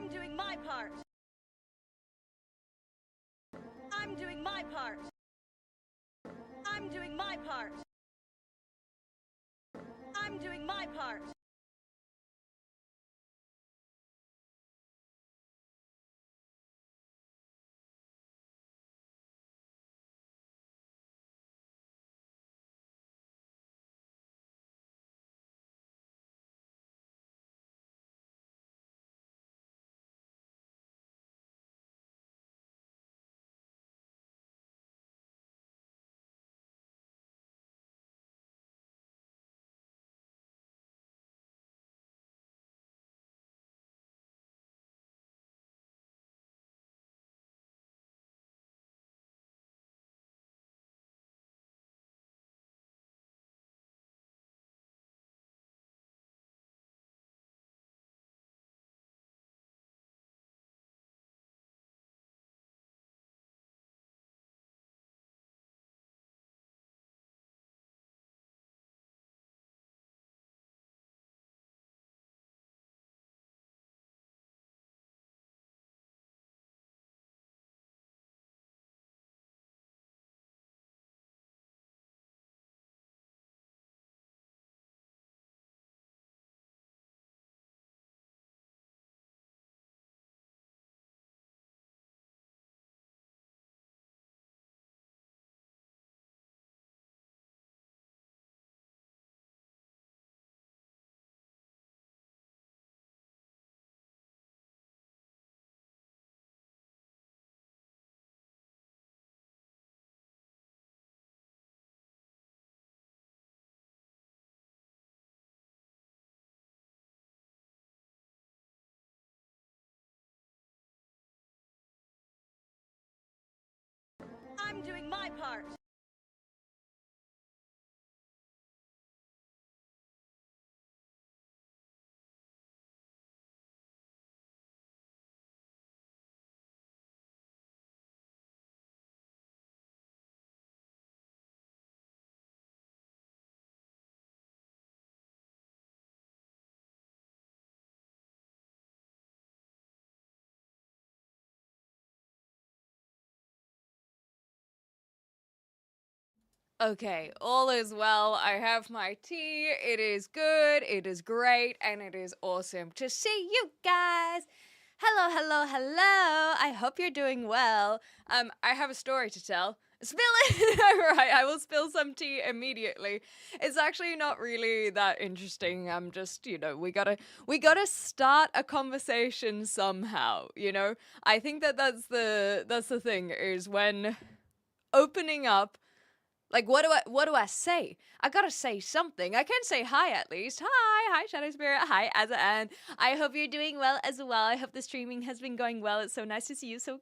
I'm doing my part. I'm doing my part. I'm doing my part. I'm doing my part. I'm doing my part. Okay, all is well. I have my tea. It is good. It is great. And it is awesome to see you guys. Hello, hello, hello. I hope you're doing well. I have a story to tell. Spill it! Alright, I will spill some tea immediately. It's actually not really that interesting. I'm just, we gotta start a conversation somehow, you know? I think that's the thing, is when opening up, like, what do I say? I gotta say something. I can say hi at least. Hi, Shadow Spirit. Hi, Azza, and I hope you're doing well as well. I hope the streaming has been going well. It's so nice to see you so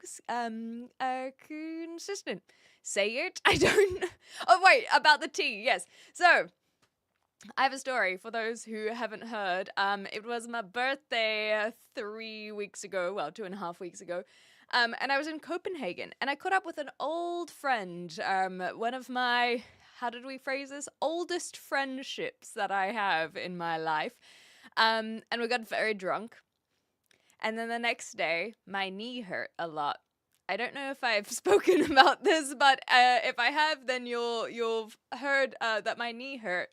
consistent. Say it. I don't. Oh wait, about the tea. Yes. So I have a story for those who haven't heard. It was my birthday 3 weeks ago. Well, 2.5 weeks ago. And I was in Copenhagen, and I caught up with an old friend. One of my, how did we phrase this? Oldest friendships that I have in my life. And we got very drunk. And then the next day, my knee hurt a lot. I don't know if I've spoken about this, but if I have, then you've heard that my knee hurt,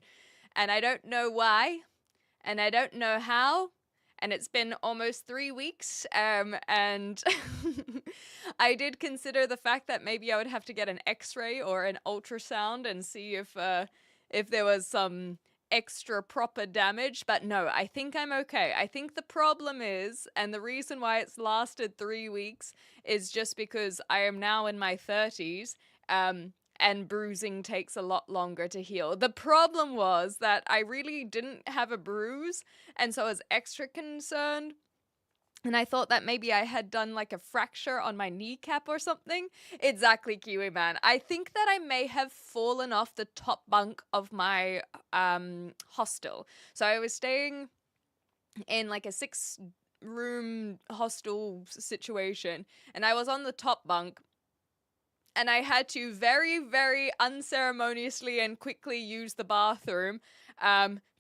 and I don't know why, and I don't know how, and it's been almost 3 weeks. And I did consider the fact that maybe I would have to get an X-ray or an ultrasound and see if there was some extra proper damage, but no, I think I'm okay. I think the problem is, and the reason why it's lasted 3 weeks, is just because I am now in my 30s. And bruising takes a lot longer to heal. The problem was that I really didn't have a bruise, and so I was extra concerned. And I thought that maybe I had done like a fracture on my kneecap or something. Exactly, Kiwi Man. I think that I may have fallen off the top bunk of my hostel. So I was staying in like a 6-room hostel situation, and I was on the top bunk, and I had to very, very unceremoniously and quickly use the bathroom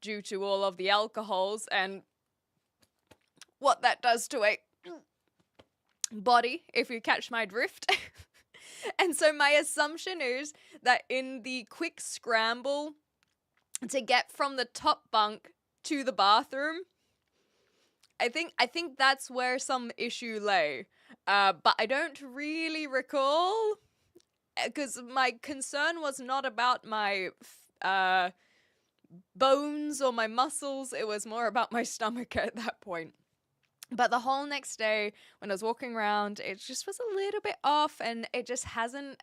due to all of the alcohols and what that does to a body, if you catch my drift. And so my assumption is that in the quick scramble to get from the top bunk to the bathroom, I think that's where some issue lay. But I don't really recall, because my concern was not about my bones or my muscles. It was more about my stomach at that point. But the whole next day when I was walking around, it just was a little bit off, and it just hasn't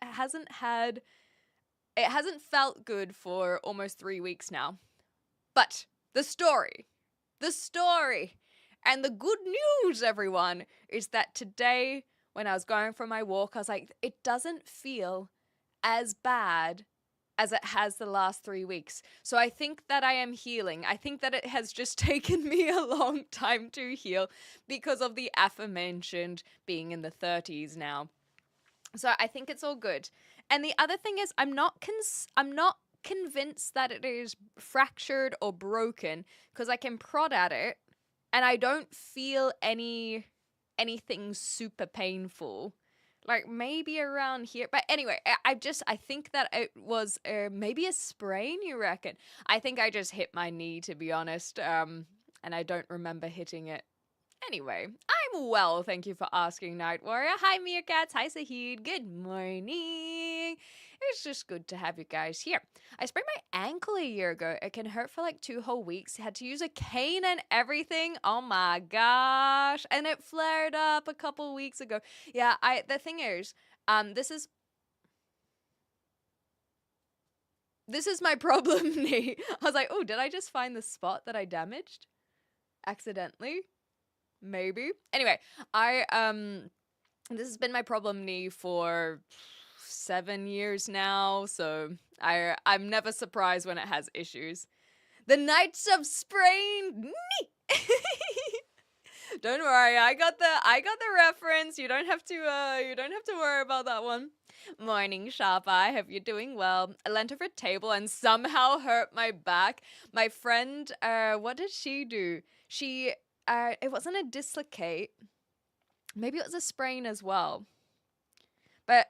felt good for almost 3 weeks now. But the story, and the good news, everyone, is that today when I was going for my walk, I was like, it doesn't feel as bad as it has the last 3 weeks. So I think that I am healing. I think that it has just taken me a long time to heal because of the aforementioned being in the 30s now. So I think it's all good. And the other thing is, I'm not convinced that it is fractured or broken, because I can prod at it and I don't feel anything super painful. Like maybe around here. But anyway, I think that it was maybe a sprain, you reckon? I think I just hit my knee, to be honest. And I don't remember hitting it. Anyway, I'm well, thank you for asking, Night Warrior. Hi, Meerkats. Hi, Sahid. Good morning. It's just good to have you guys here. I sprained my ankle a year ago. It can hurt for like 2 whole weeks. Had to use a cane and everything. Oh my gosh. And it flared up a couple weeks ago. Yeah, the thing is, this is my problem knee. I was like, oh, did I just find the spot that I damaged accidentally? Maybe. Anyway, this has been my problem knee for 7 years now, so I'm never surprised when it has issues. The Knights of Sprained Knee. Don't worry, I got the reference. You don't have to worry about that one. Morning, Sharp Eye. Hope you're doing well. I leant over a table and somehow hurt my back. My friend, what did she do? It wasn't a dislocate. Maybe it was a sprain as well. But,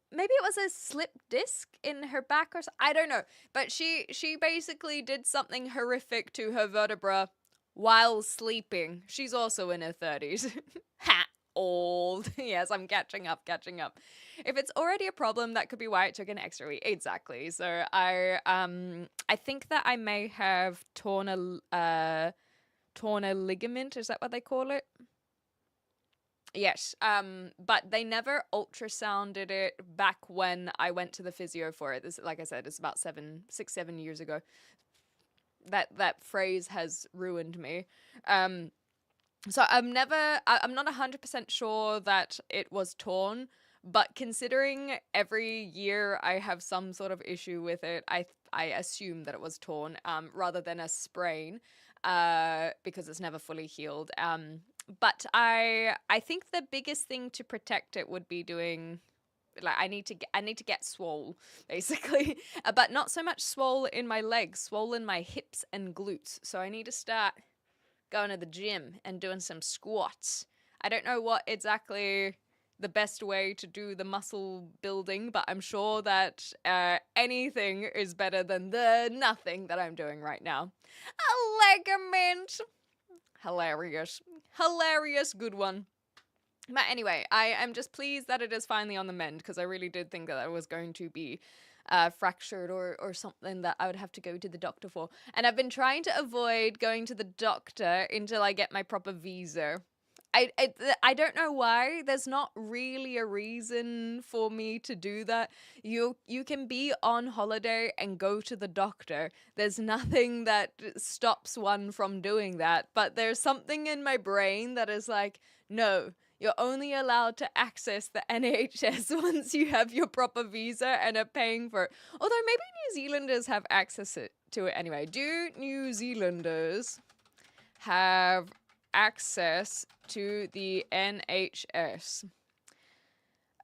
maybe it was a slip disc in her back or something. I don't know. But she basically did something horrific to her vertebra while sleeping. She's also in her 30s. Ha! Old. Yes, I'm catching up. If it's already a problem, that could be why it took an extra week. Exactly. So I think that I may have torn a ligament. Is that what they call it? Yes. But they never ultrasounded it back when I went to the physio for it. This, like I said, it's about 7 years ago. That phrase has ruined me. So I'm not 100% sure that it was torn, but considering every year I have some sort of issue with it, I assume that it was torn, rather than a sprain, because it's never fully healed. But I think the biggest thing to protect it would be doing, like, I need to get swole, basically, but not so much swole in my legs, swole in my hips and glutes. So I need to start going to the gym and doing some squats. I don't know what exactly the best way to do the muscle building, but I'm sure that anything is better than the nothing that I'm doing right now. A ligament. Hilarious, good one. But anyway, I am just pleased that it is finally on the mend, because I really did think that it was going to be fractured or something that I would have to go to the doctor for. And I've been trying to avoid going to the doctor until I get my proper visa. I don't know why. There's not really a reason for me to do that. You can be on holiday and go to the doctor. There's nothing that stops one from doing that. But there's something in my brain that is like, no, you're only allowed to access the NHS once you have your proper visa and are paying for it. Although maybe New Zealanders have access to it anyway. Do New Zealanders have access to the NHS?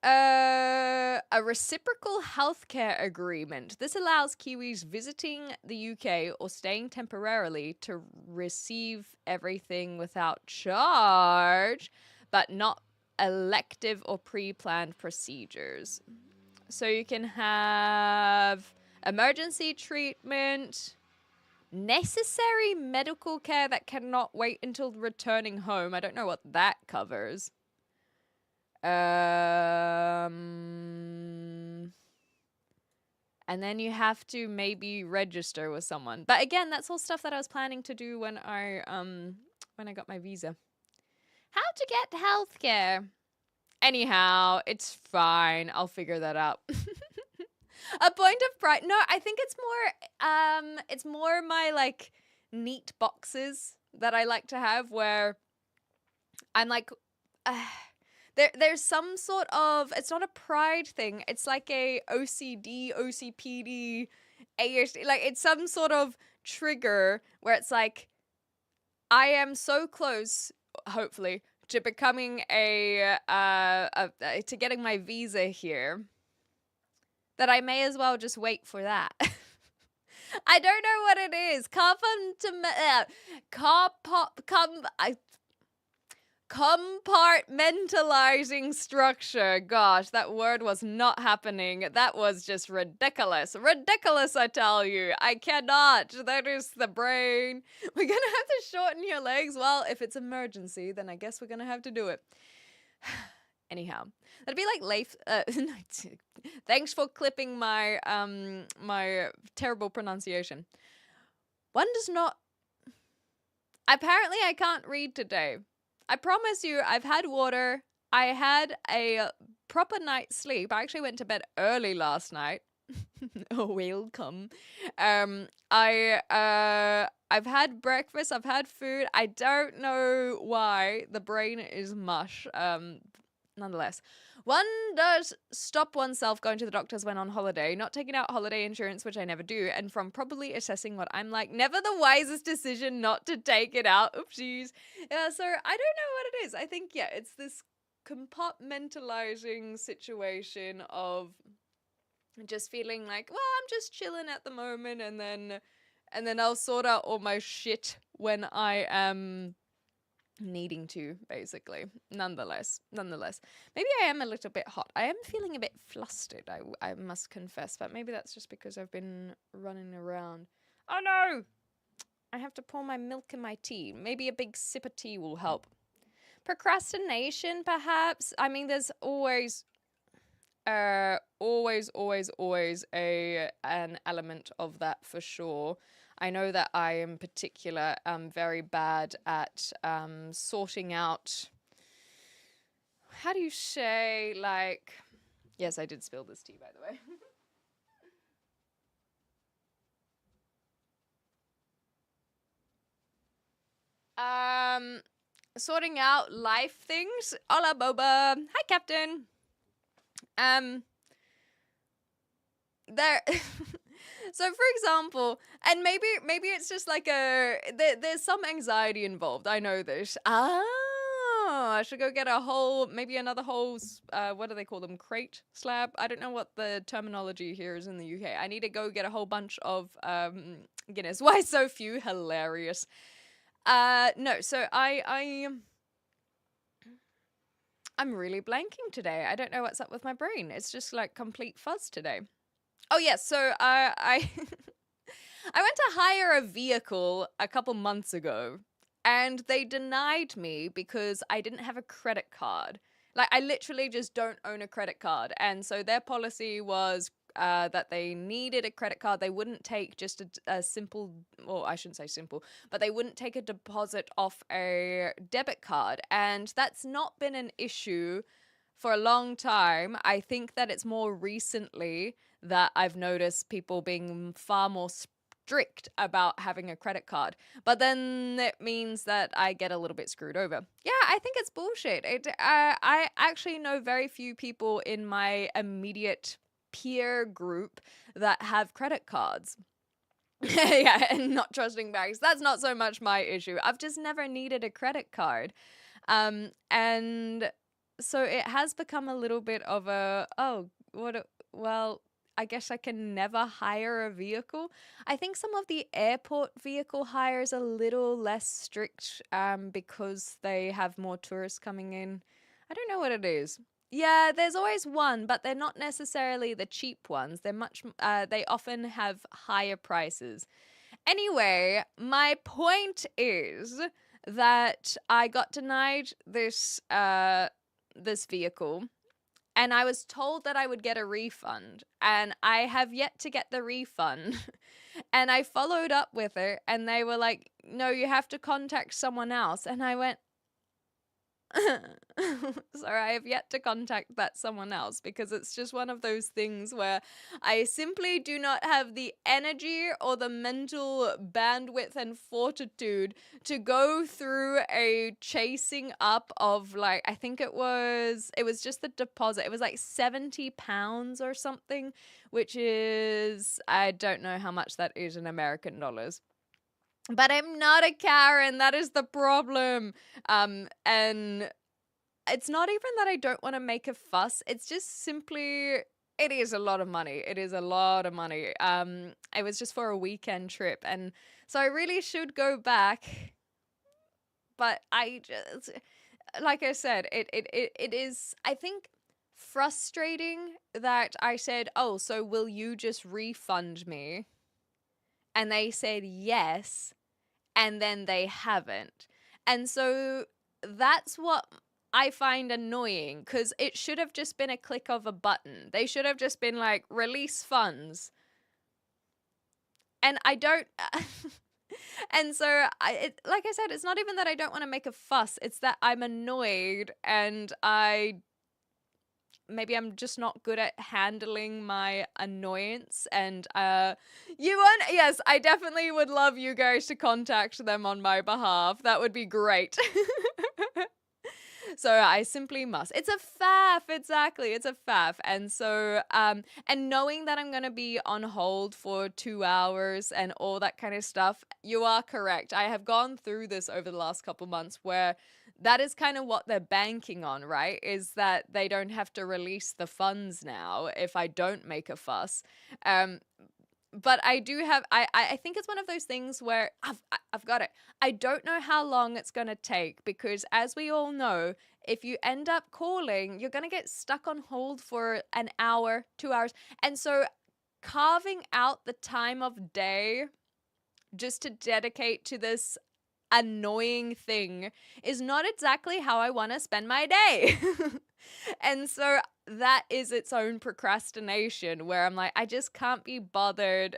A reciprocal healthcare agreement. This allows Kiwis visiting the UK or staying temporarily to receive everything without charge, but not elective or pre-planned procedures. So you can have emergency treatment, necessary medical care that cannot wait until returning home. I don't know what that covers. And then you have to maybe register with someone. But again, that's all stuff that I was planning to do when I got my visa. How to get healthcare. Anyhow, it's fine. I'll figure that out. A point of pride. No, I think it's more my like neat boxes that I like to have where I'm like there's some sort of, it's not a pride thing. It's like a OCD, OCPD, ASD, like it's some sort of trigger where it's like I am so close, hopefully, to becoming to getting my visa here that I may as well just wait for that. I don't know what it is. Compartmentalizing structure. Gosh, that word was not happening. That was just ridiculous. Ridiculous, I tell you. I cannot. That is the brain. We're gonna have to shorten your legs. Well, if it's emergency, then I guess we're gonna have to do it. Anyhow, that'd be like Leif. Thanks for clipping my my terrible pronunciation. One does not. Apparently, I can't read today. I promise you, I've had water. I had a proper night's sleep. I actually went to bed early last night. Oh, welcome. I've had breakfast. I've had food. I don't know why the brain is mush. Nonetheless, one does stop oneself going to the doctors when on holiday, not taking out holiday insurance, which I never do, and from probably assessing what I'm like, never the wisest decision not to take it out. Oopsies. Yeah, so I don't know what it is. I think, yeah, it's this compartmentalizing situation of just feeling like, well, I'm just chilling at the moment, and then I'll sort out all my shit when I am needing to, basically. Nonetheless, maybe I am a little bit hot. I am feeling a bit flustered, I must confess, but maybe that's just because I've been running around. Oh no, I have to pour my milk in my tea. Maybe a big sip of tea will help. Procrastination, perhaps. I mean, there's always an element of that for sure. I know that I, in particular, am very bad at sorting out. How do you say, like? Yes, I did spill this tea, by the way. Sorting out life things. Hola, Boba. Hi, Captain. There. So, for example, and maybe it's just like there's some anxiety involved. I know this. I should go get another whole, what do they call them? Crate slab? I don't know what the terminology here is in the UK. I need to go get a whole bunch of Guinness. Why so few? Hilarious. No, so I'm really blanking today. I don't know what's up with my brain. It's just like complete fuzz today. Oh yes, so I I went to hire a vehicle a couple months ago, and they denied me because I didn't have a credit card. Like, I literally just don't own a credit card, and so their policy was that they needed a credit card. They wouldn't take just a simple, or I shouldn't say simple, but they wouldn't take a deposit off a debit card, and that's not been an issue for a long time. I think that it's more recently that I've noticed people being far more strict about having a credit card. But then it means that I get a little bit screwed over. Yeah, I think it's bullshit. I actually know very few people in my immediate peer group that have credit cards. Yeah, and not trusting banks. That's not so much my issue. I've just never needed a credit card. And so it has become a little bit of well, I guess I can never hire a vehicle. I think some of the airport vehicle hires are a little less strict because they have more tourists coming in. I don't know what it is. Yeah, there's always one, but they're not necessarily the cheap ones. They often have higher prices. Anyway, my point is that I got denied this vehicle, and I was told that I would get a refund, and I have yet to get the refund. And I followed up with it, and they were like, "No, you have to contact someone else." And I went, sorry, I have yet to contact that someone else because it's just one of those things where I simply do not have the energy or the mental bandwidth and fortitude to go through a chasing up of, like, I think it was just the deposit. It was like £70 or something, which is, I don't know how much that is in American dollars. But I'm not a Karen. That is the problem. And it's not even that I don't want to make a fuss. It's just simply, it is a lot of money. It is a lot of money. It was just for a weekend trip, and so I really should go back. But I just, like I said, it is, I think, frustrating that I said, "Oh, so will you just refund me?" And they said yes, and then they haven't. And so that's what I find annoying, because it should have just been a click of a button. They should have just been like, release funds. And I don't. And so, like I said, it's not even that I don't want to make a fuss. It's that I'm annoyed, and maybe I'm just not good at handling my annoyance. And yes, I definitely would love you guys to contact them on my behalf. That would be great. So I simply must. It's a faff, exactly. It's a faff. And so, and knowing that I'm going to be on hold for 2 hours and all that kind of stuff, you are correct. I have gone through this over the last couple months where that is kind of what they're banking on, right? Is that they don't have to release the funds now if I don't make a fuss. But I do have, I think it's one of those things where I've got it. I don't know how long it's going to take, because as we all know, if you end up calling, you're going to get stuck on hold for an hour, 2 hours. And so carving out the time of day just to dedicate to this annoying thing is not exactly how I want to spend my day. And so that is its own procrastination, where I'm like, I just can't be bothered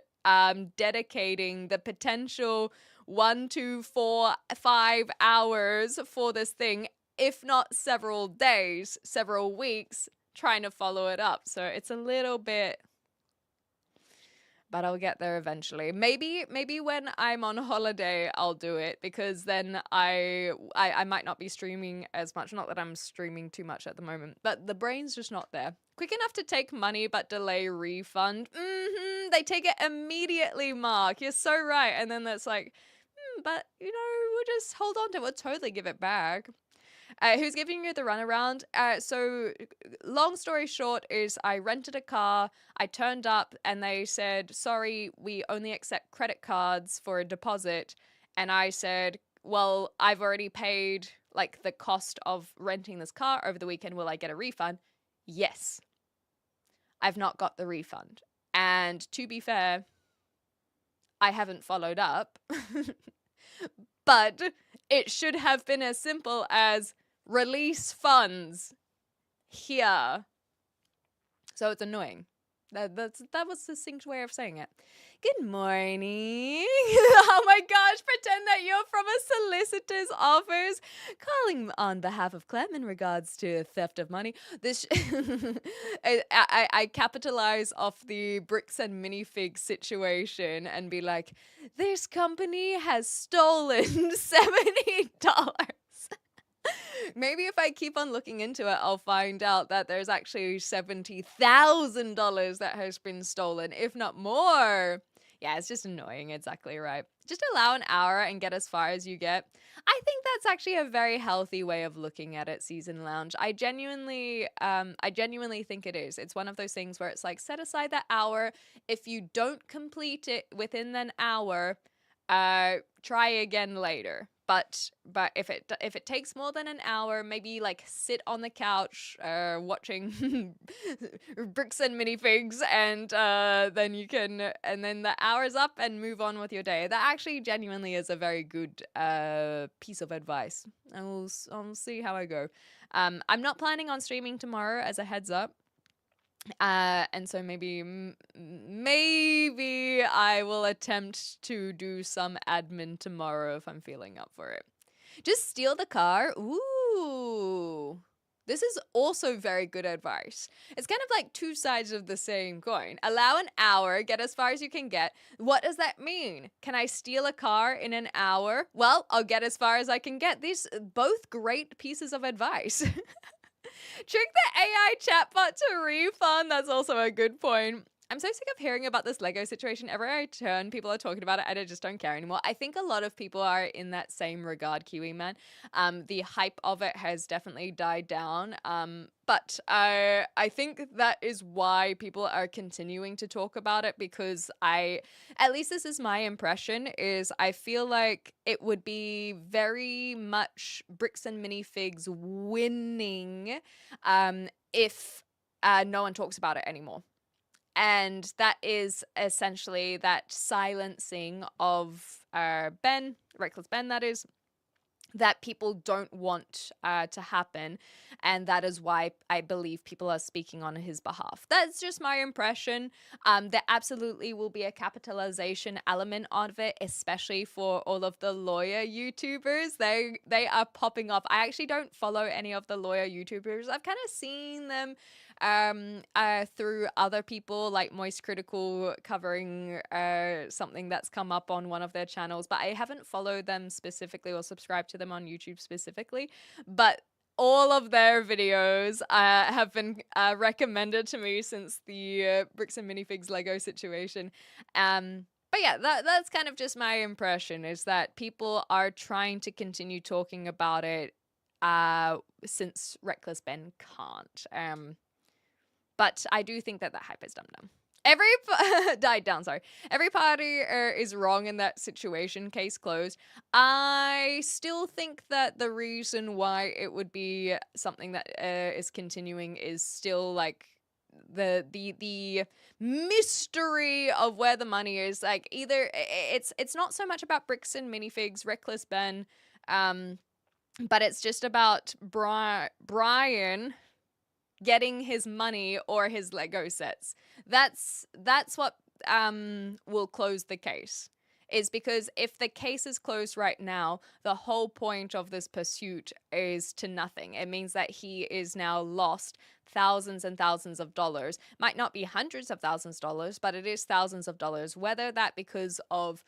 dedicating the potential 1 to 4, 5 hours for this thing, if not several days, several weeks, trying to follow it up. So it's a little bit, but I'll get there eventually. Maybe when I'm on holiday, I'll do it, because then I might not be streaming as much. Not that I'm streaming too much at the moment, but the brain's just not there. Quick enough to take money, but delay refund. They take it immediately, Mark. You're so right. And then that's like, but, we'll just hold on to it. We'll totally give it back. Who's giving you the runaround? So long story short is I rented a car, I turned up, and they said, sorry, we only accept credit cards for a deposit. And I said, well, I've already paid like the cost of renting this car over the weekend. Will I get a refund? Yes. I've not got the refund. And to be fair, I haven't followed up. But it should have been as simple as release funds here. So it's annoying. That was a succinct way of saying it. Good morning. Oh my gosh, pretend that you're from a solicitor's office. Calling on behalf of Clem in regards to theft of money. This I capitalize off the bricks and minifig situation and be like, this company has stolen $70. Maybe if I keep on looking into it, I'll find out that there's actually $70,000 that has been stolen, if not more. Yeah, it's just annoying. Exactly right. Just allow an hour and get as far as you get. I think that's actually a very healthy way of looking at it, Season Lounge. I genuinely think it is. It's one of those things where it's like, set aside that hour. If you don't complete it within an hour, try again later. But if it takes more than an hour, maybe like sit on the couch watching bricks and minifigs, and then the hour's up and move on with your day. That actually genuinely is a very good piece of advice. I'll see how I go. I'm not planning on streaming tomorrow, as a heads up. And so maybe I will attempt to do some admin tomorrow if I'm feeling up for it. Just steal the car. Ooh. This is also very good advice. It's kind of like two sides of the same coin. Allow an hour, get as far as you can get. What does that mean? Can I steal a car in an hour? Well, I'll get as far as I can get. These both great pieces of advice. Trick the AI chatbot to refund. That's also a good point. I'm so sick of hearing about this Lego situation. Everywhere I turn, people are talking about it, and I just don't care anymore. I think a lot of people are in that same regard, Kiwi Man. The hype of it has definitely died down. But I think that is why people are continuing to talk about it, because at least this is my impression, is I feel like it would be very much Bricks and Minifigs winning if no one talks about it anymore. And that is essentially that silencing of Ben, Reckless Ben, that is, that people don't want to happen. And that is why I believe people are speaking on his behalf. That's just my impression. There absolutely will be a capitalization element of it, especially for all of the lawyer YouTubers. They are popping off. I actually don't follow any of the lawyer YouTubers. I've kind of seen them through other people like Moist Critical covering something that's come up on one of their channels, but I haven't followed them specifically or subscribed to them on YouTube specifically. But all of their videos have been recommended to me since the Bricks and Minifigs Lego situation. But yeah, that's kind of just my impression, is that people are trying to continue talking about it since Reckless Ben can't. But I do think that hype is dumb. Died down, sorry. Every party is wrong in that situation, case closed. I still think that the reason why it would be something that is continuing is still like the mystery of where the money is. Like, either it's not so much about Bricks and Minifigs, Reckless Ben, but it's just about Brian getting his money or his Lego sets. That's what will close the case. Is because if the case is closed right now, the whole point of this pursuit is to nothing. It means that he is now lost thousands and thousands of dollars. Might not be hundreds of thousands of dollars, but it is thousands of dollars. Whether that because of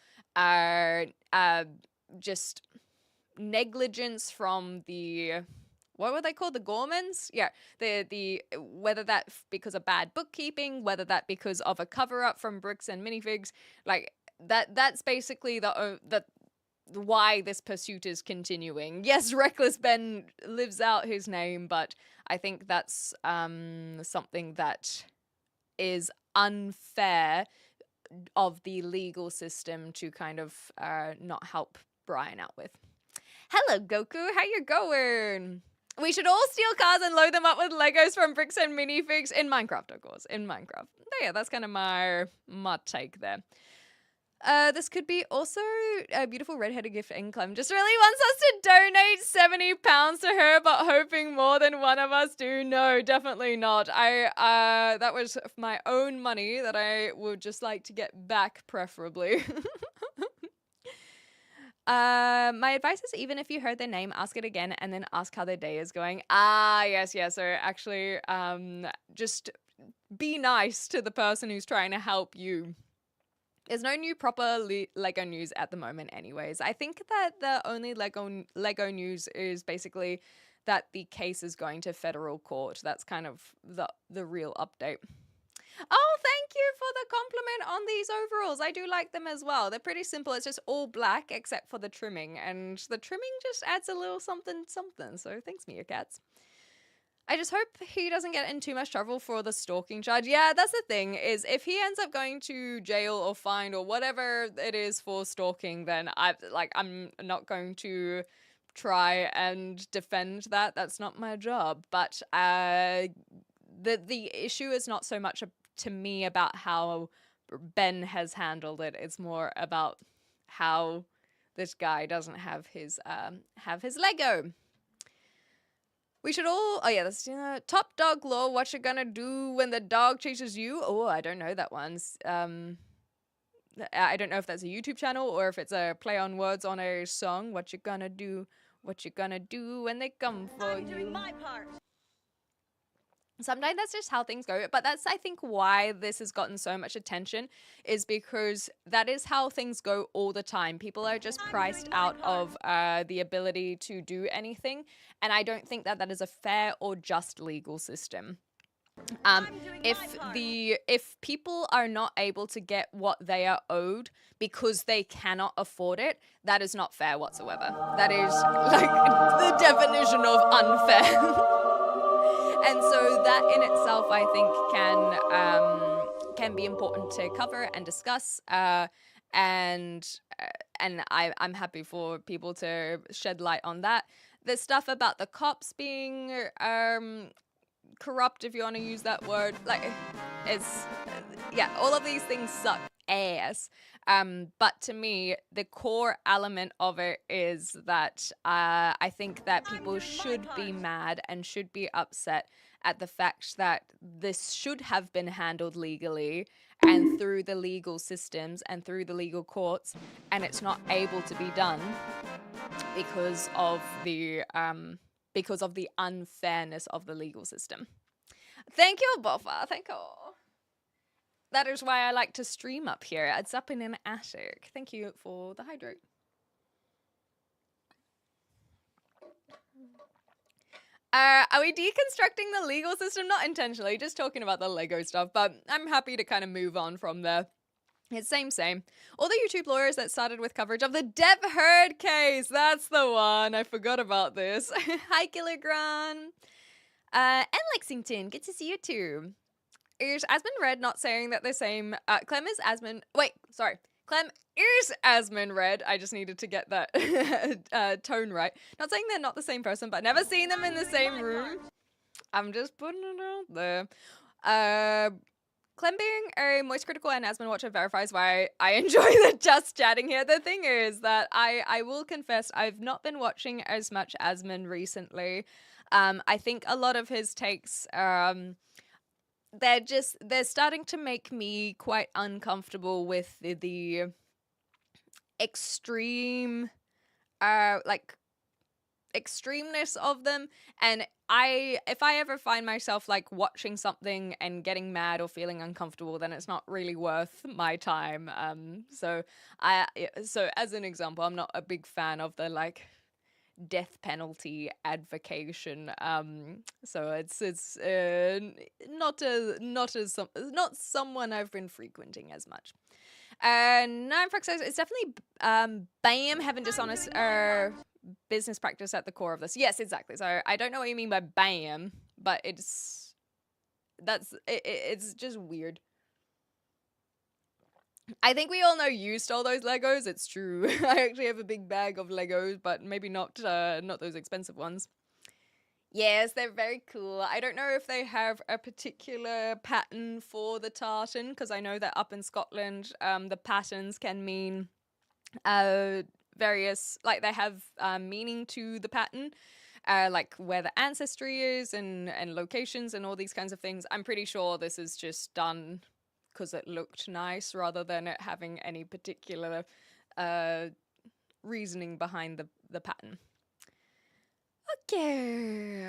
just negligence from the, what were they called? The Gormans? Yeah. The whether that because of bad bookkeeping, whether that because of a cover up from Bricks and Minifigs, like that's basically the why this pursuit is continuing. Yes, Reckless Ben lives out his name, but I think that's something that is unfair of the legal system to kind of not help Brian out with. Hello, Goku. How you going? We should all steal cars and load them up with Legos from Bricks and Minifigs in Minecraft, of course. In Minecraft. But yeah, that's kind of my take there. This could be also a beautiful redheaded gift. Clem just really wants us to donate £70 to her, but hoping more than one of us do. No, definitely not. That was my own money that I would just like to get back, preferably. My advice is, even if you heard their name, ask it again and then ask how their day is going. Yes. So actually, just be nice to the person who's trying to help you. There's no new proper Lego news at the moment anyways. I think that the only Lego news is basically that the case is going to federal court. That's kind of the real update. Oh, thank you for the compliment on these overalls. I do like them as well. They're pretty simple. It's just all black except for the trimming. And the trimming just adds a little something. So thanks, Meerkats. I just hope he doesn't get in too much trouble for the stalking charge. Yeah, that's the thing, is if he ends up going to jail or fined or whatever it is for stalking, then I'm not going to try and defend that. That's not my job. But the issue is not so much to me about how Ben has handled it. It's more about how this guy doesn't have his Lego. We should all. Oh yeah, that's Top Dog Law. What you gonna do when the dog chases you? Oh, I don't know that one's. I don't know if that's a YouTube channel or if it's a play on words on a song. What you gonna do? What you gonna do when they come for I'm you? doing my part. Sometimes that's just how things go, but that's, I think, why this has gotten so much attention, is because that is how things go all the time. People are just priced out of the ability to do anything, and I don't think that that is a fair or just legal system. If people are not able to get what they are owed because they cannot afford it, that is not fair whatsoever. That is like the definition of unfair. And so that in itself, I think, can be important to cover and discuss. And I'm happy for people to shed light on that. The stuff about the cops being corrupt, if you want to use that word, like, it's all of these things suck ass. But to me, the core element of it is that I think that people should be mad and should be upset at the fact that this should have been handled legally and through the legal systems and through the legal courts, and it's not able to be done because of the unfairness of the legal system. Thank you, Buffa. Thank you. That is why I like to stream up here. It's up in an attic. Thank you for the hydrate. Are we deconstructing the legal system? Not intentionally, just talking about the Lego stuff, but I'm happy to kind of move on from there. It's same. All the YouTube lawyers that started with coverage of the Deb Heard case. That's the one. I forgot about this. Hi, Killigran. And Lexington. Good to see you too. Is Asmund Red not saying that the same... Clem is Asmund... Wait, sorry. Clem is Asmund Red. I just needed to get that tone right. Not saying they're not the same person, but never seen them in the same room. I'm just putting it out there. Clem being a Moist Critical and Asmund Watcher verifies why I enjoy the just chatting here. The thing is that I will confess I've not been watching as much Asmund recently. I think a lot of his takes... they're starting to make me quite uncomfortable with the extreme extremeness of them, and if I ever find myself like watching something and getting mad or feeling uncomfortable, then it's not really worth my time. So as an example, I'm not a big fan of the like death penalty advocation. So it's not someone I've been frequenting as much. Ninefrog says it's definitely BAM, having dishonest business practice at the core of this. Yes, exactly. So I don't know what you mean by BAM, but it's just weird. I think we all know you stole those Legos. It's true. I actually have a big bag of Legos, but maybe not those expensive ones. Yes, they're very cool. I don't know if they have a particular pattern for the tartan, because I know that up in Scotland, the patterns can mean various, like they have meaning to the pattern, like where the ancestry is and locations and all these kinds of things. I'm pretty sure this is just done because it looked nice rather than it having any particular reasoning behind the pattern. Okay.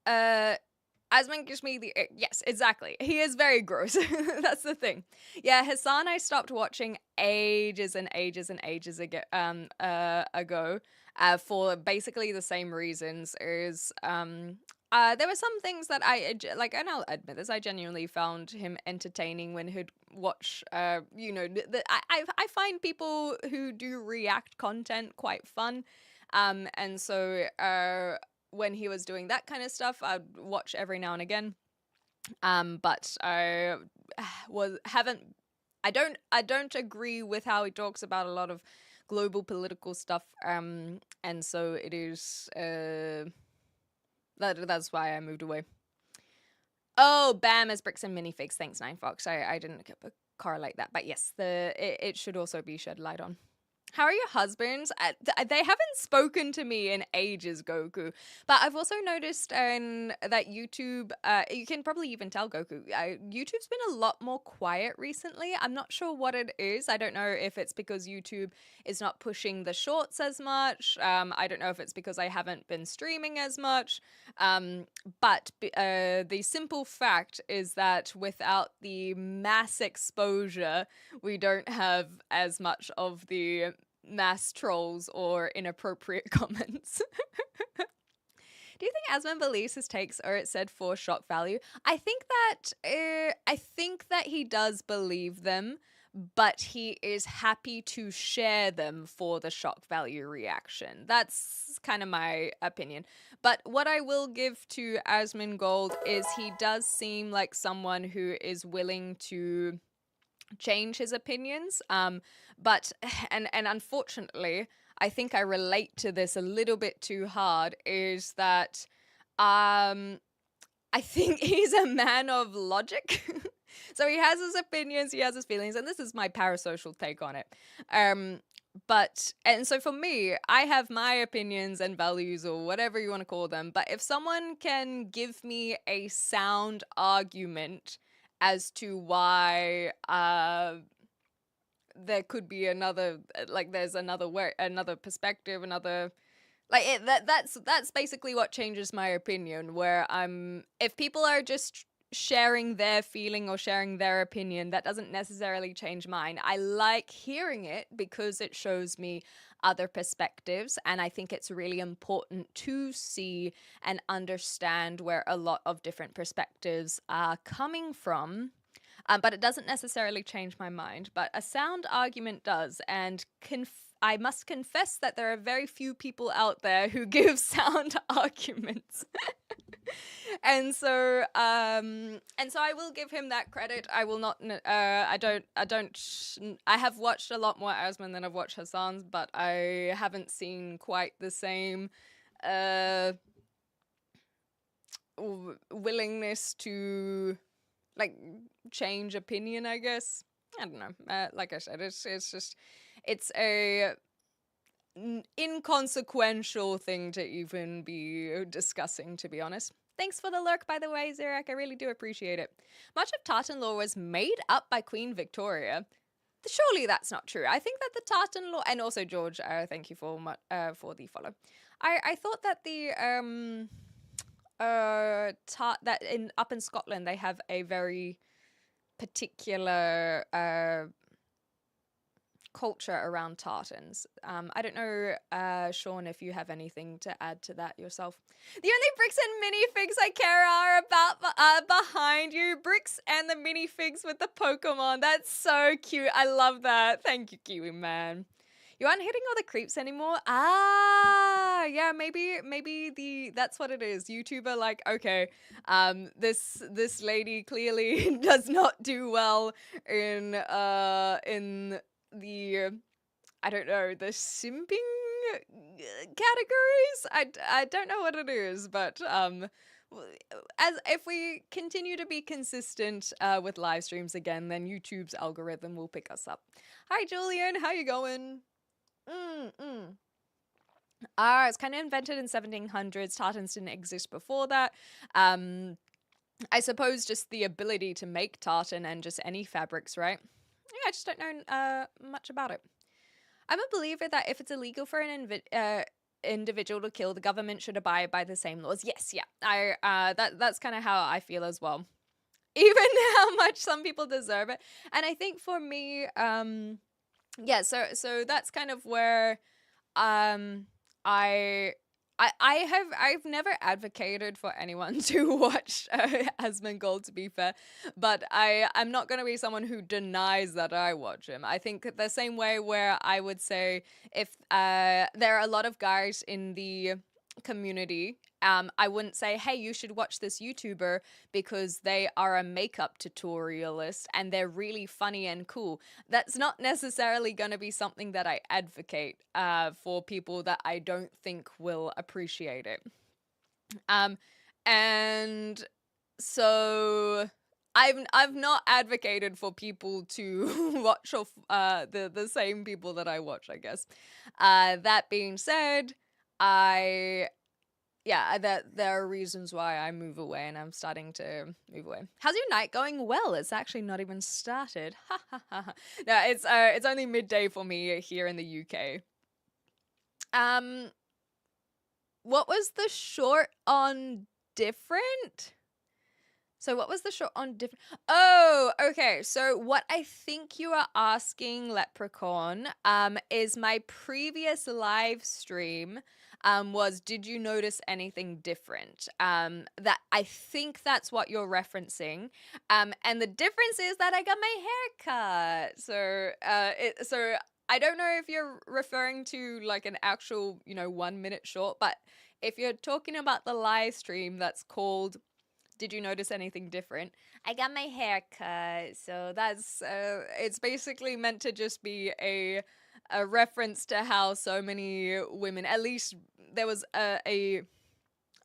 Asmund gives me the... Yes, exactly. He is very gross. That's the thing. Yeah, Hassan I stopped watching ages and ages and ages ago, for basically the same reasons. There were some things that and I'll admit this, I genuinely found him entertaining when he'd watch, I find people who do react content quite fun. And so when he was doing that kind of stuff, I'd watch every now and again. But I haven't. I don't agree with how he talks about a lot of global political stuff. And so it is. That's why I moved away. Oh, bam, as bricks and minifigs. Thanks, Nine Fox. I didn't correlate that, but yes, it should also be shed light on. How are your husbands? They haven't spoken to me in ages, Goku. But I've also noticed that YouTube, you can probably even tell, Goku, YouTube's been a lot more quiet recently. I'm not sure what it is. I don't know if it's because YouTube is not pushing the shorts as much. I don't know if it's because I haven't been streaming as much. But the simple fact is that without the mass exposure, we don't have as much of the mass trolls or inappropriate comments. Do you think Asman believes his takes are it said for shock value? I think that he does believe them, but he is happy to share them for the shock value reaction. That's kind of my opinion. But what I will give to Asmongold is he does seem like someone who is willing to change his opinions. But unfortunately, I think I relate to this a little bit too hard, is that I think he's a man of logic. So he has his opinions, he has his feelings, and this is my parasocial take on it. And so for me, I have my opinions and values, or whatever you want to call them, but if someone can give me a sound argument as to why there could be another, like there's another way, another perspective, another, like that's basically what changes my opinion, where if people are just sharing their feeling or sharing their opinion, that doesn't necessarily change mine. I like hearing it because it shows me other perspectives, and I think it's really important to see and understand where a lot of different perspectives are coming from. But it doesn't necessarily change my mind. But a sound argument does, and I must confess that there are very few people out there who give sound arguments. And so I will give him that credit. I will not. I have watched a lot more Asman than I've watched Hassan's, but I haven't seen quite the same willingness to like change opinion, I guess. I don't know. Like I said, it's a inconsequential thing to even be discussing, to be honest. Thanks for the lurk, by the way, Zirak. I really do appreciate it. Much of Tartan law was made up by Queen Victoria. Surely that's not true. I think that the Tartan law, and also George, thank you for the follow. I thought that the up in Scotland they have a very particular culture around tartans. I don't know, Sean, if you have anything to add to that yourself. The only bricks and minifigs I care are about behind you. Bricks and the minifigs with the Pokemon. That's so cute. I love that. Thank you, Kiwi man. You aren't hitting all the creeps anymore? Ah, yeah, maybe that's what it is. YouTuber, like, okay, this lady clearly does not do well in the, I don't know, the simping categories. I don't know what it is, but as if we continue to be consistent with live streams again, then YouTube's algorithm will pick us up. Hi Julian, how you going? It's kind of invented in 1700s. Tartans didn't exist before that. I suppose just the ability to make tartan and just any fabrics, right? Yeah, I just don't know much about it. I'm a believer that if it's illegal for an individual to kill, the government should abide by the same laws. Yes, yeah. That's kind of how I feel as well. Even how much some people deserve it. And I think for me, yeah, so that's kind of where I've never advocated for anyone to watch Asmongold, to be fair, but I'm not going to be someone who denies that I watch him. I think the same way where I would say if there are a lot of guys in the community. I wouldn't say, hey, you should watch this YouTuber because they are a makeup tutorialist and they're really funny and cool. That's not necessarily going to be something that I advocate for people that I don't think will appreciate it. And so I've not advocated for people to watch the same people that I watch, I guess. That being said, that there are reasons why I move away, and I'm starting to move away. How's your night going? Well, it's actually not even started. Ha ha ha. No, it's only midday for me here in the UK. What was the short on different? So what was the short on different? Oh, okay. So what I think you are asking, Leprechaun, is my previous live stream was, did you notice anything different? That I think that's what you're referencing. And the difference is that I got my hair cut. So I don't know if you're referring to like an actual, 1 minute short, but if you're talking about the live stream that's called did you notice anything different? I got my hair cut. So that's it's basically meant to just be a reference to how so many women, at least there was a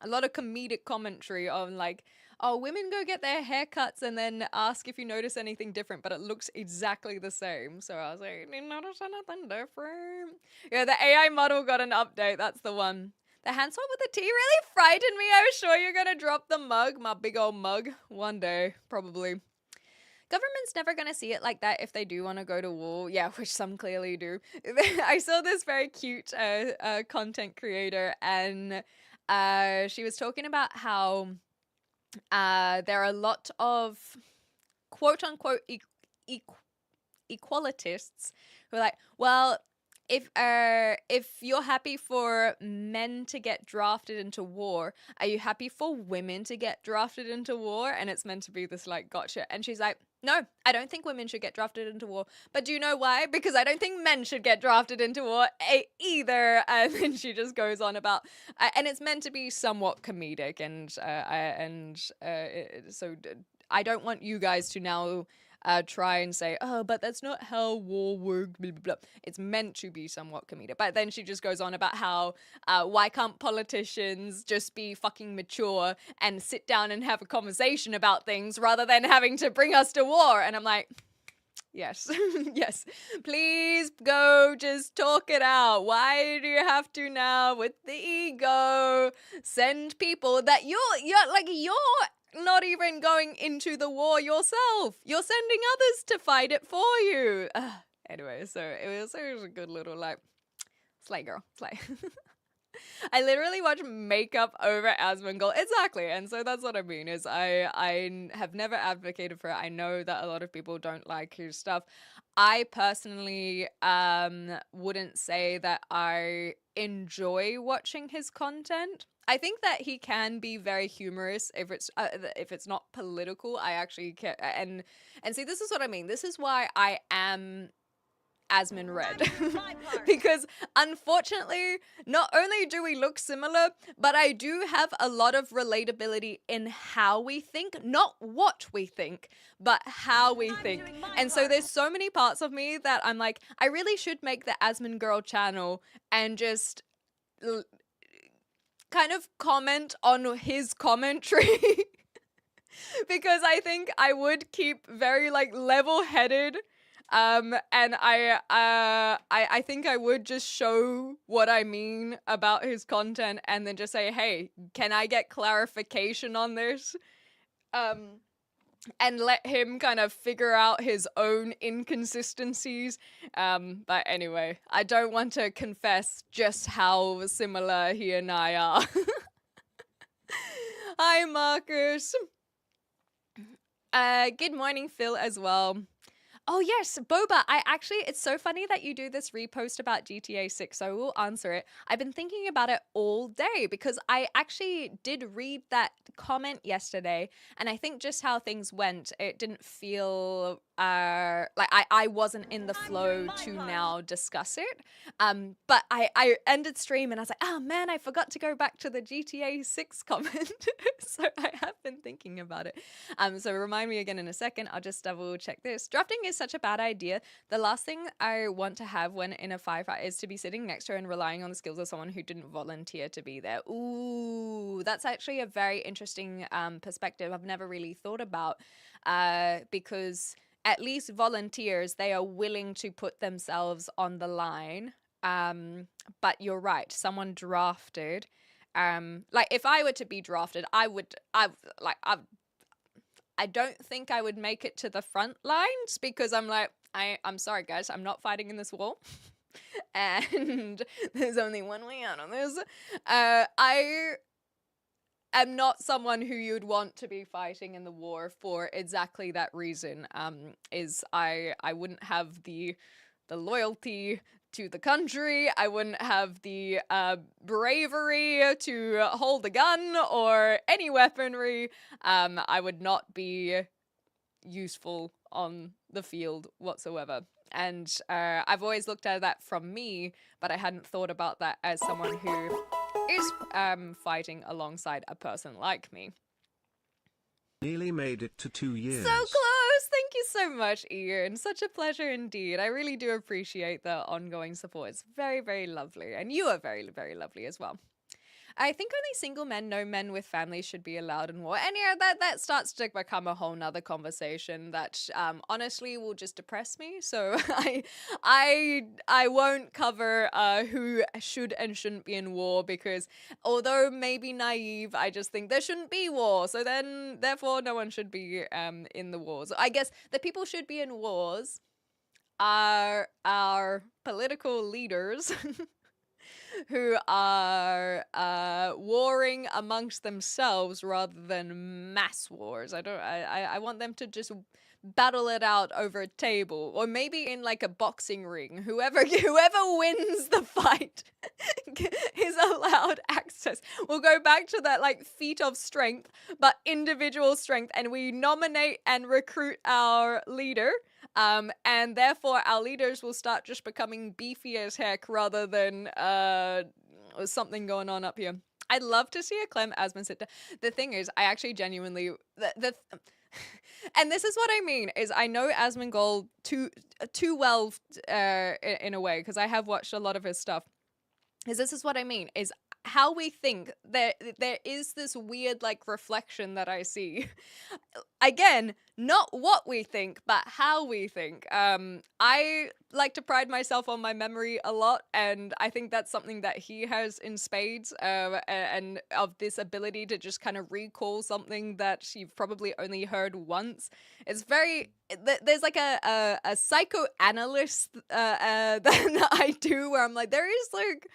lot of comedic commentary on like, oh, women go get their haircuts and then ask if you notice anything different, but it looks exactly the same. So I was like, didn't notice anything different. Yeah, the AI model got an update. That's the one. The hand swap with the tea really frightened me. I was sure you're gonna drop the mug, my big old mug. One day, probably. Government's never gonna see it like that if they do want to go to war. Yeah, which some clearly do. I saw this very cute content creator, and she was talking about how there are a lot of quote unquote equalitists who are like, well, if you're happy for men to get drafted into war, are you happy for women to get drafted into war? And it's meant to be this like gotcha. And she's like, no, I don't think women should get drafted into war. But do you know why? Because I don't think men should get drafted into war either. And then she just goes on about, and it's meant to be somewhat comedic. And so I don't want you guys to now try and say, oh, but that's not how war works, blah, blah, blah. It's meant to be somewhat comedic. But then she just goes on about how, why can't politicians just be fucking mature and sit down and have a conversation about things rather than having to bring us to war? And I'm like, yes, yes, please go just talk it out. Why do you have to now with the ego send people that you're not even going into the war yourself. You're sending others to fight it for you. Anyway, so it was a good little like slay girl, slay. I literally watch makeup over Asmongold. Exactly. And so that's what I mean is I have never advocated for it. I know that a lot of people don't like his stuff. I personally wouldn't say that I enjoy watching his content. I think that he can be very humorous if it's not political. I actually can, and see, this is what I mean. This is why I am Asmon Red. Because unfortunately, not only do we look similar, but I do have a lot of relatability in how we think, not what we think, but how we think. And so there's so many parts of me that I'm like, I really should make the Asmon Girl channel and just kind of comment on his commentary. Because I think I would keep very like level-headed. And I think I would just show what I mean about his content and then just say, hey, can I get clarification on this? And let him kind of figure out his own inconsistencies. But anyway, I don't want to confess just how similar he and I are. Hi, Marcus. Good morning, Phil, as well. Oh yes, Boba. It's so funny that you do this repost about GTA 6, so I will answer it. I've been thinking about it all day because I actually did read that comment yesterday, and I think just how things went, it didn't feel like I wasn't in the I'm flow doing my to part. now discuss it. But I ended stream and I was like, oh man, I forgot to go back to the GTA 6 comment. So I have been thinking about it. So remind me again in a second. I'll just double check this. Drafting is such a bad idea. The last thing I want to have when in a firefight is to be sitting next to her and relying on the skills of someone who didn't volunteer to be there. Ooh, that's actually a very interesting perspective I've never really thought about, because at least volunteers, they are willing to put themselves on the line. But you're right, someone drafted. Like if I were to be drafted, I don't think I would make it to the front lines because I'm like, I'm sorry guys, I'm not fighting in this war. And there's only one way out on this. I am not someone who you'd want to be fighting in the war for exactly that reason. Is I wouldn't have the loyalty to the country. I wouldn't have the bravery to hold a gun or any weaponry. I would not be useful on the field whatsoever. And I've always looked at that from me, but I hadn't thought about that as someone who is fighting alongside a person like me. Nearly made it to 2 years. So close! Thank you so much, Ian. Such a pleasure indeed. I really do appreciate the ongoing support. It's very, very lovely. And you are very, very lovely as well. I think only single men, no men with families should be allowed in war. And yeah, that starts to become a whole nother conversation that honestly will just depress me. So I won't cover who should and shouldn't be in war because although maybe naive, I just think there shouldn't be war. So then therefore no one should be in the wars. I guess the people should be in wars are our political leaders who are warring amongst themselves rather than mass wars. I want them to just battle it out over a table or maybe in like a boxing ring. Whoever wins the fight is allowed access. We'll go back to that like feat of strength, but individual strength, and we nominate and recruit our leader. And therefore our leaders will start just becoming beefy as heck rather than something going on up here. I'd love to see a Clem Asmund sit down. The thing is, I actually genuinely and this is what I mean is I know Asmongold too well in a way because I have watched a lot of his stuff. This is what I mean is how we think there is this weird like reflection that I see. Again, not what we think, but how we think. I like to pride myself on my memory a lot, and I think that's something that he has in spades, and of this ability to just kind of recall something that you've probably only heard once. It's very there's like a psychoanalyst that I do where I'm like there is like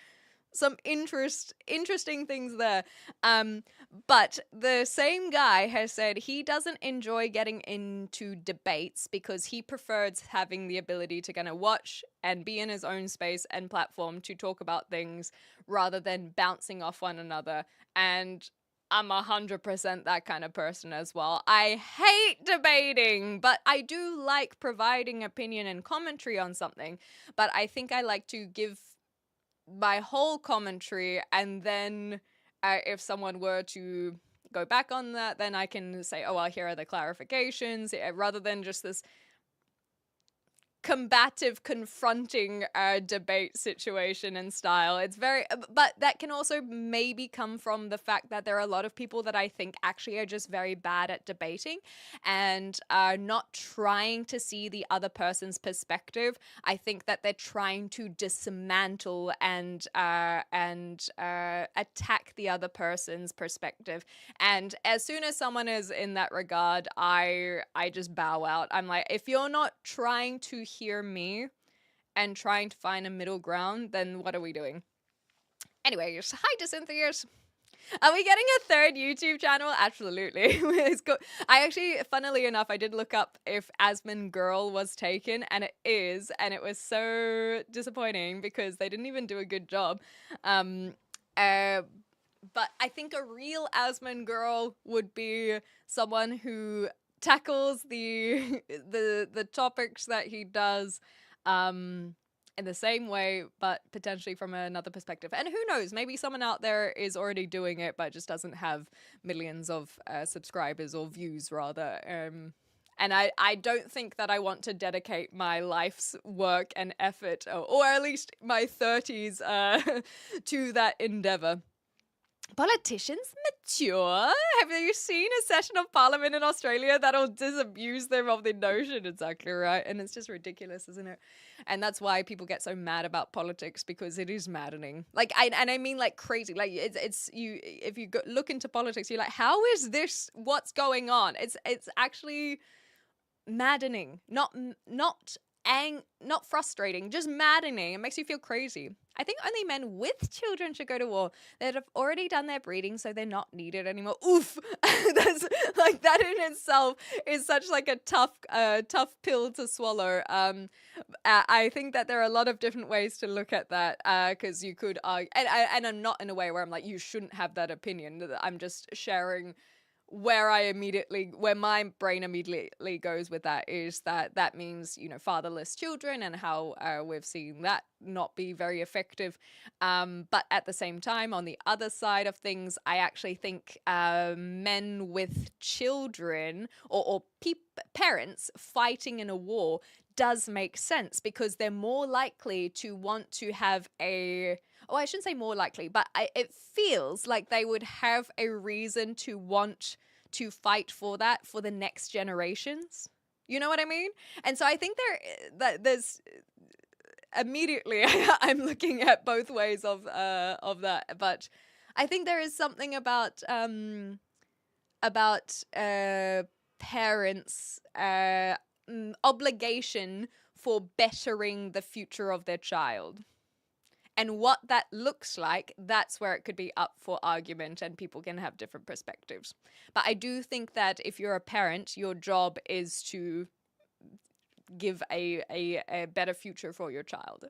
some interesting things there. But the same guy has said he doesn't enjoy getting into debates because he prefers having the ability to kind of watch and be in his own space and platform to talk about things rather than bouncing off one another. And I'm 100% that kind of person as well. I hate debating, but I do like providing opinion and commentary on something. But I think I like to give my whole commentary, and then if someone were to go back on that, then I can say, oh well, here are the clarifications, rather than just this combative confronting debate situation and style. It's very, but that can also maybe come from the fact that there are a lot of people that I think actually are just very bad at debating and are not trying to see the other person's perspective. I think that they're trying to dismantle and attack the other person's perspective. And as soon as someone is in that regard, I just bow out. I'm like, if you're not trying to hear me and trying to find a middle ground, then what are we doing? Anyways, hi to Cynthia's. Are we getting a third YouTube channel? Absolutely. It's go- I actually, funnily enough, I did look up if Asmon Girl was taken, and it is, and it was so disappointing because they didn't even do a good job. But I think a real Asmon Girl would be someone who tackles the the topics that he does in the same way, but potentially from another perspective. And who knows, maybe someone out there is already doing it, but just doesn't have millions of subscribers or views, rather. And I don't think that I want to dedicate my life's work and effort, or at least my 30s, to that endeavor. Politicians mature? Have you seen a session of parliament in Australia that'll disabuse them of the notion? Exactly right. And it's just ridiculous, isn't it? And that's why people get so mad about politics, because it is maddening. Like, I mean like crazy. Like it's you, if you look into politics, you're like, how is this what's going on? It's actually maddening. Not frustrating, just maddening. It makes you feel crazy. I think only men with children should go to war that have already done their breeding, so they're not needed anymore. Oof. That's like, that in itself is such like a tough pill to swallow. I think that there are a lot of different ways to look at that, because you could argue, and I'm not in a way where I'm like, you shouldn't have that opinion. I'm just sharing where my brain immediately goes with that, is that means, you know, fatherless children, and how we've seen that not be very effective. But at the same time, on the other side of things, I actually think men with children, or parents fighting in a war, does make sense, because they're more likely to want to have I shouldn't say more likely, but it feels like they would have a reason to want to fight for that for the next generations. You know what I mean? And so I think there's immediately I'm looking at both ways of that, but I think there is something about parents' obligation for bettering the future of their child. And what that looks like, that's where it could be up for argument, and people can have different perspectives. But I do think that if you're a parent, your job is to give a better future for your child.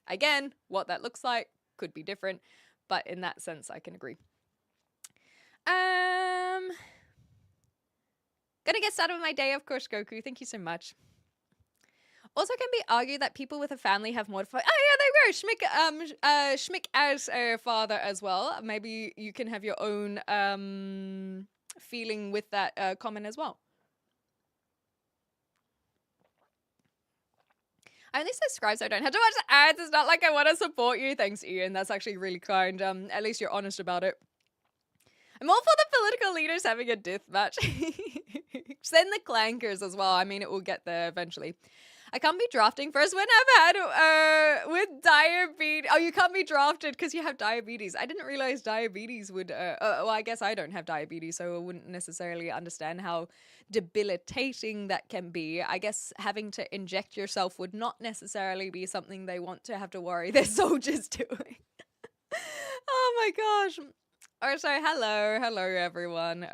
Again, what that looks like could be different, but in that sense, I can agree. Gonna get started with my day, of course, Goku. Thank you so much. Also, can be argued that people with a family have more to fight. Oh yeah, there we go. Schmick as a father as well. Maybe you can have your own feeling with that comment as well. I only subscribe so I don't have to watch the ads. It's not like I want to support you. Thanks, Ian. That's actually really kind. At least you're honest about it. I'm all for the political leaders having a death match. Send the clankers as well. I mean, it will get there eventually. I can't be drafting first when I've had with diabetes. Oh, you can't be drafted because you have diabetes. I didn't realize diabetes would. Well, I guess I don't have diabetes, so I wouldn't necessarily understand how debilitating that can be. I guess having to inject yourself would not necessarily be something they want to have to worry their soldiers doing. Oh my gosh. Also, hello everyone.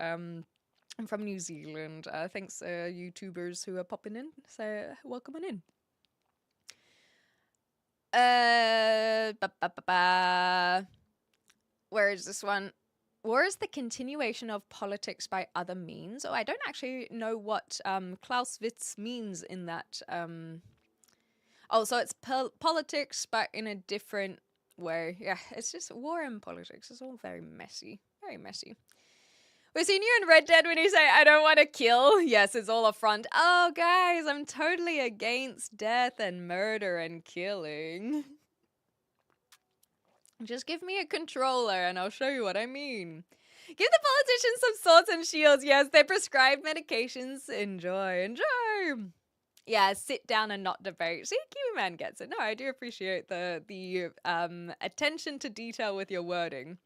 I'm from New Zealand. Thanks, YouTubers who are popping in. So, welcome on in. Where is this one? War is the continuation of politics by other means. Oh, I don't actually know what Clausewitz means in that. Oh, so it's politics, but in a different way. Yeah, it's just war and politics. It's all very messy. Very messy. We've seen you in Red Dead when you say, I don't want to kill. Yes, it's all a front. Oh, guys, I'm totally against death and murder and killing. Just give me a controller and I'll show you what I mean. Give the politicians some swords and shields. Yes, they're prescribed medications. Enjoy, enjoy. Yeah, sit down and not debate. See, Kiwi Man gets it. No, I do appreciate the attention to detail with your wording.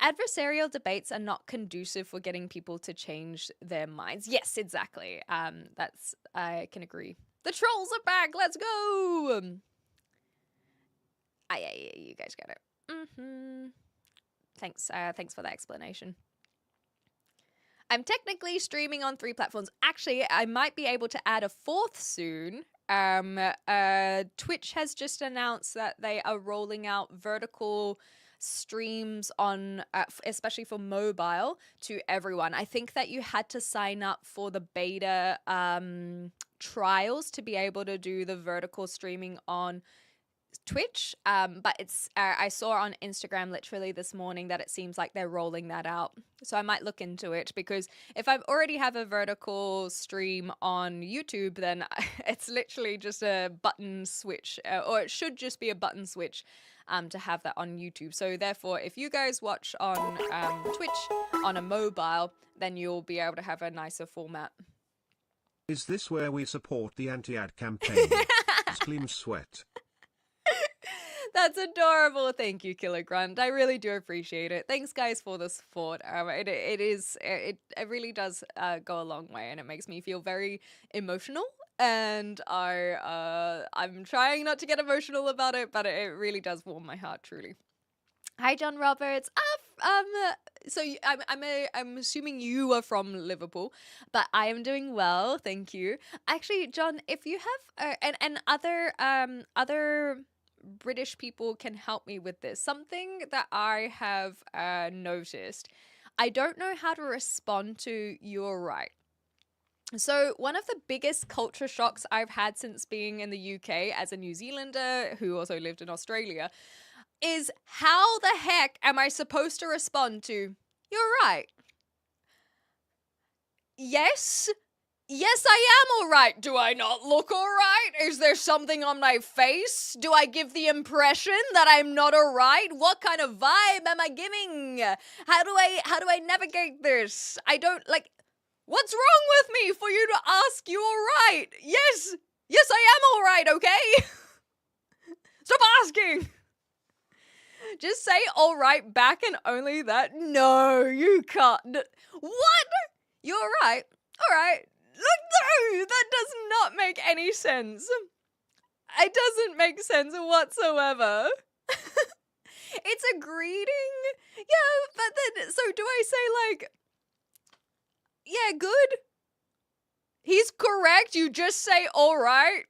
Adversarial debates are not conducive for getting people to change their minds. Yes, exactly. I can agree. The trolls are back. Let's go. Yeah, you guys got it. Thanks for that explanation. I'm technically streaming on 3 platforms. Actually, I might be able to add a 4th soon. Twitch has just announced that they are rolling out vertical streams on, especially for mobile, to everyone. I think that you had to sign up for the beta trials to be able to do the vertical streaming on Twitch, but it's I saw on Instagram literally this morning that it seems like they're rolling that out, so I might look into it, because if I already have a vertical stream on YouTube, then it's literally just a button switch, or it should just be a button switch to have that on YouTube. So therefore, if you guys watch on Twitch on a mobile, then you'll be able to have a nicer format. Is this where we support the anti-ad campaign? Clean sweat. That's adorable. Thank you, Killer Grunt. I really do appreciate it. Thanks, guys, for the support. It really does go a long way, and it makes me feel very emotional. And I'm trying not to get emotional about it, but it really does warm my heart, truly. Hi, John Roberts. I'm assuming you are from Liverpool, but I am doing well, thank you. Actually, John, if you have and other British people can help me with this. Something that I have noticed, I don't know how to respond to "you're right." So one of the biggest culture shocks I've had since being in the UK as a New Zealander who also lived in Australia is, how the heck am I supposed to respond to "you're right"? Yes, I am all right. Do I not look all right? Is there something on my face? Do I give the impression that I'm not all right? What kind of vibe am I giving? How do I navigate this? I don't like. What's wrong with me for you to ask you all right? Yes, I am all right. Okay. Stop asking. Just say all right back, and only that. No, you can't. What? You're right. All right. Look, no, that does not make any sense. It doesn't make sense whatsoever. It's a greeting. Yeah, but then, so do I say like, yeah, good? He's correct. You just say all right.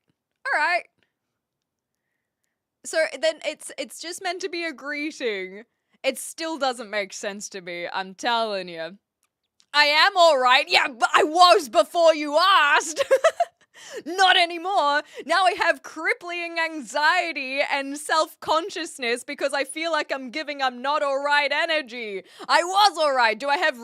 All right. So then it's just meant to be a greeting. It still doesn't make sense to me, I'm telling you. I am all right. Yeah, but I was before you asked. Not anymore. Now I have crippling anxiety and self-consciousness because I feel like I'm not all right energy. I was all right. Do I have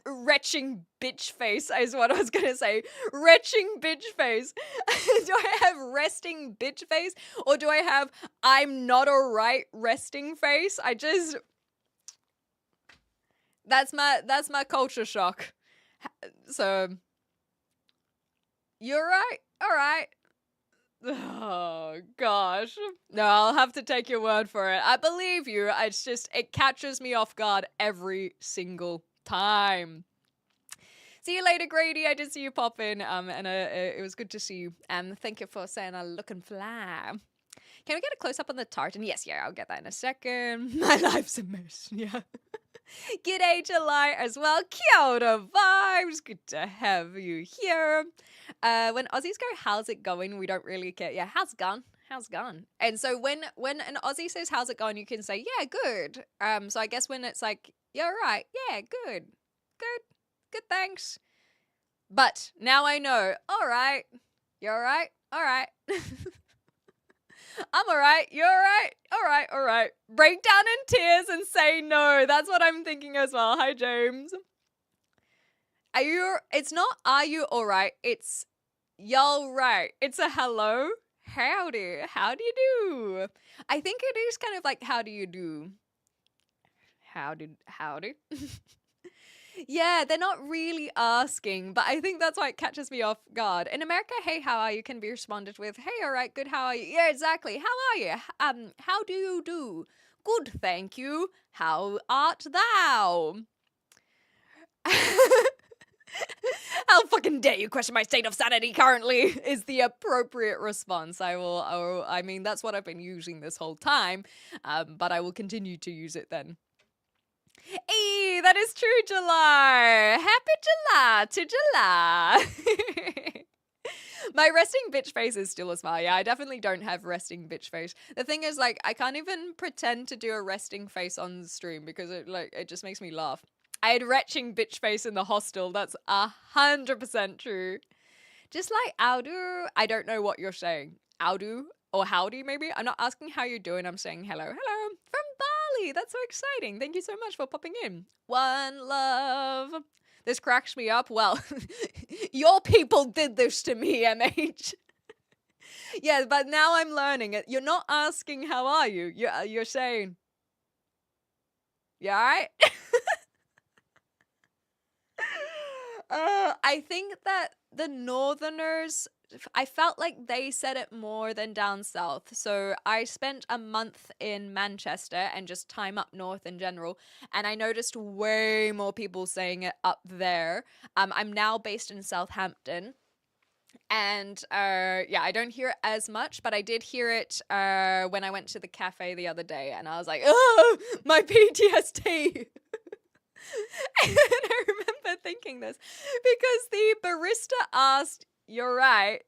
retching bitch face is what I was going to say. Retching bitch face. Do I have resting bitch face? Or do I have I'm not all right resting face? That's my culture shock. So, you're right. All right. Oh, gosh. No, I'll have to take your word for it. I believe you. It catches me off guard every single time. See you later, Grady. I did see you pop in, and it was good to see you. Thank you for saying I'm looking fly. Can we get a close-up on the tartan? Yes, yeah, I'll get that in a second. My life's a mess, yeah. G'day to Lai as well. Kia ora vibes. Good to have you here. When Aussies go, how's it going? We don't really care. Yeah, how's it gone? How's it gone? And so when an Aussie says how's it going, you can say, yeah, good. So I guess when it's like, you're right. Yeah, good. Good, thanks. But now I know. All right. You're all right. All right. I'm all right. You're all right. All right. Break down in tears and say no. That's what I'm thinking as well. Hi, James. It's not are you all right? It's y'all right. It's a hello. Howdy. How do you do? I think it is kind of like how do you do? Howdy. Yeah, they're not really asking, but I think that's why it catches me off guard. In America, hey, how are you can be responded with, hey, all right, good, how are you? Yeah, exactly. How are you? How do you do? Good, thank you. How art thou? How fucking dare you question my state of sanity currently is the appropriate response. I mean, that's what I've been using this whole time, but I will continue to use it then. That is true, July. Happy July to July. My resting bitch face is still a smile. Yeah, I definitely don't have resting bitch face. The thing is, like, I can't even pretend to do a resting face on the stream because it just makes me laugh. I had retching bitch face in the hostel. That's 100% true. Just like Audu, I don't know what you're saying. Audu or howdy, maybe? I'm not asking how you're doing. I'm saying hello. Hello from Bali. That's so exciting. Thank you so much for popping in. One love. This cracks me up. Well, your people did this to me, MH. Yeah, but now I'm learning it. You're not asking how are you. You're saying, you alright? I think that the Northerners, I felt like they said it more than down south. So I spent a month in Manchester and just time up north in general, and I noticed way more people saying it up there. I'm now based in Southampton. And yeah, I don't hear it as much, but I did hear it when I went to the cafe the other day, and I was like, oh, my PTSD. And I remember thinking this because the barista asked, "You're right,"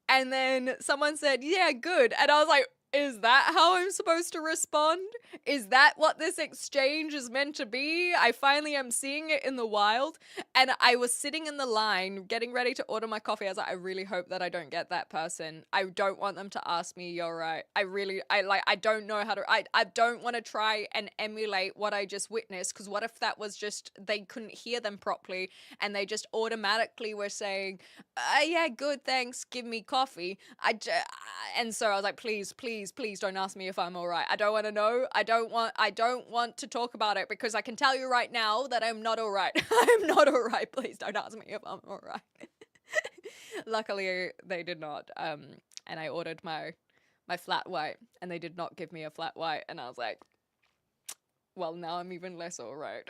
and then someone said, "Yeah, good," and I was like, is that how I'm supposed to respond? Is that what this exchange is meant to be? I finally am seeing it in the wild. And I was sitting in the line getting ready to order my coffee. I was like, I really hope that I don't get that person. I don't want them to ask me, you're right. I don't know how to, I don't want to try and emulate what I just witnessed. Because what if that was just, they couldn't hear them properly and they just automatically were saying, yeah, good, thanks, give me coffee. And so I was like, please don't ask me if I'm all right. I don't want to know. I don't want to talk about it because I can tell you right now that I'm not all right. I'm not all right. Please don't ask me if I'm all right. Luckily, they did not. And I ordered my flat white, and they did not give me a flat white. And I was like, well, now I'm even less all right.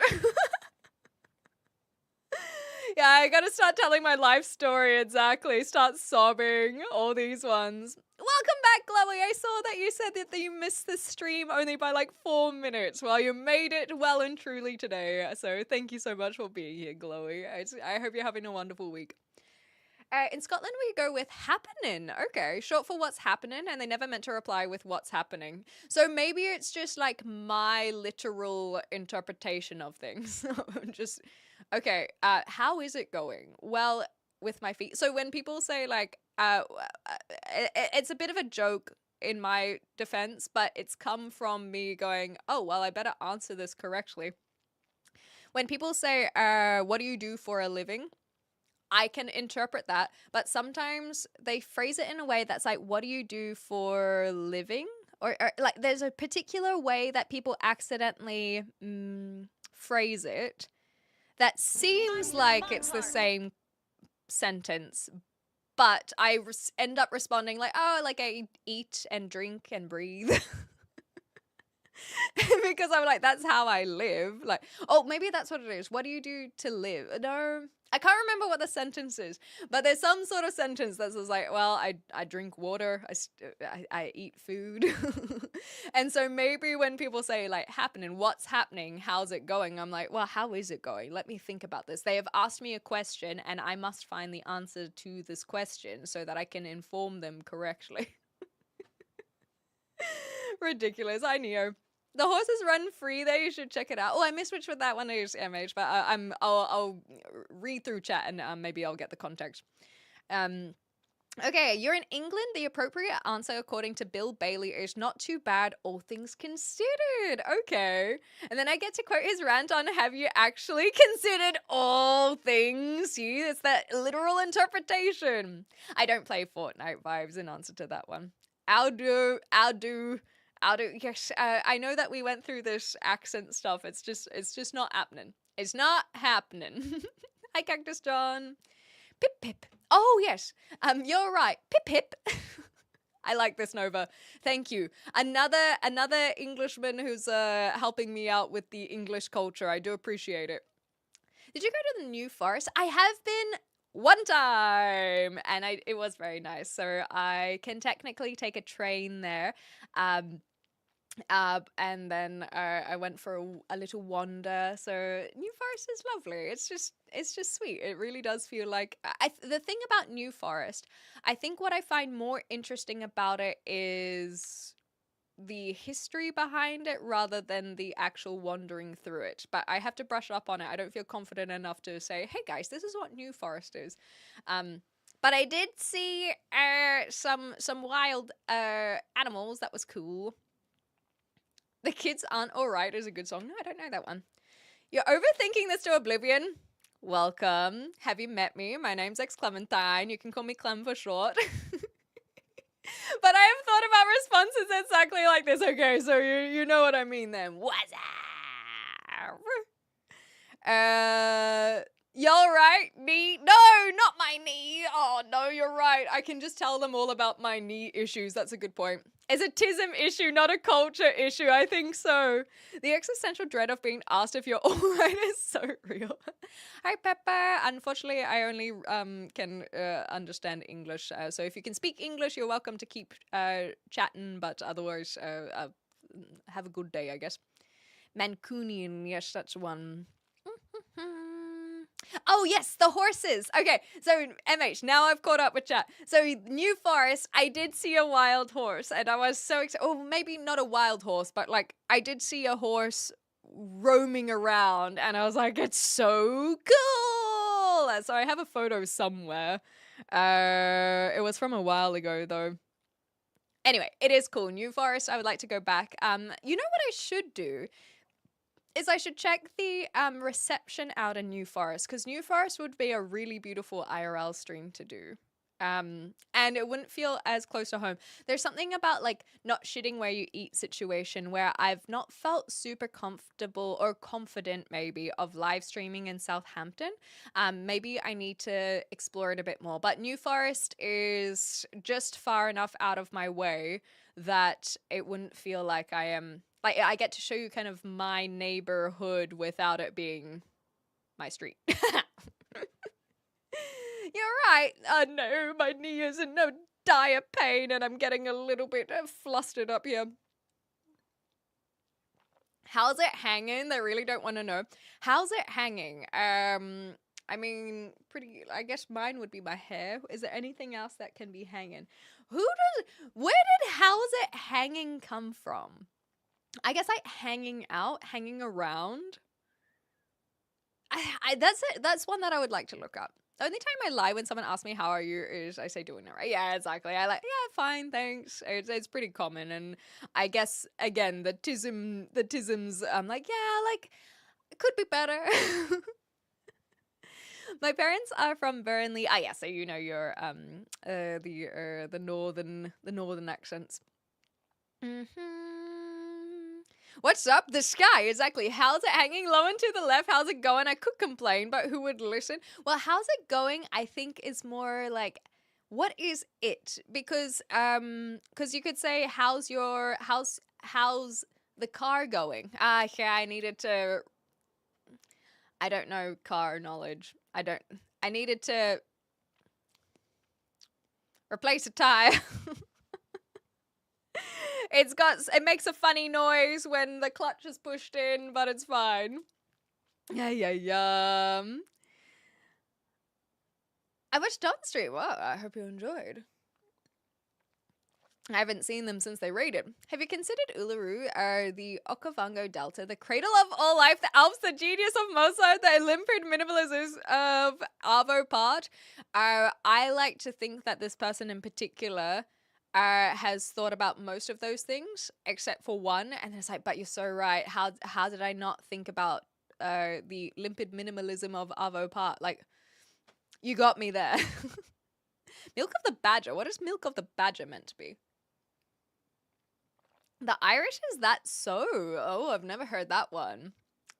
Yeah, I gotta start telling my life story, exactly. Start sobbing, all these ones. Welcome back, Chloe. I saw that you said that you missed the stream only by like 4 minutes. Well, you made it well and truly today. So thank you so much for being here, Chloe. I hope you're having a wonderful week. In Scotland, we go with happening. Okay, short for what's happening, and they never meant to reply with what's happening. So maybe it's just like my literal interpretation of things. Just, okay, how is it going? Well, with my feet. So when people say like, it's a bit of a joke in my defense, but it's come from me going, oh, well, I better answer this correctly. When people say, what do you do for a living? I can interpret that, but sometimes they phrase it in a way that's like, what do you do for living? Or like there's a particular way that people accidentally phrase it that seems like it's the same sentence, but I end up responding like, oh, like I eat and drink and breathe. Because I'm like, that's how I live. Like, oh, maybe that's what it is. What do you do to live? No, I can't remember what the sentence is, but there's some sort of sentence that says like, well, I drink water, I eat food. And so maybe when people say like happening, what's happening? How's it going? I'm like, well, how is it going? Let me think about this. They have asked me a question and I must find the answer to this question so that I can inform them correctly. Ridiculous. I know. The horses run free there. You should check it out. Oh, I missed which one that one is, MH, but I'll read through chat and maybe I'll get the context. Okay, you're in England. The appropriate answer, according to Bill Bailey, is not too bad, all things considered. Okay. And then I get to quote his rant on, have you actually considered all things? See, it's that literal interpretation. I don't play Fortnite vibes in answer to that one. I'll do. Yes, I know that we went through this accent stuff. It's just not happening. It's not happening. Hi, Cactus John. Pip pip. Oh yes. You're right. Pip pip. I like this, Nova. Thank you. Another Englishman who's helping me out with the English culture. I do appreciate it. Did you go to the New Forest? I have been one time, and it was very nice. So I can technically take a train there. And then I went for a little wander. So New Forest is lovely. It's just sweet. It really does feel like the thing about New Forest. I think what I find more interesting about it is the history behind it rather than the actual wandering through it. But I have to brush up on it. I don't feel confident enough to say, "Hey guys, this is what New Forest is." But I did see some wild animals. That was cool. The Kids Aren't Alright is a good song. No, I don't know that one. You're overthinking this to oblivion. Welcome. Have you met me? My name's X Clementine. You can call me Clem for short. But I have thought about responses exactly like this. Okay, so you know what I mean then. What's up? Y'all right? Knee? No, not my knee. Oh, no, you're right. I can just tell them all about my knee issues. That's a good point. It's a tism issue, not a culture issue. I think so. The existential dread of being asked if you're all right is so real. Hi, Pepper. Unfortunately, I only can understand English. So if you can speak English, you're welcome to keep chatting. But otherwise, have a good day, I guess. Mancunian, yes, that's one. Oh, yes, the horses. Okay, so MH, now I've caught up with chat. So, New Forest, I did see a wild horse, and I was so excited. Oh, maybe not a wild horse, but like, I did see a horse roaming around, and I was like, it's so cool. So, I have a photo somewhere. It was from a while ago, though. Anyway, it is cool. New Forest, I would like to go back. You know what I should do? Is I should check the reception out in New Forest, because New Forest would be a really beautiful IRL stream to do. And it wouldn't feel as close to home. There's something about like not shitting where you eat situation where I've not felt super comfortable or confident maybe of live streaming in Southampton. Maybe I need to explore it a bit more. But New Forest is just far enough out of my way that it wouldn't feel like I am. Like, I get to show you kind of my neighborhood without it being my street. You're right. No, my knee is in no dire pain and I'm getting a little bit flustered up here. How's it hanging? They really don't want to know. How's it hanging? I mean, I guess mine would be my hair. Is there anything else that can be hanging? Where did how's it hanging come from? I guess like hanging out, hanging around. That's it. That's one that I would like to look up. The only time I lie when someone asks me how are you is I say doing it right. Yeah, exactly. I like fine, thanks. It's pretty common, and I guess again the tisms. I'm like like it could be better. My parents are from Burnley. Yeah, so you know your the northern accents. What's up? The sky, exactly. How's it hanging low and to the left? How's it going? I could complain, but who would listen? Well, how's it going? I think is more like, what is it? Because you could say, how's the car going? Yeah, I needed to. I don't know car knowledge. I needed to replace a tire. It makes a funny noise when the clutch is pushed in, but it's fine. Yeah. I watched Dawn Street. Wow, I hope you enjoyed. I haven't seen them since they raided. Have you considered Uluru, the Okavango Delta, the cradle of all life, the Alps, the genius of Mozart, the Olympiad minimalism of Arvo Part? I like to think that this person in particular has thought about most of those things except for one, and it's like, but you're so right. How did I not think about the limpid minimalism of Arvo Part? Like, you got me there. Milk of the Badger. What is Milk of the Badger meant to be? The Irish, is that so? Oh, I've never heard that one.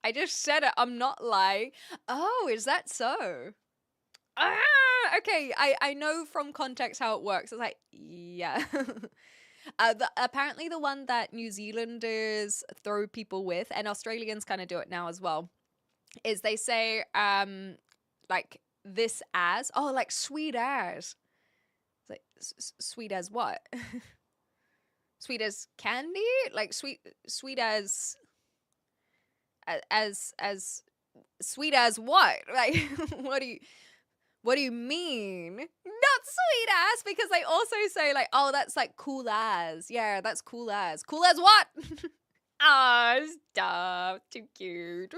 I just said it. I'm not lying. Oh, is that so? Okay, I know from context how it works. It's like, yeah. Apparently the one that New Zealanders throw people with, and Australians kind of do it now as well, is they say, like, this as, oh, like, sweet as. It's like, sweet as what? Sweet as candy? Like sweet as as sweet as what? Like what do you mean? Not sweet ass, because they also say like, oh, that's like cool as. Yeah, that's cool as. Cool as what? Ah, stop. Too cute.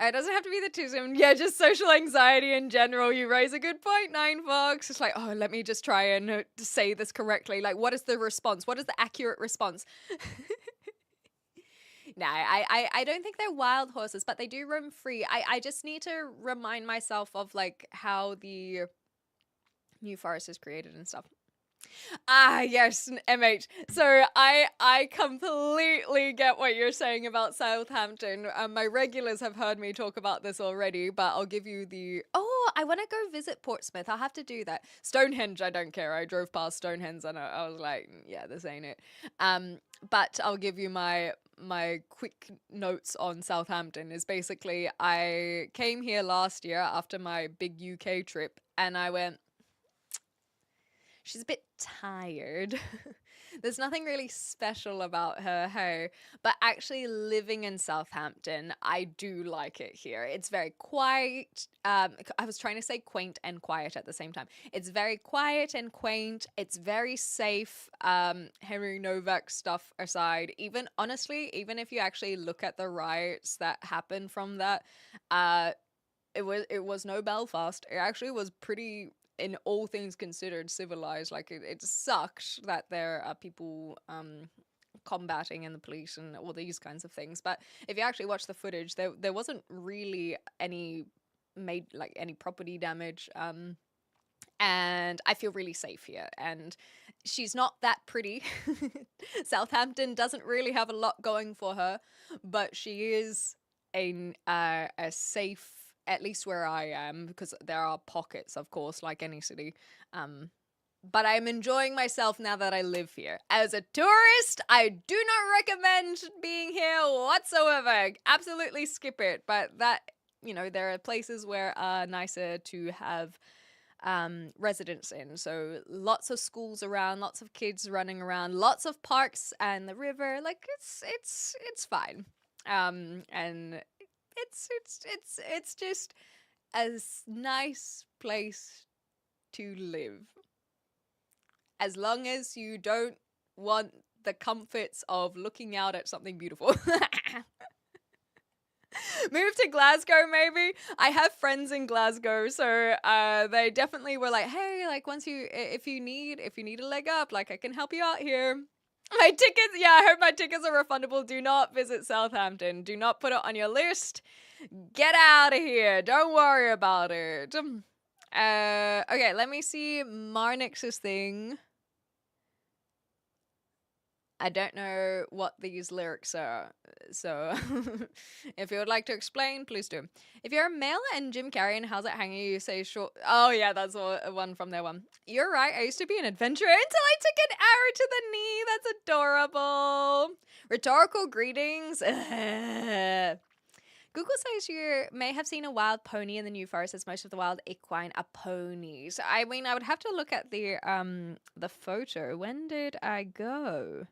It doesn't have to be the tism. Yeah, just social anxiety in general. You raise a good point, Nine Fox. It's like, oh, let me just try and say this correctly. Like, what is the response? What is the accurate response? No, I don't think they're wild horses, but they do roam free. I just need to remind myself of like how the New Forest is created and stuff. Ah, yes, MH. So I completely get what you're saying about Southampton. My regulars have heard me talk about this already, but I'll give you the... Oh, I want to go visit Portsmouth. I'll have to do that. Stonehenge, I don't care. I drove past Stonehenge and I was like, yeah, this ain't it. But I'll give you my quick notes on Southampton. Is basically I came here last year after my big UK trip and I went, she's a bit tired. There's nothing really special about her, hey. But actually living in Southampton, I do like it here. It's very quiet. I was trying to say quaint and quiet at the same time. It's very quiet and quaint. It's very safe. Henry Novak stuff aside, even honestly, even if you actually look at the riots that happened from that, it was no Belfast. It actually was pretty, in all things considered, civilized. Like it sucked that there are people combating in the police and all these kinds of things. But if you actually watch the footage, there wasn't really any property damage. And I feel really safe here. And she's not that pretty. Southampton doesn't really have a lot going for her, but she is a safe, at least where I am, because there are pockets, of course, like any city. But I'm enjoying myself now that I live here. As a tourist, I do not recommend being here whatsoever. Absolutely skip it. But that, there are places where are nicer to have residents in. So lots of schools around, lots of kids running around, lots of parks and the river. Like it's fine. And it's just a nice place to live. As long as you don't want the comforts of looking out at something beautiful. Move to Glasgow, maybe. I have friends in Glasgow, so they definitely were like, hey, like if you need a leg up, like I can help you out here. My tickets, yeah, I hope my tickets are refundable. Do not visit Southampton. Do not put it on your list. Get out of here. Don't worry about it. Okay, let me see Marnix's thing. I don't know what these lyrics are, so if you would like to explain, please do. If you're a male and Jim Carrey and How's It Hanging, you say short. Oh yeah, that's one from their one. You're right, I used to be an adventurer until I took an arrow to the knee. That's adorable. Rhetorical greetings. Google says you may have seen a wild pony in the New Forest, as most of the wild equine are ponies. I mean, I would have to look at the photo. When did I go?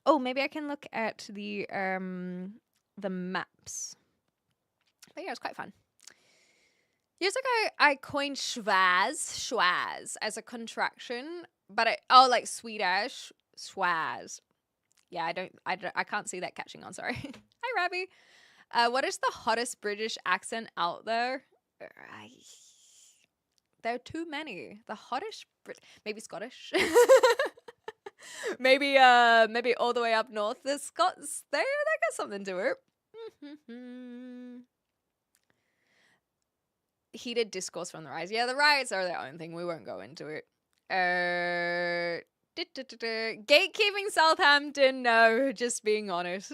Oh, maybe I can look at the maps. But yeah, it's quite fun. Years ago, I coined schwaz as a contraction, but like Swedish, schwaz. Yeah, I can't see that catching on. Sorry. Hi, Rabbi. What is the hottest British accent out there? There are too many. The hottest, maybe Scottish. maybe all the way up north. The Scots, they got something to it. Heated discourse from the riots. Yeah, the riots are their own thing. We won't go into it. Gatekeeping Southampton. No, just being honest.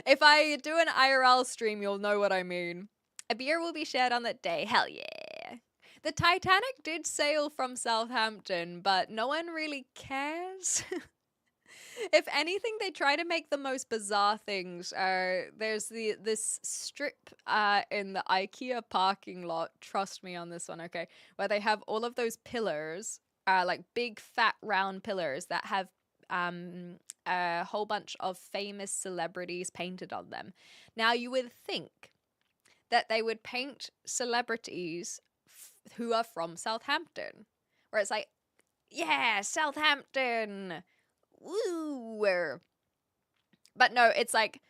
If I do an IRL stream, you'll know what I mean. A beer will be shared on that day. Hell yeah. The Titanic did sail from Southampton, but no one really cares. If anything, they try to make the most bizarre things. There's this strip in the IKEA parking lot. Trust me on this one, okay? Where they have all of those pillars, like big, fat, round pillars that have a whole bunch of famous celebrities painted on them. Now, you would think that they would paint celebrities who are from Southampton, where it's like, yeah, Southampton, woo. But no, it's like,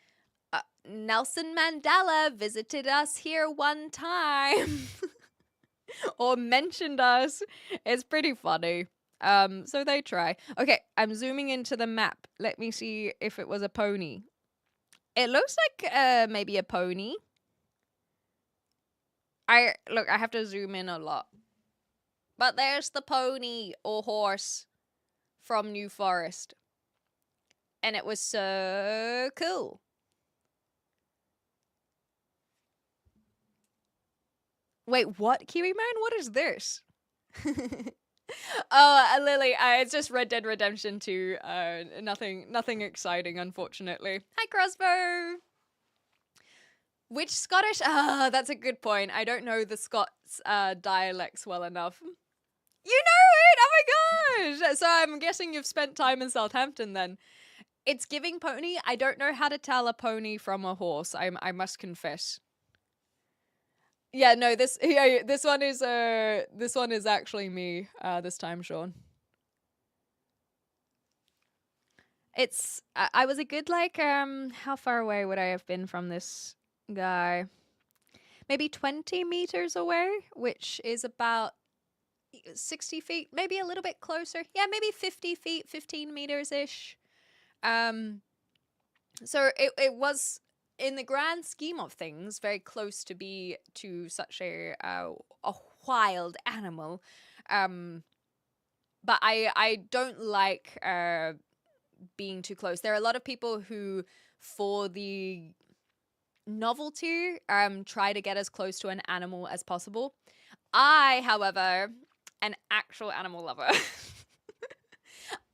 Nelson Mandela visited us here one time. Or mentioned us. It's pretty funny. So they try. Okay, I'm zooming into the map. Let me see if it was a pony. It looks like maybe a pony. I have to zoom in a lot. But there's the pony or horse from New Forest. And it was so cool. Wait, what, Kiwi Man? What is this? Oh, Lily, it's just Red Dead Redemption 2. Nothing exciting, unfortunately. Hi, Crossbow! Which Scottish? That's a good point. I don't know the Scots dialects well enough. You know it! Oh my gosh! So I'm guessing you've spent time in Southampton then. It's giving pony. I don't know how to tell a pony from a horse. I must confess. Yeah, no, this one is actually me this time, Sean. It's I was a good how far away would I have been from this guy? Maybe 20 meters away, which is about 60 feet, maybe a little bit closer. Yeah, maybe 50 feet, 15 meters ish. So it was, in the grand scheme of things, very close to be to such a wild animal. But I don't like being too close. There are a lot of people who, for the novelty, try to get as close to an animal as possible. I, however, an actual animal lover.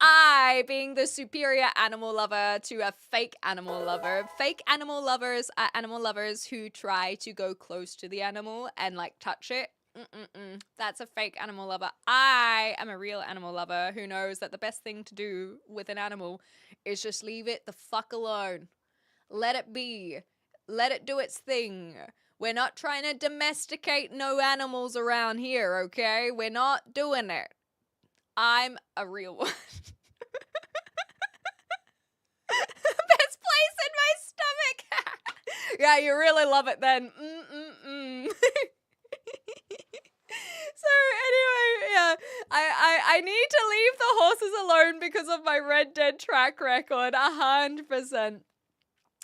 I, being the superior animal lover to a fake animal lover. Fake animal lovers are animal lovers who try to go close to the animal and touch it. That's a fake animal lover. I am a real animal lover who knows that the best thing to do with an animal is just leave it the fuck alone. Let it be. Let it do its thing. We're not trying to domesticate no animals around here, okay? We're not doing it. I'm a real one. Best place in my stomach. Yeah, you really love it then. So anyway, yeah, I need to leave the horses alone because of my Red Dead track record, 100%.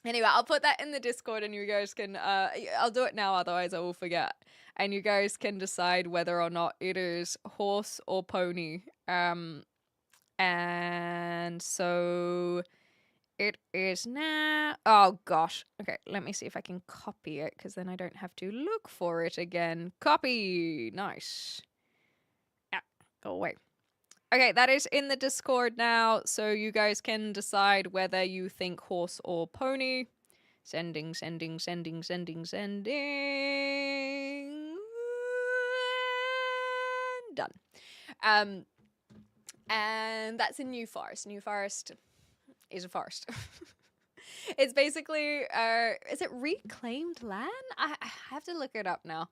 Anyway, I'll put that in the Discord and you guys can, I'll do it now, otherwise I will forget. And you guys can decide whether or not it is horse or pony. And so it is now. Oh gosh. Okay, let me see if I can copy it, because then I don't have to look for it again. Copy. Nice. Yeah, go away. Okay, that is in the Discord now, so you guys can decide whether you think horse or pony. Sending. Done. And that's in New Forest. New Forest is a forest. It's basically, is it reclaimed land? I have to look it up now.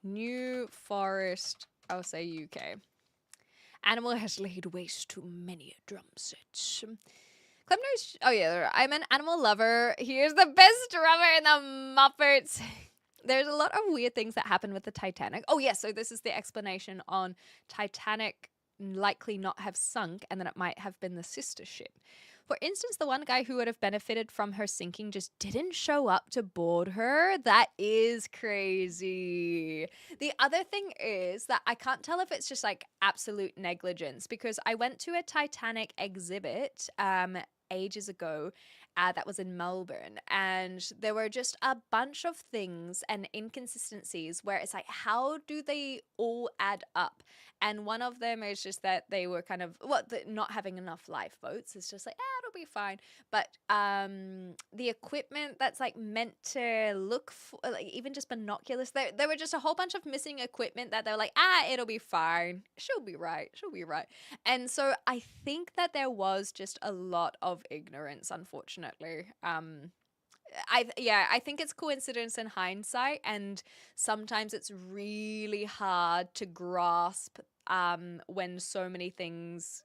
New Forest, I'll say UK. Animal has laid waste to many a drum set. Clem knows. Oh yeah, I'm an animal lover. Here's the best drummer in the Muppets. There's a lot of weird things that happen with the Titanic. Oh yeah, so this is the explanation on Titanic likely not have sunk, and then it might have been the sister ship. For instance, the one guy who would have benefited from her sinking just didn't show up to board her. That is crazy. The other thing is that I can't tell if it's just absolute negligence, because I went to a Titanic exhibit ages ago that was in Melbourne, and there were just a bunch of things and inconsistencies where it's how do they all add up? And one of them is just that they were kind of not having enough lifeboats. It's just it'll be fine. But the equipment that's like meant to look for, like even just binoculars, there were just a whole bunch of missing equipment that they're like, it'll be fine, she'll be right. And so I think that there was just a lot of ignorance, unfortunately. I think it's coincidence in hindsight, and sometimes it's really hard to grasp when so many things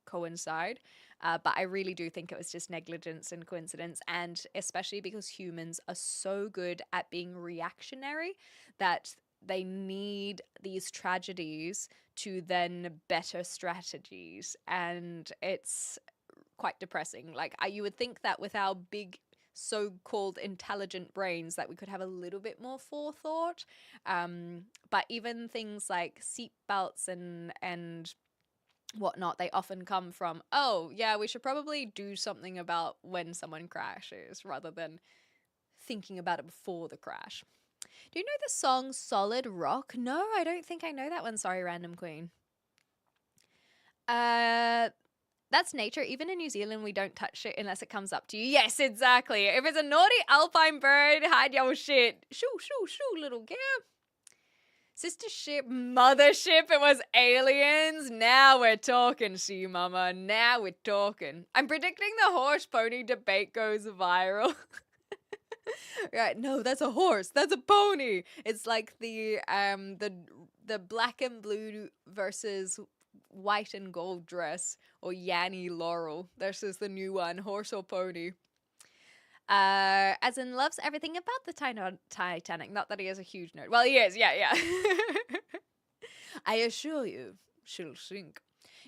coincide. But I really do think it was just negligence and coincidence, and especially because humans are so good at being reactionary that they need these tragedies to then better strategies, and it's quite depressing. Like you would think that with our big so-called intelligent brains that we could have a little bit more forethought, but even things like seatbelts and whatnot, they often come from, oh yeah, we should probably do something about when someone crashes rather than thinking about it before the crash. Do you know the song Solid Rock? No, I don't think I know that one. Sorry, Random Queen. That's nature. Even in New Zealand, we don't touch it unless it comes up to you. Yes, exactly. If it's a naughty alpine bird, hide your shit. Shoo, shoo, shoo, little girl. Sister ship, mothership, it was aliens. Now we're talking, see, mama. Now we're talking. I'm predicting the horse pony debate goes viral. Right, no, that's a horse. That's a pony. It's like the black and blue versus white and gold dress, or Yanny Laurel. This is the new one, horse or pony. As in loves everything about the Titanic. Not that he has a huge nerd. Well, he is, yeah. I assure you, she'll sink.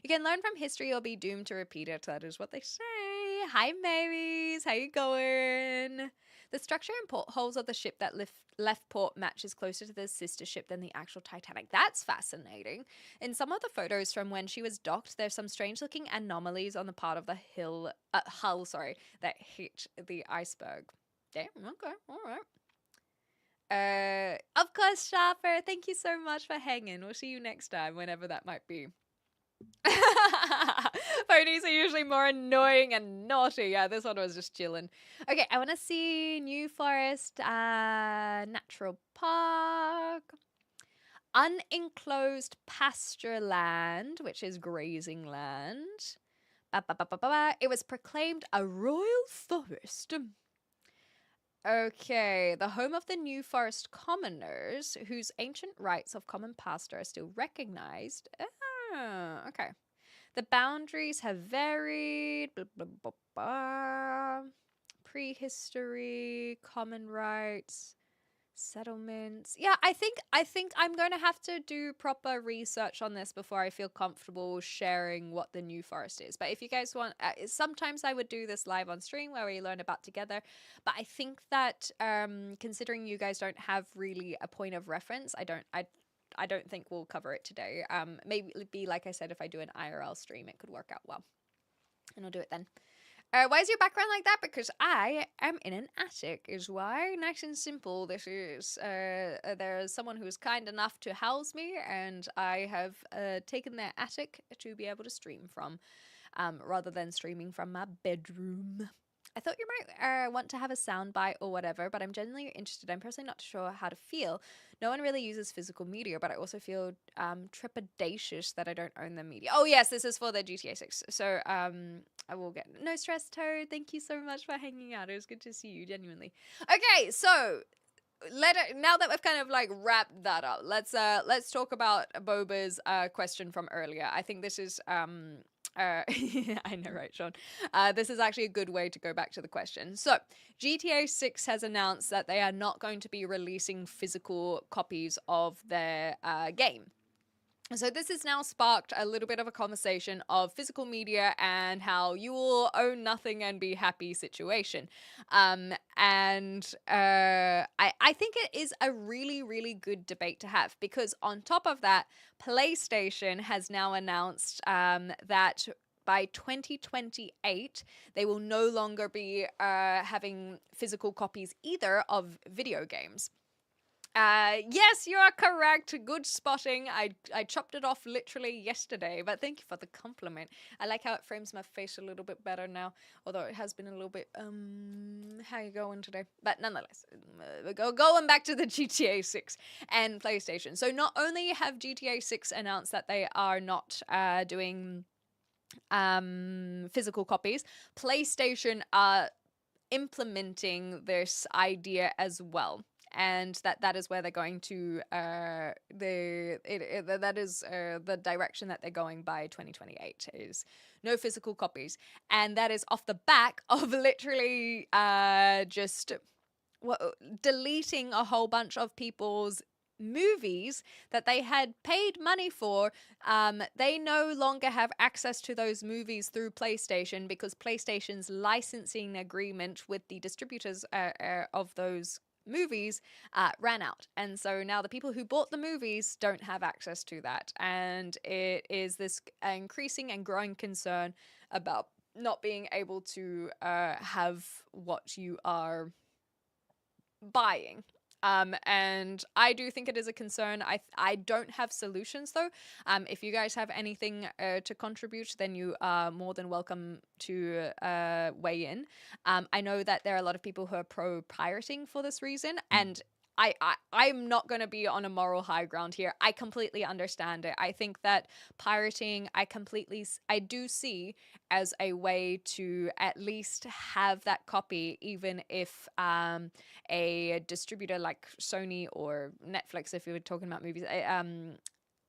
You can learn from history or be doomed to repeat it. That is what they say. Hi, Marys. How you going? The structure and portholes of the ship that left port matches closer to the sister ship than the actual Titanic. That's fascinating. In some of the photos from when she was docked, there's some strange-looking anomalies on the part of the hull that hit the iceberg. Damn, okay, all right. Of course, Sharper. Thank you so much for hanging. We'll see you next time, whenever that might be. Ponies are usually more annoying and naughty. Yeah, this one was just chilling. Okay, I want to see New Forest Natural Park. Unenclosed pasture land, which is grazing land. It was proclaimed a royal forest. Okay, the home of the New Forest commoners, whose ancient rights of common pasture are still recognized. Okay. The boundaries have varied. Blah, blah, blah, blah. Prehistory, common rights, settlements. Yeah, I think I'm going to have to do proper research on this before I feel comfortable sharing what the New Forest is. But if you guys want, sometimes I would do this live on stream where we learn about together. But I think that considering you guys don't have really a point of reference, I don't think we'll cover it today. Maybe it'd be like I said, if I do an IRL stream, it could work out well. And I'll do it then. Why is your background like that? Because I am in an attic, is why. Nice and simple. This is, there's someone who is kind enough to house me, and I have taken their attic to be able to stream from, rather than streaming from my bedroom. I thought you might want to have a soundbite or whatever, but I'm genuinely interested. I'm personally not sure how to feel. No one really uses physical media, but I also feel trepidatious that I don't own the media. Oh, yes, this is for the GTA 6. So I will get... No stress, Toad. Thank you so much for hanging out. It was good to see you, genuinely. Okay, so... now that we've kind of like wrapped that up, let's talk about Boba's question from earlier. I think this is... I know, right, Sean? This is actually a good way to go back to the question. So, GTA 6 has announced that they are not going to be releasing physical copies of their game. So this has now sparked a little bit of a conversation of physical media and how you will own nothing and be happy situation. I think it is a really, really good debate to have, because on top of that, PlayStation has now announced that by 2028, they will no longer be having physical copies either of video games. Yes, you are correct. Good spotting. I chopped it off literally yesterday, but thank you for the compliment. I like how it frames my face a little bit better now, although it has been a little bit how you going today? But nonetheless, going back to the GTA 6 and PlayStation. So not only have GTA 6 announced that they are not doing physical copies, PlayStation are implementing this idea as well, and that is where they're going to that is the direction that they're going by 2028 is no physical copies, and that is off the back of literally just deleting a whole bunch of people's movies that they had paid money for. They no longer have access to those movies through PlayStation because PlayStation's licensing agreement with the distributors of those movies ran out, and so now the people who bought the movies don't have access to that, and it is this increasing and growing concern about not being able to have what you are buying. And I do think it is a concern. I don't have solutions though. If you guys have anything to contribute, then you are more than welcome to weigh in. I know that there are a lot of people who are pro pirating for this reason, and I'm not going to be on a moral high ground here. I completely understand it. I think that pirating, I do see as a way to at least have that copy, even if a distributor like Sony or Netflix, if you were talking about movies,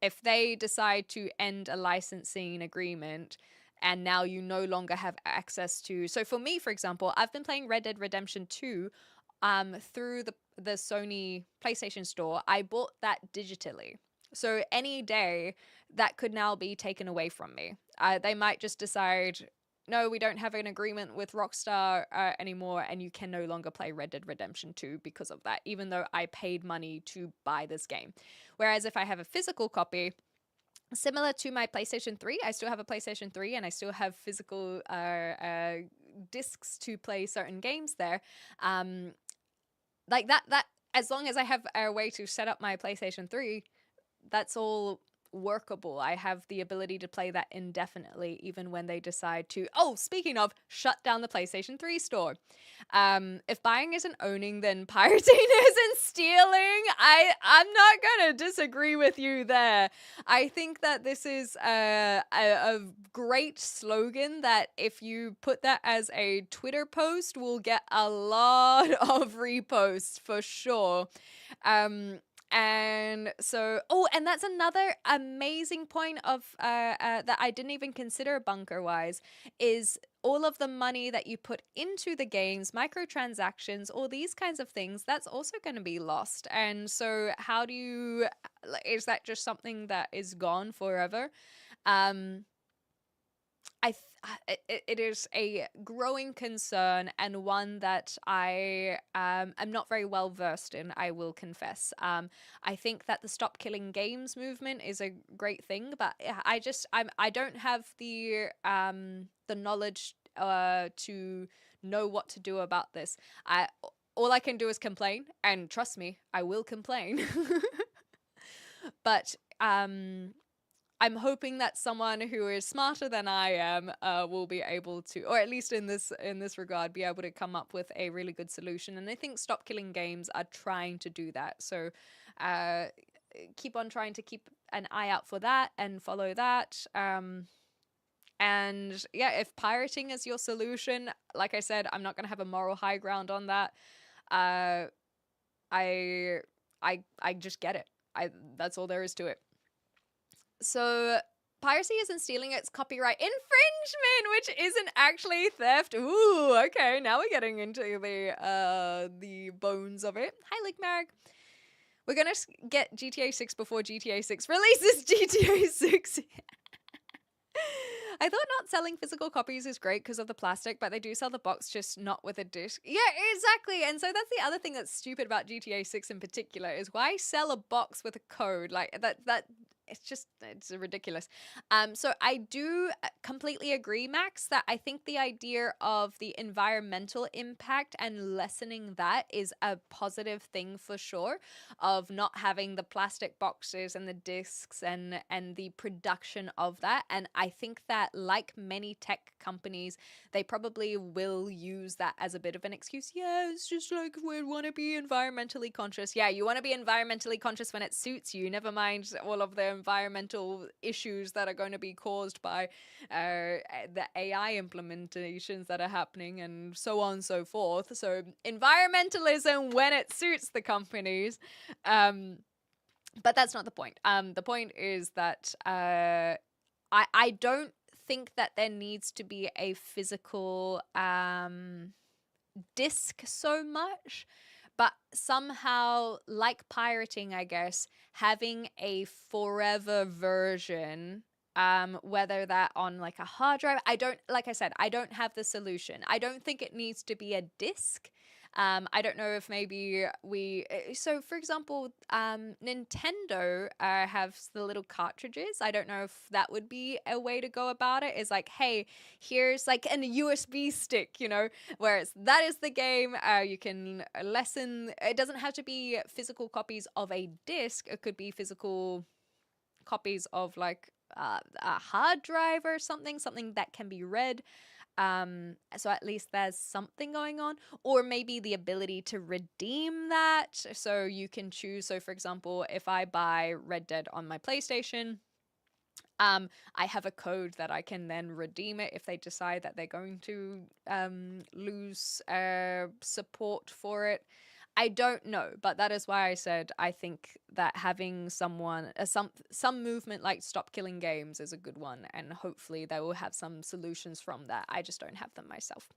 if they decide to end a licensing agreement and now you no longer have access to. So for me, for example, I've been playing Red Dead Redemption 2 through the Sony PlayStation Store. I bought that digitally. So any day that could now be taken away from me. They might just decide, no, we don't have an agreement with Rockstar anymore, and you can no longer play Red Dead Redemption 2 because of that, even though I paid money to buy this game. Whereas if I have a physical copy, similar to my PlayStation 3, I still have a PlayStation 3 and I still have physical discs to play certain games there. Like that, as long as I have a way to set up my PlayStation 3, that's all workable. I have the ability to play that indefinitely, even when they decide to, speaking of, shut down the PlayStation 3 store. If buying isn't owning, then pirating isn't stealing. I'm not gonna disagree with you there. I think that this is a great slogan that if you put that as a Twitter post, will get a lot of reposts for sure. And so, and that's another amazing point of that I didn't even consider bunker wise, is all of the money that you put into the games, microtransactions, all these kinds of things, that's also going to be lost. And so how do you, is that just something that is gone forever? It is a growing concern, and one that I am not very well versed in, I will confess. I think that the Stop Killing Games movement is a great thing, but I don't have the knowledge to know what to do about this. All I can do is complain, and trust me, I will complain. But I'm hoping that someone who is smarter than I am will be able to, or at least in this regard, be able to come up with a really good solution. And I think Stop Killing Games are trying to do that. So keep on trying to keep an eye out for that and follow that. And yeah, if pirating is your solution, like I said, I'm not going to have a moral high ground on that. I just get it. That's all there is to it. So piracy isn't stealing, it's copyright infringement, which isn't actually theft. Ooh, okay, now we're getting into the bones of it. Hi, Ligmag. We're gonna get GTA 6 before GTA 6 releases GTA 6. I thought not selling physical copies is great because of the plastic, but they do sell the box, just not with a disc. Yeah, exactly. And so that's the other thing that's stupid about GTA 6 in particular, is why sell a box with a code? Like that it's ridiculous. So I do completely agree, Max, that I think the idea of the environmental impact and lessening that is a positive thing for sure, of not having the plastic boxes and the discs and the production of that. And I think that, like many tech companies, they probably will use that as a bit of an excuse. Yeah, it's just like we want to be environmentally conscious. Yeah, you want to be environmentally conscious when it suits you. Never mind all of the environmental issues that are going to be caused by the AI implementations that are happening and so on and so forth. So environmentalism when it suits the companies. But that's not the point. The point is that I don't think that there needs to be a physical disc so much, but somehow, like pirating, I guess, having a forever version, whether that on like a hard drive, like I said, I don't have the solution. I don't think it needs to be a disc. I don't know if maybe so for example, Nintendo have the little cartridges. I don't know if that would be a way to go about it. Is like, hey, here's like a USB stick, where that is the game. You can lessen. It doesn't have to be physical copies of a disc. It could be physical copies of like a hard drive or something that can be read. So at least there's something going on, or maybe the ability to redeem that. So you can choose. So for example, if I buy Red Dead on my PlayStation, I have a code that I can then redeem it if they decide that they're going to lose support for it. I don't know, but that is why I said I think that having someone, some movement like Stop Killing Games is a good one, and hopefully they will have some solutions from that. I just don't have them myself.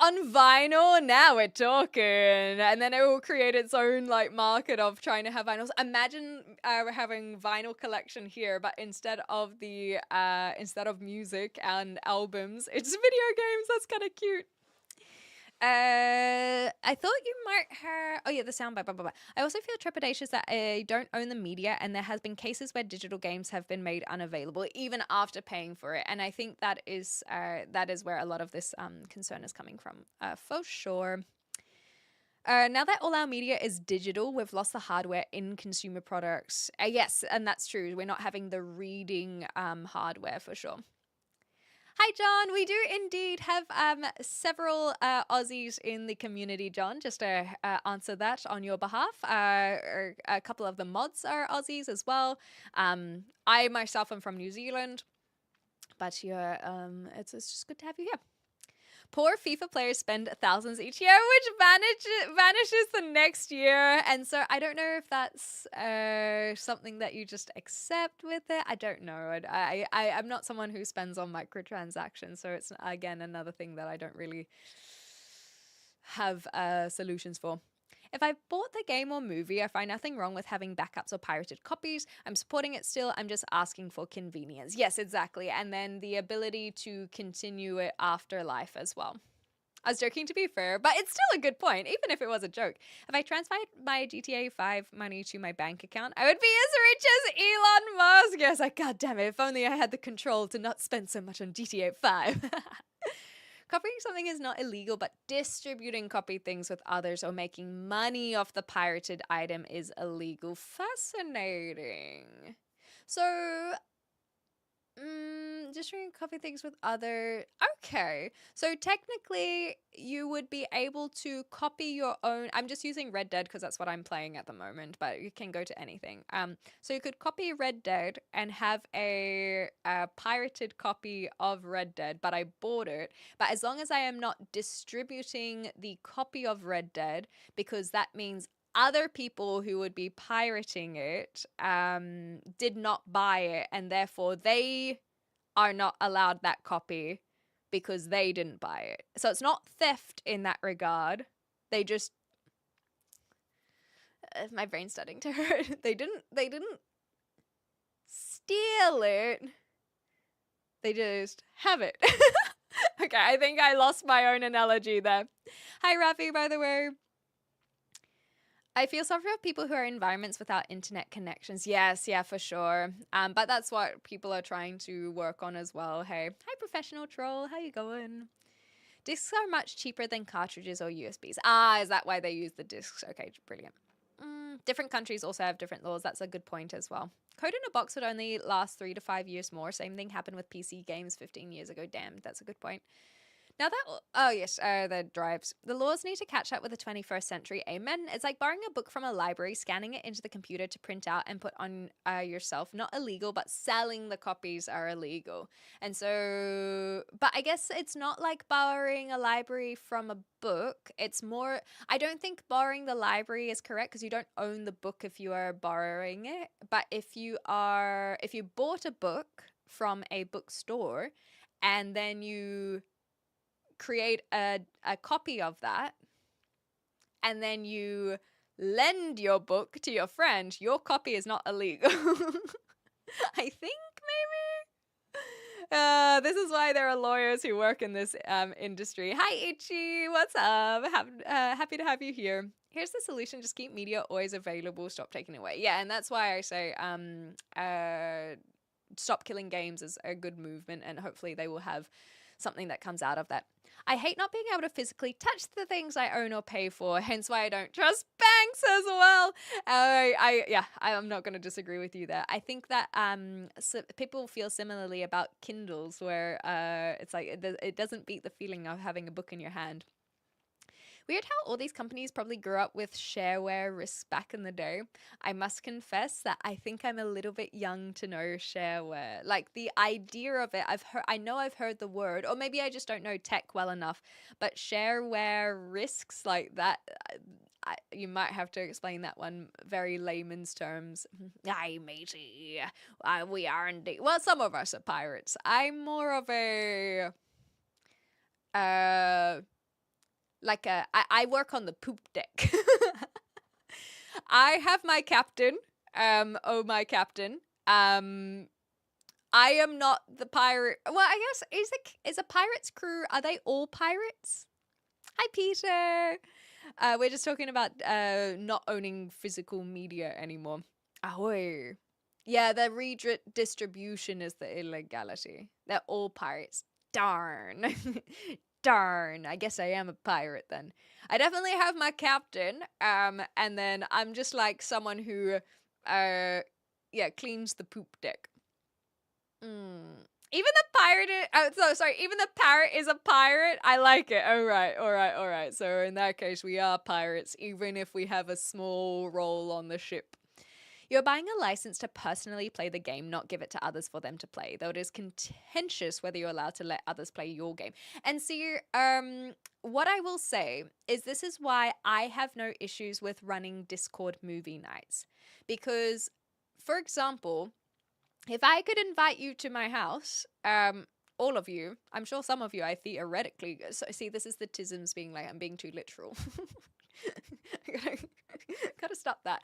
On vinyl, now we're talking, and then it will create its own like market of trying to have vinyls. Imagine having vinyl collection here, but instead of music and albums, it's video games. That's kind of cute. I thought you might have. Oh yeah, the soundbite. Blah, blah, blah. I also feel trepidatious that I don't own the media, and there has been cases where digital games have been made unavailable even after paying for it. And I think that is where a lot of this concern is coming from, for sure. Now that all our media is digital, we've lost the hardware in consumer products. Yes, and that's true. We're not having the reading hardware for sure. Hi, John. We do indeed have several Aussies in the community, John, just to answer that on your behalf. A couple of the mods are Aussies as well. I myself am from New Zealand, but it's just good to have you here. Poor FIFA players spend thousands each year, which vanishes the next year. And so I don't know if that's something that you just accept with it. I don't know. I'm not someone who spends on microtransactions. So it's, again, another thing that I don't really have solutions for. If I bought the game or movie, I find nothing wrong with having backups or pirated copies. I'm supporting it still. I'm just asking for convenience. Yes, exactly. And then the ability to continue it after life as well. I was joking, to be fair, but it's still a good point, even if it was a joke. If I transferred my GTA 5 money to my bank account, I would be as rich as Elon Musk. I was like, God damn it, if only I had the control to not spend so much on GTA 5. Copying something is not illegal, but distributing copied things with others or making money off the pirated item is illegal. Fascinating. So, distributing copied things with other. Okay. So technically, you would be able to copy your own. I'm just using Red Dead because that's what I'm playing at the moment, but you can go to anything. So you could copy Red Dead and have a pirated copy of Red Dead, but I bought it. But as long as I am not distributing the copy of Red Dead, because that means other people who would be pirating it did not buy it, and therefore they are not allowed that copy because they didn't buy it. So it's not theft in that regard. They just my brain's starting to hurt. They didn't steal it. They just have it. Okay, I think I lost my own analogy there. Hi, Rafi, by the way. I feel sorry for people who are in environments without internet connections. Yes, yeah, for sure. But that's what people are trying to work on as well. Hey, hi, professional troll. How you going? Discs are much cheaper than cartridges or USBs. Ah, is that why they use the discs? Okay, brilliant. Different countries also have different laws. That's a good point as well. Code in a box would only last 3 to 5 years more. Same thing happened with PC games 15 years ago. Damn, that's a good point. Now that, oh yes, the drives. The laws need to catch up with the 21st century. Amen. It's like borrowing a book from a library, scanning it into the computer to print out and put on yourself. Not illegal, but selling the copies are illegal. And so, but I guess it's not like borrowing a library from a book. It's more, I don't think borrowing the library is correct because you don't own the book if you are borrowing it. But if you bought a book from a bookstore and then you create a copy of that and then you lend your book to your friend, your copy is not illegal. I think maybe. This is why there are lawyers who work in this industry. Hi, Itchy. What's up? Happy to have you here. Here's the solution. Just keep media always available. Stop taking it away. Yeah, and that's why I say Stop Killing Games is a good movement, and hopefully they will have something that comes out of that. I hate not being able to physically touch the things I own or pay for, hence why I don't trust banks as well. I'm not going to disagree with you there. I think that people feel similarly about Kindles, where it's like it doesn't beat the feeling of having a book in your hand. Weird how all these companies probably grew up with shareware risks back in the day. I must confess that I think I'm a little bit young to know shareware. Like the idea of it, I know I've heard the word, or maybe I just don't know tech well enough. But shareware risks like that, you might have to explain that one very layman's terms. Aye, matey, we are indeed. Well, some of us are pirates. I'm more of a I work on the poop deck. I have my captain. My captain. I am not the pirate. Well, I guess is a pirate's crew. Are they all pirates? Hi, Peter. We're just talking about not owning physical media anymore. Ahoy. Yeah, the redistribution is the illegality. They're all pirates. Darn. Darn, I guess I am a pirate then. I definitely have my captain, and then I'm just like someone who, cleans the poop deck. Even the pirate, even the parrot is a pirate. I like it. All right. So in that case, we are pirates, even if we have a small role on the ship. You're buying a license to personally play the game, not give it to others for them to play, though it is contentious whether you're allowed to let others play your game. And see, what I will say is this is why I have no issues with running Discord movie nights. Because, for example, if I could invite you to my house, all of you, I'm sure some of you, I theoretically, so see, this is the tisms being like, I'm being too literal. Gotta stop that.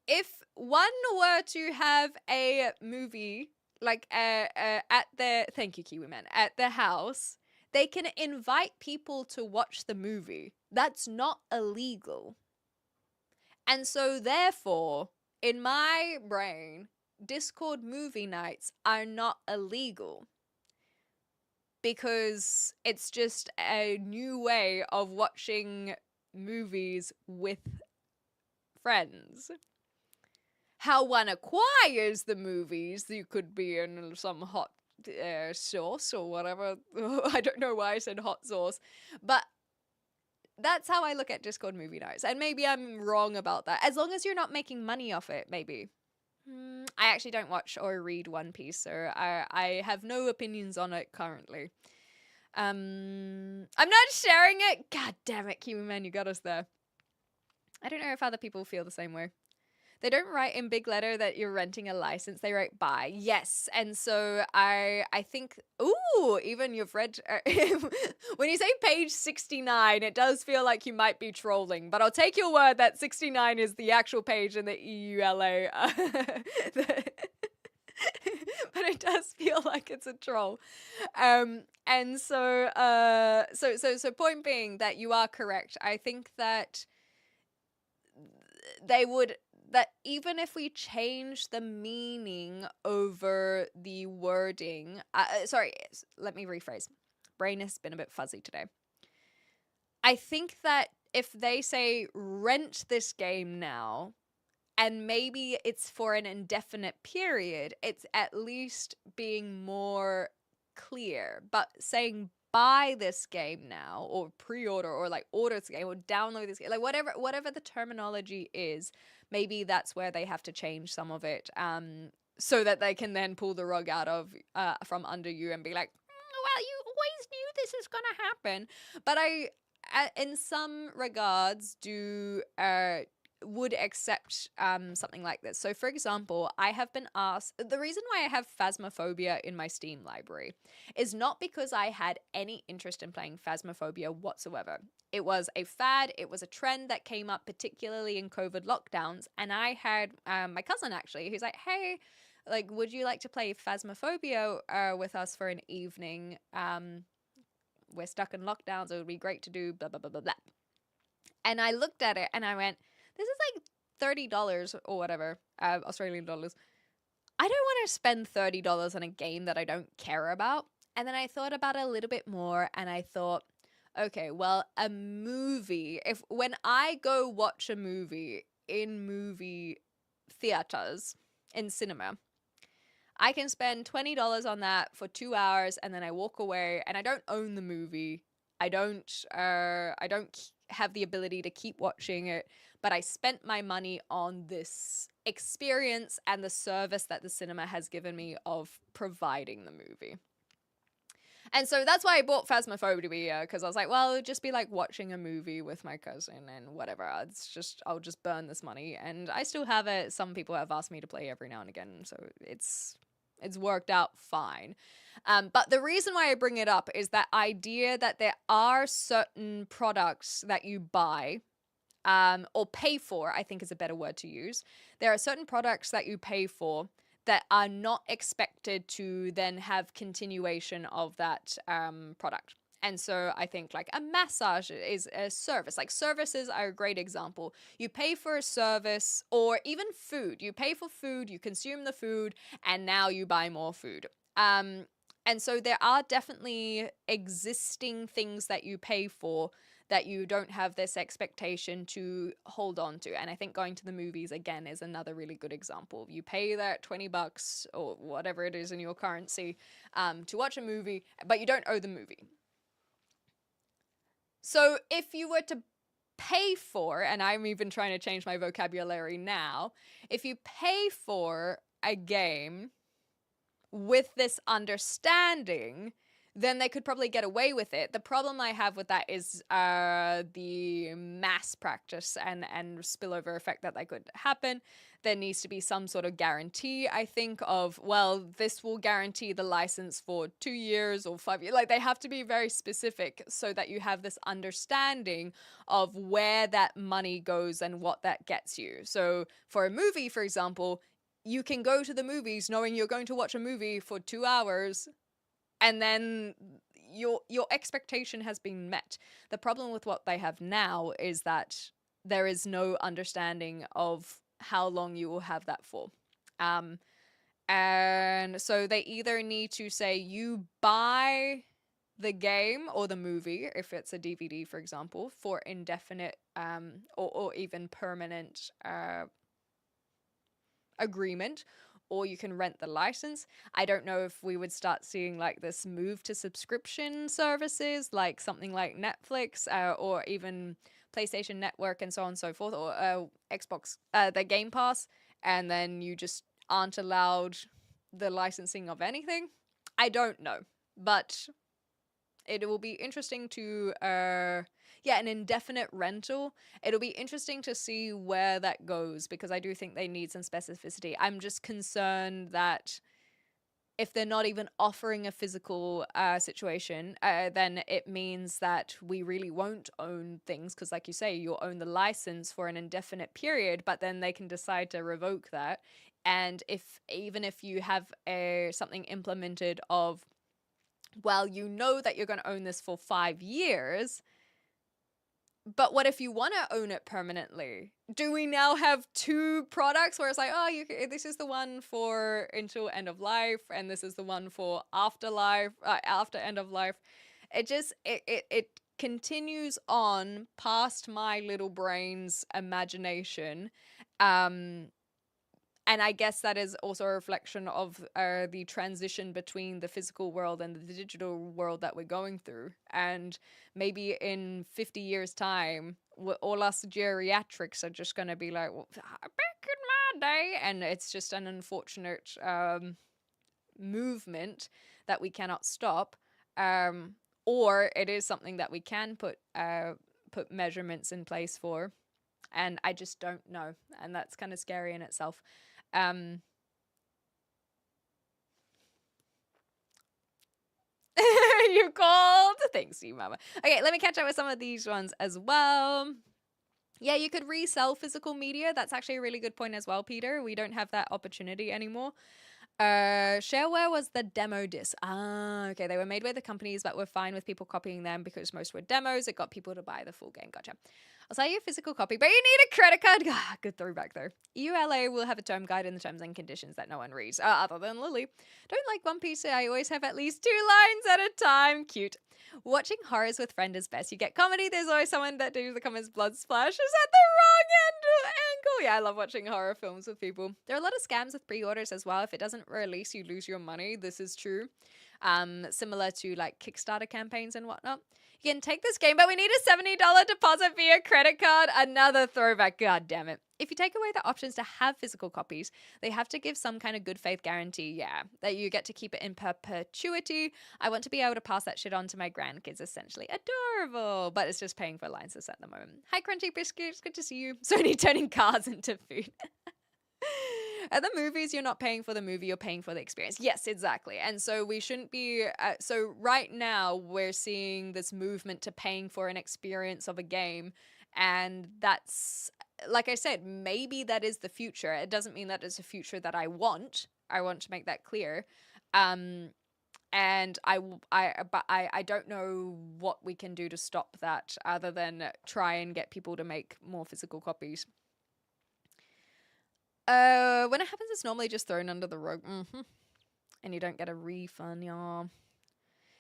If one were to have a movie like at their thank you, Kiwi Man, at their house, they can invite people to watch the movie. That's not illegal. And so therefore, in my brain, Discord movie nights are not illegal. Because it's just a new way of watching movies with friends. How one acquires the movies, you could be in some hot sauce or whatever. I don't know why I said hot sauce. But that's how I look at Discord movie nights. And maybe I'm wrong about that. As long as you're not making money off it, maybe. I actually don't watch or read One Piece, so I have no opinions on it currently. I'm not sharing it. God damn it, Kiwi Man, you got us there. I don't know if other people feel the same way. They don't write in big letter that you're renting a license. They write buy. Yes. And so I think, ooh, even you've read, when you say page 69, it does feel like you might be trolling. But I'll take your word that 69 is the actual page in the EULA. But it does feel like it's a troll. And so point being that you are correct. I think that they would, that even if we change the meaning over the wording, sorry, let me rephrase. Brain has been a bit fuzzy today. I think that if they say rent this game now, and maybe it's for an indefinite period, it's at least being more clear. But saying buy this game now, or pre-order, or like order this game, or download this game, like whatever the terminology is, maybe that's where they have to change some of it, so that they can then pull the rug out of from under you and be like, well, you always knew this is gonna happen. But I, in some regards, would accept something like this. So, for example, I have been asked, the reason why I have Phasmophobia in my Steam library is not because I had any interest in playing Phasmophobia whatsoever. It was a fad, it was a trend that came up particularly in COVID lockdowns, and I had my cousin actually, who's like, hey, like, would you like to play Phasmophobia with us for an evening? We're stuck in lockdowns, it would be great to do blah blah blah blah blah. And I looked at it and I went, this is like $30 or whatever, Australian dollars. I don't want to spend $30 on a game that I don't care about. And then I thought about it a little bit more and I thought, okay, well, a movie, when I go watch a movie in movie theaters, in cinema, I can spend $20 on that for 2 hours and then I walk away and I don't own the movie. I don't have the ability to keep watching it, but I spent my money on this experience and the service that the cinema has given me of providing the movie. And so that's why I bought Phasmophobia, because I was like, well, it would just be like watching a movie with my cousin and whatever. I'll just burn this money. And I still have it. Some people have asked me to play every now and again, so it's worked out fine. But the reason why I bring it up is that idea that there are certain products that you buy, or pay for, I think is a better word to use. There are certain products that you pay for that are not expected to then have continuation of that product. And so I think like a massage is a service. Like services are a great example. You pay for a service, or even food. You pay for food, you consume the food, and now you buy more food. And so there are definitely existing things that you pay for that you don't have this expectation to hold on to. And I think going to the movies, again, is another really good example. You pay that $20 or whatever it is in your currency to watch a movie, but you don't owe the movie. So if you were to pay for, and I'm even trying to change my vocabulary now, if you pay for a game with this understanding, then they could probably get away with it. The problem I have with that is the mass practice and spillover effect that could happen. There needs to be some sort of guarantee, I think, of, well, this will guarantee the license for 2 years or 5 years. Like, they have to be very specific so that you have this understanding of where that money goes and what that gets you. So for a movie, for example, you can go to the movies knowing you're going to watch a movie for 2 hours, and then your expectation has been met. The problem with what they have now is that there is no understanding of how long you will have that for. And so they either need to say you buy the game or the movie, if it's a DVD, for example, for indefinite or even permanent agreement, or you can rent the license. I don't know if we would start seeing like this move to subscription services, like something like Netflix or even PlayStation Network and so on and so forth, or Xbox, the Game Pass, and then you just aren't allowed the licensing of anything. I don't know, but it will be interesting to an indefinite rental. It'll be interesting to see where that goes, because I do think they need some specificity. I'm just concerned that if they're not even offering a physical situation, then it means that we really won't own things, because like you say, you'll own the license for an indefinite period, but then they can decide to revoke that. And even if you have something implemented of, well, you know that you're going to own this for 5 years, but what if you want to own it permanently? Do we now have two products where it's like, oh, this is the one for until end of life, and this is the one for afterlife, after end of life? It continues on past my little brain's imagination. And I guess that is also a reflection of the transition between the physical world and the digital world that we're going through. And maybe in 50 years' time, all us geriatrics are just going to be like, well, back in my day. And it's just an unfortunate movement that we cannot stop. Or it is something that we can put measurements in place for. And I just don't know. And that's kind of scary in itself. You called? Thanks, you mama. Okay, let me catch up with some of these ones as well. Yeah, you could resell physical media. That's actually a really good point as well, Peter. We don't have that opportunity anymore. Shareware was the demo disc. Ah, okay. They were made by the companies, but we're fine with people copying them because most were demos. It got people to buy the full game. Gotcha. I'll sell you a physical copy, but you need a credit card. Ah, good throwback though. EULA will have a term guide in the terms and conditions that no one reads, other than Lily. Don't like One Piece. I always have at least 2 lines at a time. Cute. Watching horrors with friend is best. You get comedy. There's always someone that does the comments blood splashes at the wrong angle. Yeah, I love watching horror films with people. There are a lot of scams with pre-orders as well. If it doesn't release, you lose your money. This is true. Similar to like Kickstarter campaigns and whatnot. You can take this game, but we need a $70 deposit via credit card. Another throwback. God damn it. If you take away the options to have physical copies, they have to give some kind of good faith guarantee, that you get to keep it in perpetuity. I want to be able to pass that shit on to my grandkids, essentially. Adorable. But it's just paying for licenses at the moment. Hi, Crunchy Biscuits. Good to see you. Sony turning cars into food. At the movies, you're not paying for the movie, you're paying for the experience. Yes, exactly. And so we shouldn't be... so right now, we're seeing this movement to paying for an experience of a game. And that's... like I said, maybe that is the future. It doesn't mean that it's a future that I want. I want to make that clear. And I don't know what we can do to stop that other than try and get people to make more physical copies. When it happens, it's normally just thrown under the rug. And you don't get a refund, y'all.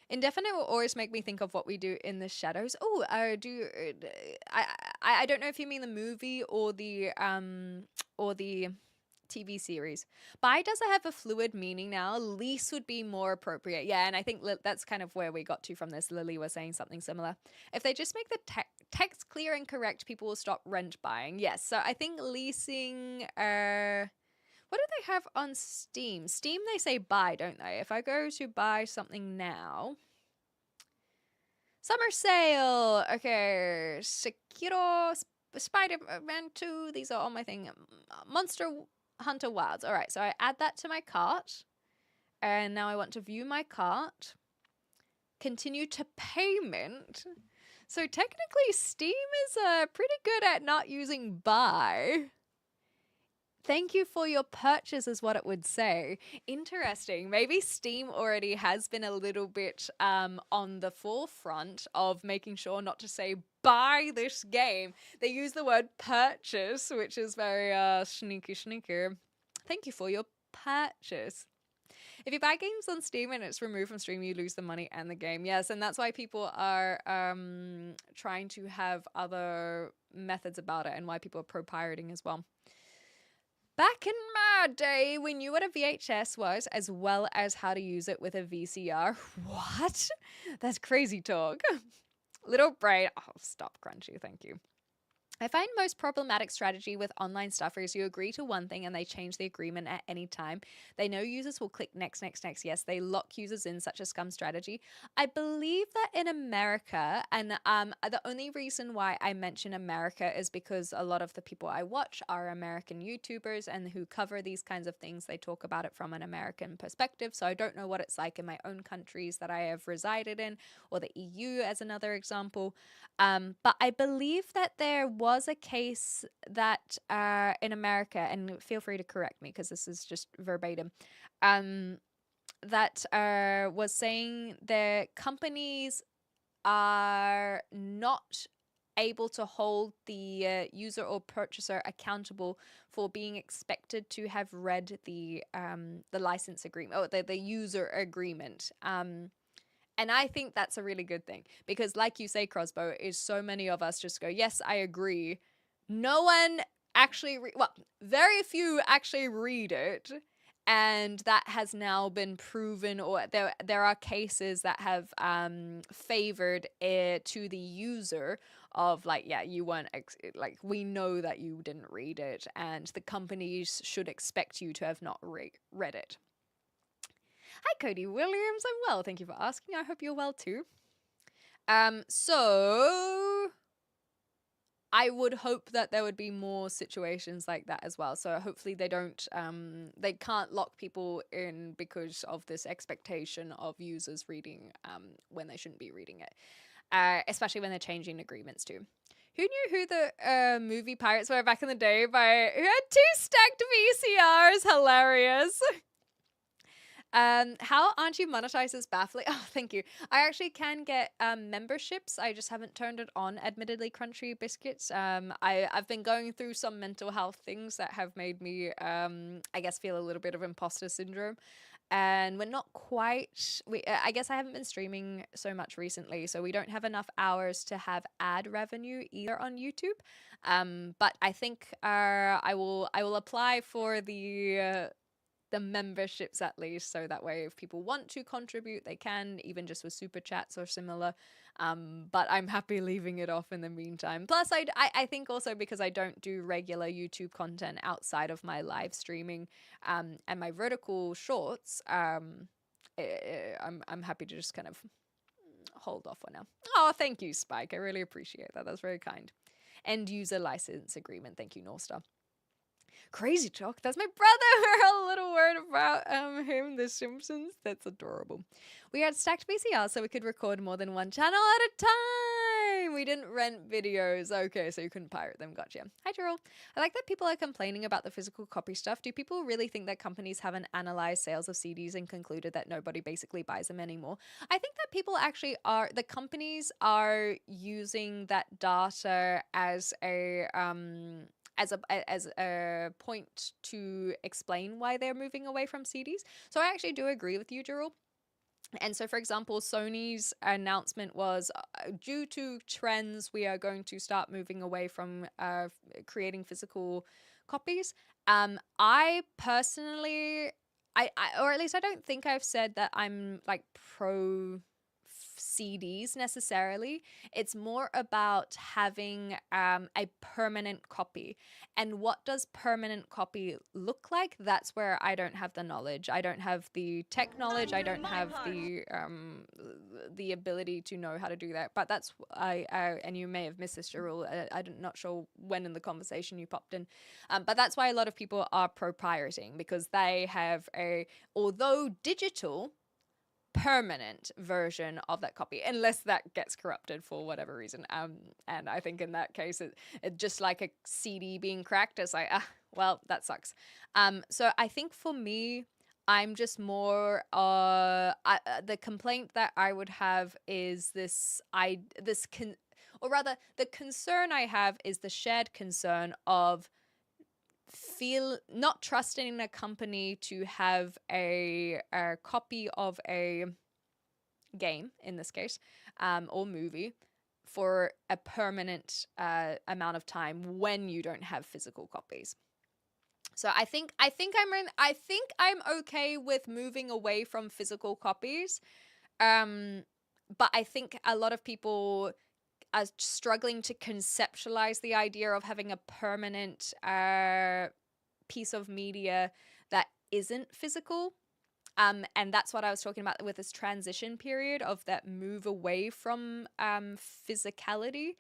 Indefinite will always make me think of What We Do in the Shadows. Oh, I don't know if you mean the movie or the TV series. Bi does have a fluid meaning now. Lease would be more appropriate. Yeah, and I think that's kind of where we got to from this. Lily was saying something similar. If they just make the text clear and correct, people will stop rent buying. Yes, so I think leasing... what do they have on Steam? Steam, they say buy, don't they? If I go to buy something now... Summer sale! Okay, Sekiro, Spider-Man 2, these are all my thing. Monster Hunter Wilds. Alright, so I add that to my cart. And now I want to view my cart. Continue to payment. So technically Steam is pretty good at not using buy. Thank you for your purchase is what it would say. Interesting. Maybe Steam already has been a little bit on the forefront of making sure not to say buy this game. They use the word purchase, which is very sneaky. Thank you for your purchase. If you buy games on Steam and it's removed from Steam, you lose the money and the game. Yes, and that's why people are trying to have other methods about it and why people are pro-pirating as well. Back in my day, we knew what a VHS was as well as how to use it with a VCR. What? That's crazy talk. Little brain. Oh, stop, Crunchy. Thank you. I find most problematic strategy with online stuff is you agree to one thing and they change the agreement at any time. They know users will click next. Yes, they lock users in, such a scum strategy. I believe that in America, and the only reason why I mention America is because a lot of the people I watch are American YouTubers and who cover these kinds of things. They talk about it from an American perspective. So I don't know what it's like in my own countries that I have resided in, or the EU as another example. But I believe that there was a case that in America, and feel free to correct me because this is just verbatim, that was saying the companies are not able to hold the user or purchaser accountable for being expected to have read the license agreement or the user agreement. And I think that's a really good thing because, like you say, Crossbow, is so many of us just go, yes, I agree. No one actually, very few actually read it. And that has now been proven, or there are cases that have favored it to the user of like, yeah, you weren't, like, we know that you didn't read it, and the companies should expect you to have not read it. Hi, Cody Williams. I'm well. Thank you for asking. I hope you're well too. So I would hope that there would be more situations like that as well. So hopefully they don't, they can't lock people in because of this expectation of users reading when they shouldn't be reading it, especially when they're changing agreements too. Who knew who the movie pirates were back in the day? Who had 2 stacked VCRs? Hilarious. How aren't you monetized is baffling. Oh, thank you. I actually can get memberships. I just haven't turned it on. Admittedly, Crunchy Biscuits. I've been going through some mental health things that have made me, I guess, feel a little bit of imposter syndrome. And we're not quite. I guess I haven't been streaming so much recently, so we don't have enough hours to have ad revenue either on YouTube. But I think I will apply for the memberships at least, so that way if people want to contribute they can, even just with super chats or similar, but I'm happy leaving it off in the meantime. Plus I think also because I don't do regular YouTube content outside of my live streaming and my vertical shorts, I'm happy to just kind of hold off for now. Oh, thank you, Spike. I really appreciate that. That's very kind. End user license agreement. Thank you, Northstar. Crazy Talk, that's my brother. A little word about him, The Simpsons. That's adorable. We had stacked VCR so we could record more than one channel at a time. We didn't rent videos. Okay, so you couldn't pirate them. Gotcha. Hi, Gerald. I like that people are complaining about the physical copy stuff. Do people really think that companies haven't analyzed sales of CDs and concluded that nobody basically buys them anymore? I think that people actually are, the companies are using that data as a point to explain why they're moving away from CDs. So I actually do agree with you, Gerald. And so, for example, Sony's announcement was, due to trends, we are going to start moving away from creating physical copies. I personally, or at least I don't think I've said that I'm like pro CDs necessarily. It's more about having a permanent copy. And what does permanent copy look like? That's where I don't have the knowledge. I don't have the tech knowledge. I don't have the ability to know how to do that. But that's and you may have missed this, Gerald. I'm not sure when in the conversation you popped in. But that's why a lot of people are pro pirating, because they have although digital, permanent version of that copy, unless that gets corrupted for whatever reason. And I think in that case, it just like a CD being cracked, it's like, well, that sucks. So I think for me, I'm just more, the complaint that I would have is or rather the concern I have is the shared concern of not trusting a company to have a copy of a game, in this case, or movie, for a permanent amount of time when you don't have physical copies. So I think I'm okay with moving away from physical copies, but I think a lot of people are struggling to conceptualize the idea of having a permanent piece of media that isn't physical. And that's what I was talking about with this transition period of that move away from physicality.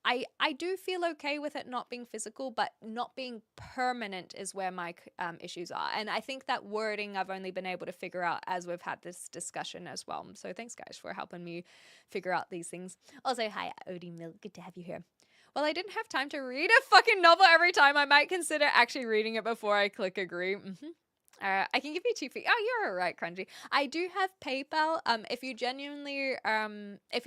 I do feel okay with it not being physical, but not being permanent is where my issues are. And I think that wording I've only been able to figure out as we've had this discussion as well. So thanks, guys, for helping me figure out these things. Also, hi, Odie Mill. Good to have you here. Well, I didn't have time to read a fucking novel every time. I might consider actually reading it before I click agree. I can give you 2 feet. Oh, you're all right, Crunchy. I do have PayPal. If you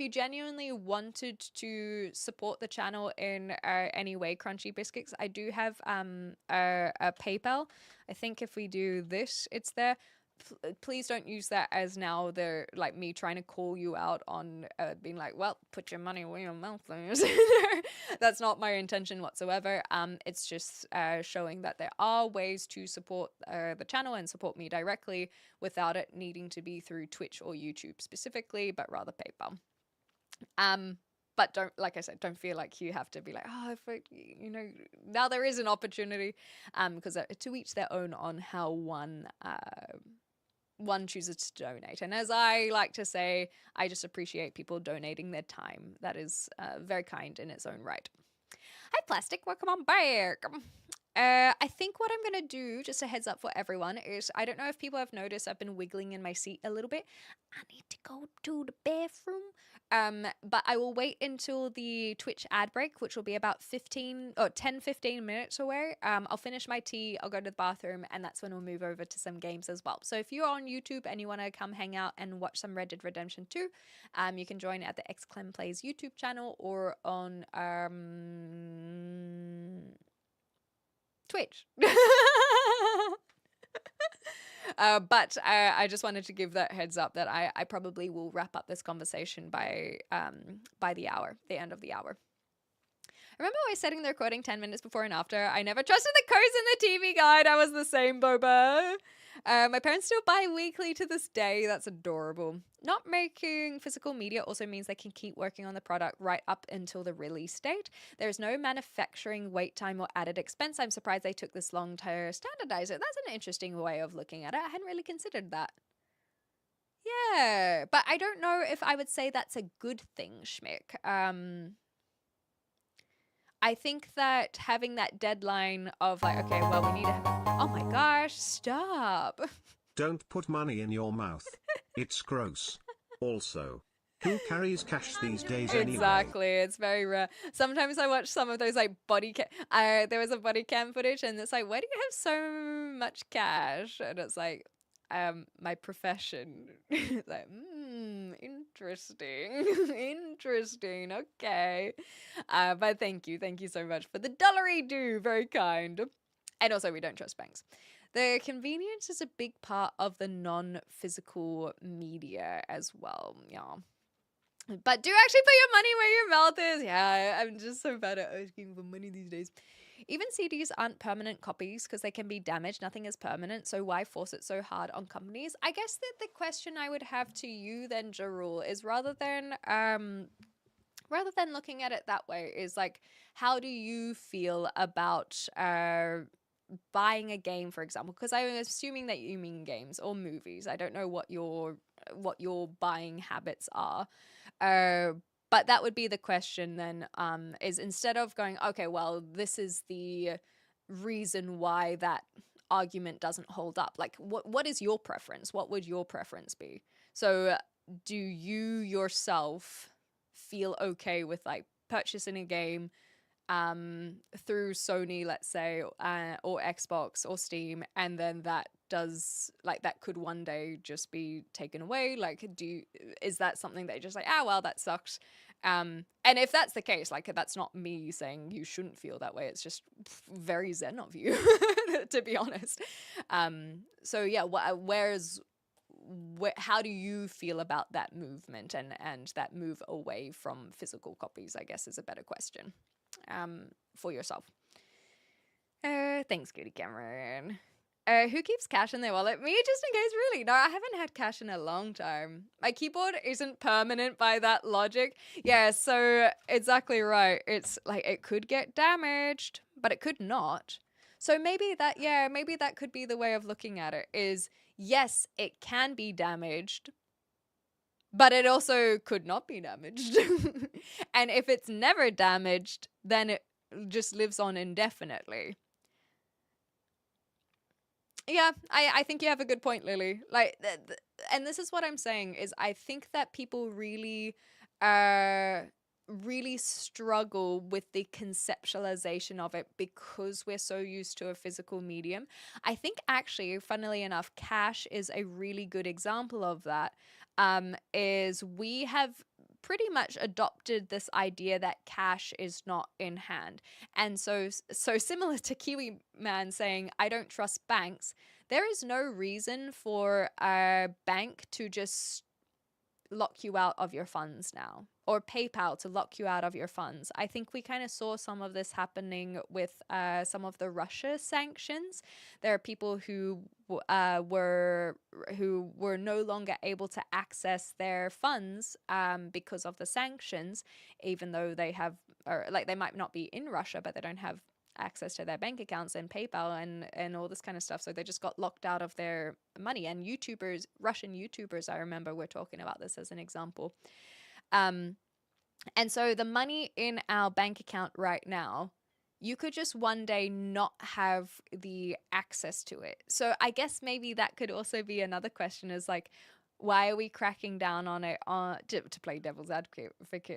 genuinely wanted to support the channel in any way, Crunchy Biscuits, I do have a PayPal. I think if we do this, it's there. Please don't use that as now they're like me trying to call you out on being like, well, put your money where your mouth is. That's not my intention whatsoever. It's just showing that there are ways to support the channel and support me directly without it needing to be through Twitch or YouTube specifically, but rather PayPal. But don't, like I said, don't feel like you have to be like, oh, now there is an opportunity, because to each their own on how one chooses to donate. And as I like to say, I just appreciate people donating their time. That is very kind in its own right. Hi, Plastic. Welcome on back. I think what I'm going to do, just a heads up for everyone, is I don't know if people have noticed I've been wiggling in my seat a little bit. I need to go to the bathroom. But I will wait until the Twitch ad break, which will be about 10, 15 minutes away. I'll finish my tea, I'll go to the bathroom, and that's when we'll move over to some games as well. So if you're on YouTube and you want to come hang out and watch some Red Dead Redemption 2, you can join at the XClem Plays YouTube channel or on Twitch. But I just wanted to give that heads up that I probably will wrap up this conversation by the end of the hour. Remember always setting the recording 10 minutes before and after? I never trusted the codes in the TV guide. I was the same, Boba. My parents still buy weekly to this day. That's adorable. Not making physical media also means they can keep working on the product right up until the release date. There's no manufacturing wait time or added expense. I'm surprised they took this long to standardize it. That's an interesting way of looking at it. I hadn't really considered that. Yeah, but I don't know if I would say that's a good thing, Schmick. I think that having that deadline of like, okay, well, we need to oh my gosh, stop. Don't put money in your mouth. It's gross. Also, who carries cash these days anyway? Exactly, it's very rare. Sometimes I watch some of those like body cam. There was a body cam footage, and it's like, why do you have so much cash? And it's like, my profession. It's like, interesting, interesting. Okay, but thank you so much for the dollary do. Very kind. And also, we don't trust banks. The convenience is a big part of the non-physical media as well. Yeah. But do actually put your money where your mouth is. Yeah, I'm just so bad at asking for money these days. Even CDs aren't permanent copies because they can be damaged. Nothing is permanent. So why force it so hard on companies? I guess that the question I would have to you then, Jarul, is rather than looking at it that way, is like, how do you feel about buying a game, for example? Because I'm assuming that you mean games or movies. I don't know what your buying habits are. But that would be the question then, is instead of going, okay, well, this is the reason why that argument doesn't hold up. Like, what is your preference? What would your preference be? So do you yourself feel okay with like purchasing a game through Sony, let's say, or Xbox or Steam, and then that could one day just be taken away? Like, is that something that you're just like, well, that sucks? And if that's the case, like, that's not me saying you shouldn't feel that way. It's just very zen of you, to be honest. So yeah, how do you feel about that movement and that move away from physical copies, I guess, is a better question for yourself. Thanks, Goody Cameron. Who keeps cash in their wallet? Me, just in case, really. No, I haven't had cash in a long time. My keyboard isn't permanent by that logic. Yeah, so exactly right. It's like it could get damaged, but it could not. So maybe that could be the way of looking at it is, yes, it can be damaged, but it also could not be damaged. And if it's never damaged, then it just lives on indefinitely. Yeah, I think you have a good point, Lily. Like, and this is what I'm saying is I think that people really really struggle with the conceptualization of it because we're so used to a physical medium. I think actually, funnily enough, cash is a really good example of that. Is we have pretty much adopted this idea that cash is not in hand. And so similar to Kiwi Man saying, I don't trust banks, there is no reason for a bank to just lock you out of your funds now, or PayPal to lock you out of your funds. I think we kind of saw some of this happening with some of the Russia sanctions. There are people who were no longer able to access their funds because of the sanctions, even though they have, or like they might not be in Russia, but they don't have access to their bank accounts and PayPal and all this kind of stuff. So they just got locked out of their money. And YouTubers, Russian YouTubers, I remember we're talking about this as an example. And so the money in our bank account right now, you could just one day not have the access to it. So I guess maybe that could also be another question, is like, why are we cracking down on it to play devil's advocate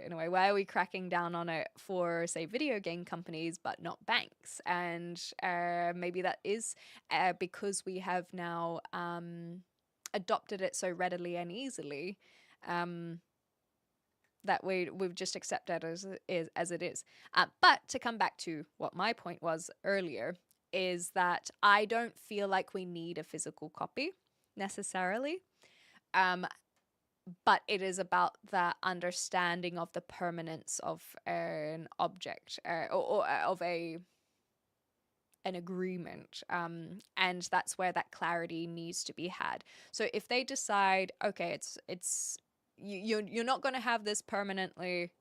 in a way? Why are we cracking down on it for, say, video game companies but not banks? And maybe that is because we have now adopted it so readily and easily that we've just accepted it as it is. But to come back to what my point was earlier, is that I don't feel like we need a physical copy necessarily. But it is about the understanding of the permanence of an object or of an agreement, and that's where that clarity needs to be had. So if they decide, okay, you're not going to have this permanently,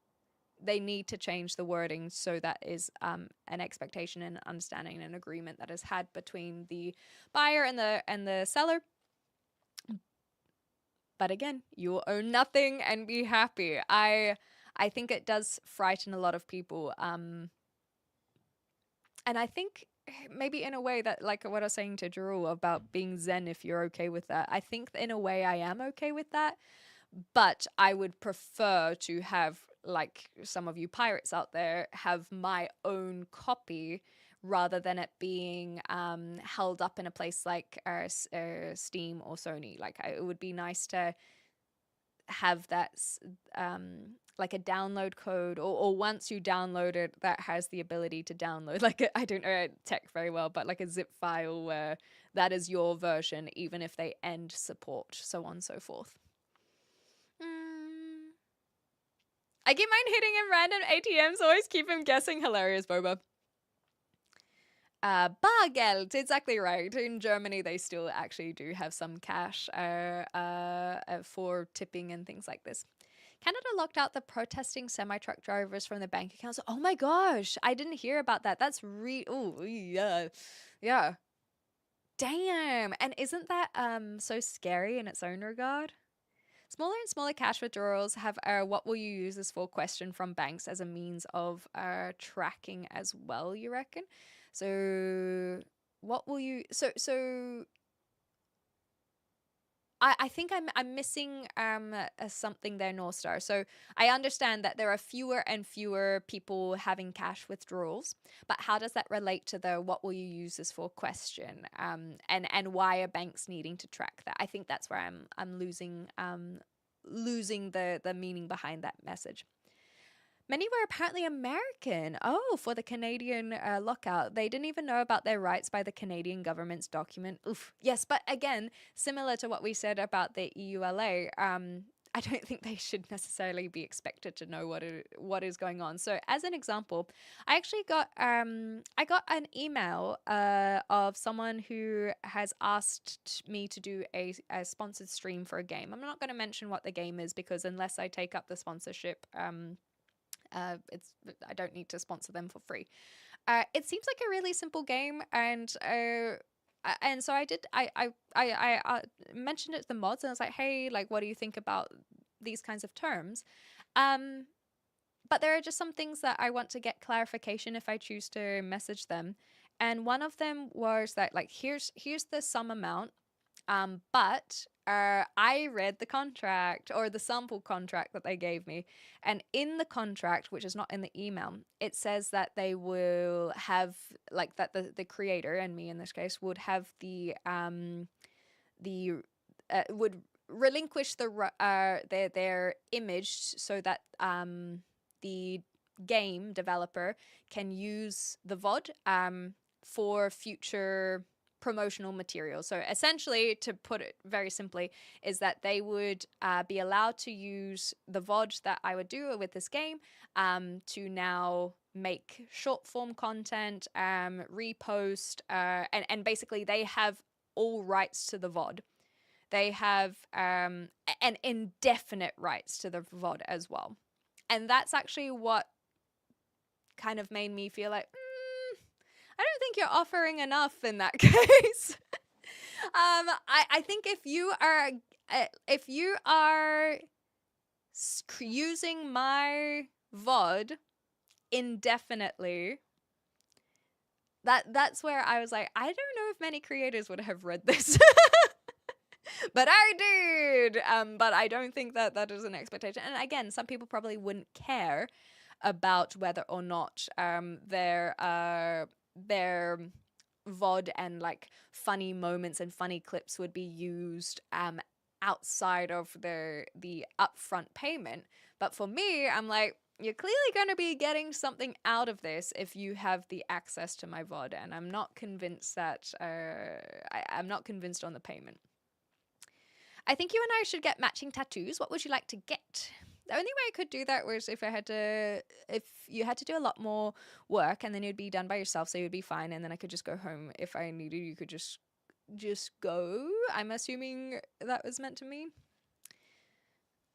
they need to change the wording so that is an expectation and understanding and an agreement that is had between the buyer and the seller. But again, you will own nothing and be happy. I think it does frighten a lot of people. And I think maybe in a way that, like what I was saying to Drew about being zen, if you're okay with that, I think in a way I am okay with that. But I would prefer to have, like some of you pirates out there, have my own copy rather than it being held up in a place like Steam or Sony. Like it would be nice to have that like a download code, or once you download it, that has the ability to download, like I don't know tech very well, but like a zip file where that is your version, even if they end support, so on and so forth. I keep mine hitting in random ATMs, always keep him guessing. Hilarious, Boba. Bargeld, exactly right. In Germany, they still actually do have some cash for tipping and things like this. Canada locked out the protesting semi-truck drivers from the bank accounts. Oh my gosh, I didn't hear about that. That's oh yeah. Damn. And isn't that so scary in its own regard? Smaller and smaller cash withdrawals have a "what will you use this for" question from banks as a means of tracking as well, you reckon? So what will you so I think I'm missing something there, North Star. So I understand that there are fewer and fewer people having cash withdrawals, but how does that relate to the "what will you use this for" question? And why are banks needing to track that? I think that's where I'm losing the meaning behind that message. Many were apparently American. Oh, for the Canadian lockout. They didn't even know about their rights by the Canadian government's document. Oof. Yes, but again, similar to what we said about the EULA, I don't think they should necessarily be expected to know what is going on. So, as an example, I actually got an email of someone who has asked me to do a sponsored stream for a game. I'm not going to mention what the game is because unless I take up the sponsorship, I don't need to sponsor them for free. It seems like a really simple game, and so I did. I mentioned it to the mods, and I was like, "Hey, like, what do you think about these kinds of terms?" But there are just some things that I want to get clarification if I choose to message them, and one of them was that, like, here's the sum amount. But I read the contract or the sample contract that they gave me. And in the contract, which is not in the email, it says that they will have, like, that the creator, and me in this case, would have would relinquish their image so that the game developer can use the VOD for future promotional material. So essentially, to put it very simply, is that they would be allowed to use the VOD that I would do with this game to now make short form content, repost, and basically they have all rights to the VOD. They have an indefinite rights to the VOD as well. And that's actually what kind of made me feel like, I don't think you're offering enough in that case. I think if you are using my VOD indefinitely, that's where I was like, I don't know if many creators would have read this. But I did. But I don't think that is an expectation. And again, some people probably wouldn't care about whether or not their VOD and like funny moments and funny clips would be used outside of the upfront payment. But for me, I'm like, you're clearly going to be getting something out of this if you have the access to my VOD, and I'm not convinced that I'm not convinced on the payment. I think you and I should get matching tattoos. What would you like to get? The only way I could do that was if you had to do a lot more work, and then you'd be done by yourself, so you'd be fine, and then I could just go home if I needed. You could just go. I'm assuming that was meant to mean.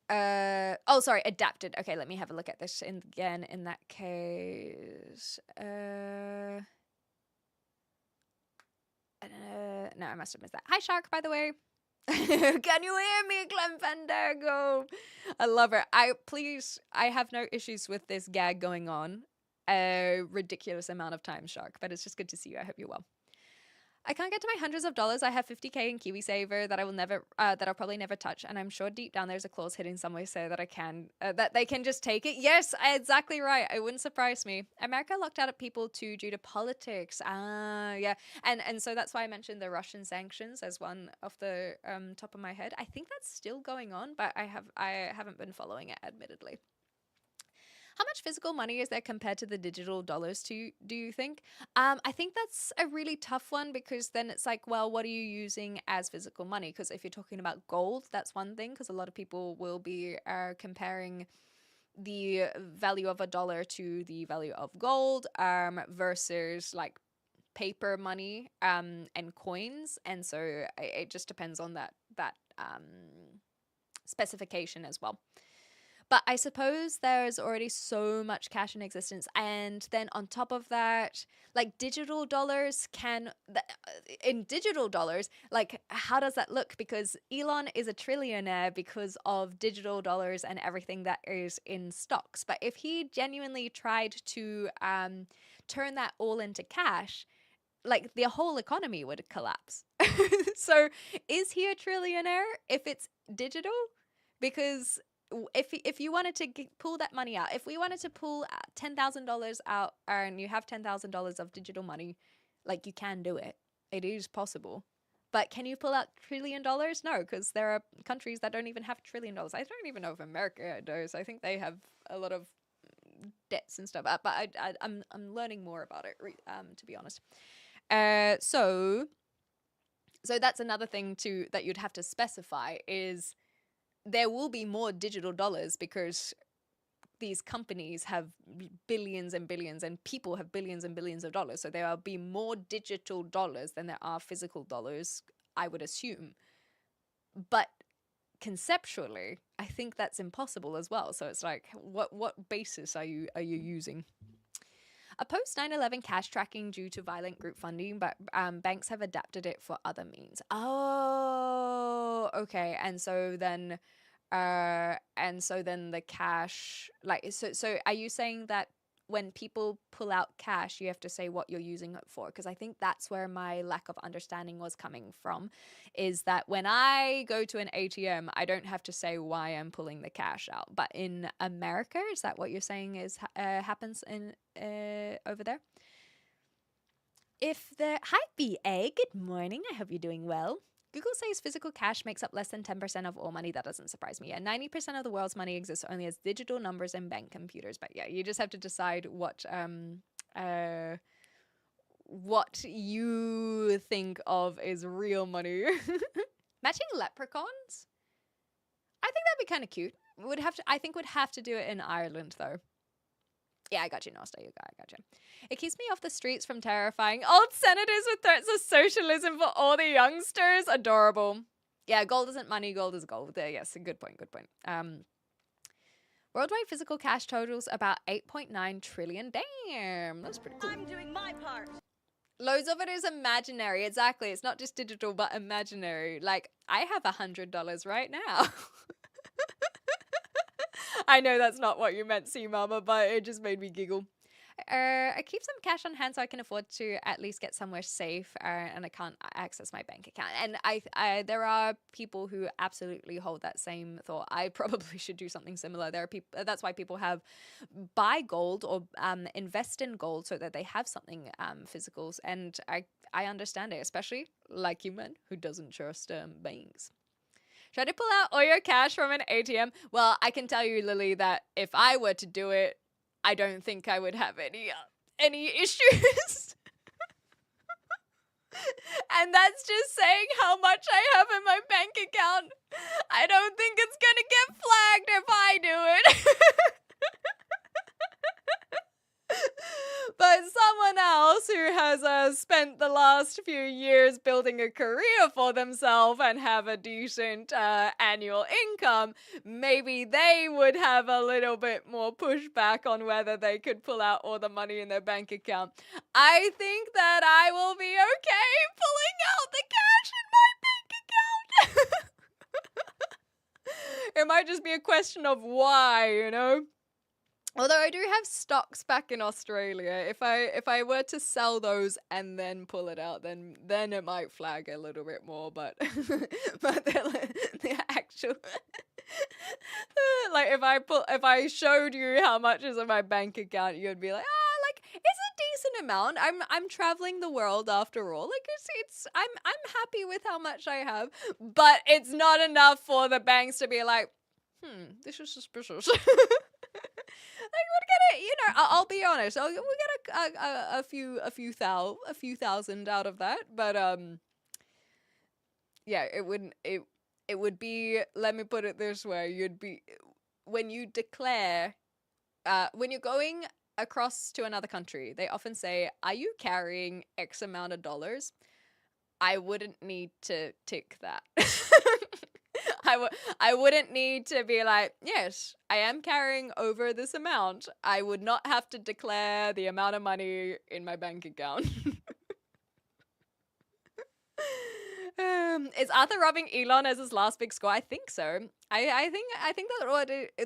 Oh, sorry, adapted. Okay, let me have a look at this again. In that case, no, I must have missed that. Hi, Shark. By the way. Can you hear me, Clem Fandango? I love her. I have no issues with this gag going on a ridiculous amount of time, Shark, but it's just good to see you. I hope you're well. I can't get to my hundreds of dollars. I have 50k in KiwiSaver that I will never, that I'll probably never touch, and I'm sure deep down there's a clause hidden somewhere so that I can, that they can just take it. Yes, exactly right. It wouldn't surprise me. America locked out people too due to politics. Yeah, and so that's why I mentioned the Russian sanctions as one off the top of my head. I think that's still going on, but I haven't been following it, admittedly. How much physical money is there compared to the digital dollars do you think? I think that's a really tough one, because then it's like, well, what are you using as physical money? Because if you're talking about gold, that's one thing, because a lot of people will be comparing the value of a dollar to the value of gold versus like paper money and coins. And so it just depends on that specification as well. But I suppose there's already so much cash in existence. And then on top of that, like digital dollars in digital dollars, like how does that look? Because Elon is a trillionaire because of digital dollars and everything that is in stocks. But if he genuinely tried to turn that all into cash, like the whole economy would collapse. So is he a trillionaire if it's digital? Because if you wanted to pull that money out, if we wanted to pull $10,000 out and you have $10,000 of digital money, like you can do it. It is possible. But can you pull out $1 trillion? No, because there are countries that don't even have $1 trillion. I don't even know if America does. I think they have a lot of debts and stuff. But I'm learning more about it, to be honest. So that's another thing that you'd have to specify is there will be more digital dollars because these companies have billions and billions and people have billions and billions of dollars. So there will be more digital dollars than there are physical dollars, I would assume. But conceptually, I think that's impossible as well. So it's like, what basis are you using? A post 9/11 cash tracking due to violent group funding, but banks have adapted it for other means. Oh, okay. And so then the cash, like, so are you saying that when people pull out cash, you have to say what you're using it for. Because I think that's where my lack of understanding was coming from, is that when I go to an ATM, I don't have to say why I'm pulling the cash out. But in America, is that what you're saying is happens in over there? Hi BA, good morning. I hope you're doing well. Google says physical cash makes up less than 10% of all money. That doesn't surprise me. And 90% of the world's money exists only as digital numbers in bank computers. But yeah, you just have to decide what you think of is real money. Matching leprechauns? I think that'd be kind of cute. I think would have to do it in Ireland though. Yeah, I got you, Nosta. I got you. It keeps me off the streets from terrifying old senators with threats of socialism for all the youngsters. Adorable. Yeah, gold isn't money, gold is gold. Yes, good point, good point. Worldwide physical cash totals about 8.9 trillion. Damn, that's pretty cool. I'm doing my part. Loads of it is imaginary. Exactly. It's not just digital, but imaginary. Like, I have $100 right now. I know that's not what you meant, C Mama, but it just made me giggle. I keep some cash on hand so I can afford to at least get somewhere safe, and I can't access my bank account. And there are people who absolutely hold that same thought. I probably should do something similar. There are people. That's why people have buy gold or invest in gold so that they have something physicals. And I understand it, especially like you men who doesn't trust banks. Try to pull out all your cash from an ATM. Well, I can tell you, Lily, that if I were to do it, I don't think I would have any issues. And that's just saying how much I have in my bank account. I don't think it's gonna get flagged if I do it. But someone else who has spent the last few years building a career for themselves and have a decent annual income, maybe they would have a little bit more pushback on whether they could pull out all the money in their bank account. I think that I will be okay pulling out the cash in my bank account. It might just be a question of why, you know? Although I do have stocks back in Australia. If I were to sell those and then pull it out, then it might flag a little bit more. But the actual like if I showed you how much is in my bank account, you'd be like, like it's a decent amount. I'm traveling the world after all. Like it's I'm happy with how much I have, but it's not enough for the banks to be like, this is suspicious. Like we'd get it, you know. I'll be honest. We get a few thousand out of that, but yeah, it would be. Let me put it this way: you'd be when you declare, when you're going across to another country. They often say, "Are you carrying X amount of dollars?" I wouldn't need to tick that. I wouldn't need to be like, yes, I am carrying over this amount. I would not have to declare the amount of money in my bank account. Is Arthur robbing Elon as his last big score? I think so. I think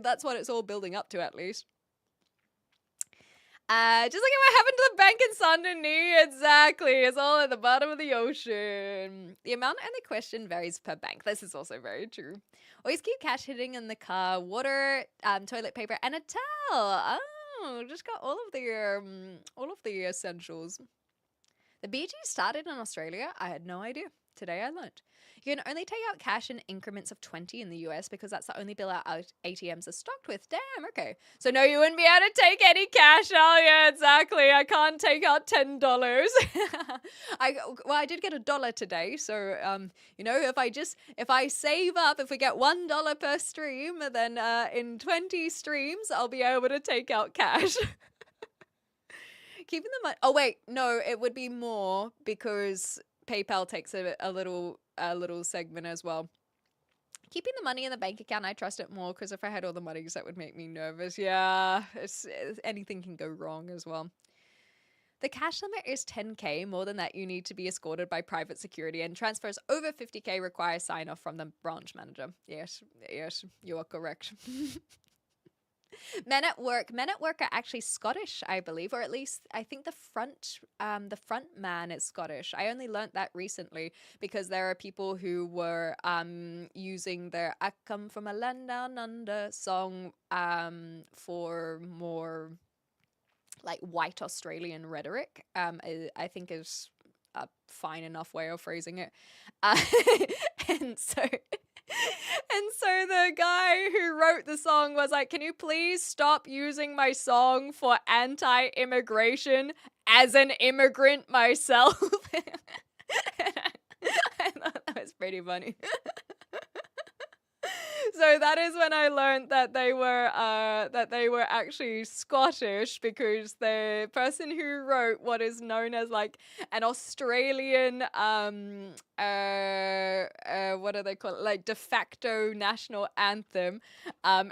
that's what it's all building up to, at least. Just like what happened to the bank in Saint Denis. Exactly. It's all at the bottom of the ocean. The amount and the question varies per bank. This is also very true. Always keep cash hidden in the car. Water, toilet paper, and a towel. Oh, just got all of the essentials. The BG started in Australia. I had no idea. Today I learned. You can only take out cash in increments of 20 in the US because that's the only bill our ATMs are stocked with. Damn, okay. So no, you wouldn't be able to take any cash. Oh yeah, exactly. I can't take out $10. I did get $1 today. So, you know, if I save up, if we get $1 per stream, then in 20 streams, I'll be able to take out cash. Keeping the money. Oh wait, no, it would be more because PayPal takes a little segment as well. Keeping the money in the bank account, I trust it more because if I had all the monies, that would make me nervous. Yeah, anything can go wrong as well. The cash limit is 10k. More than that, you need to be escorted by private security, and transfers over 50k require sign off from the branch manager. Yes, you are correct. Men at Work. Men at Work are actually Scottish, I believe, or at least I think the front man is Scottish. I only learnt that recently because there are people who were using their "I Come From a Land Down Under" song for more like white Australian rhetoric. I think is a fine enough way of phrasing it, and so. And so the guy who wrote the song was like, can you please stop using my song for anti-immigration as an immigrant myself? I thought that was pretty funny. So that is when I learned that they were actually Scottish, because the person who wrote what is known as like an Australian what do they call it, like de facto national anthem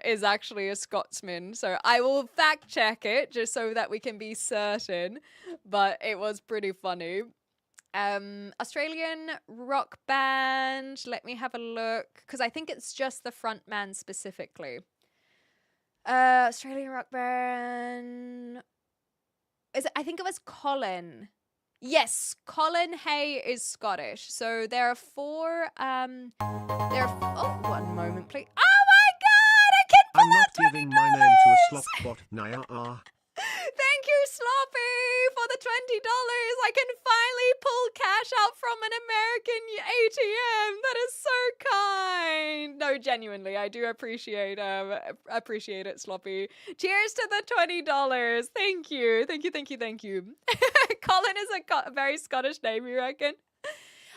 is actually a Scotsman. So I will fact check it just so that we can be certain, but it was pretty funny. Australian rock band. Let me have a look, because I think it's just the front man specifically. Australian rock band. I think it was Colin. Yes, Colin Hay is Scottish. So there are four. Oh, one moment, please. Oh my God! I can pull I'm not out giving my name to a $20. slop bot. Naya. Thank you, Sloppy, for the $20. I can finally pull cash out from an American ATM. That is so kind. No, genuinely, I do appreciate it, Sloppy. Cheers to the $20. Thank you. Colin is a very Scottish name, you reckon?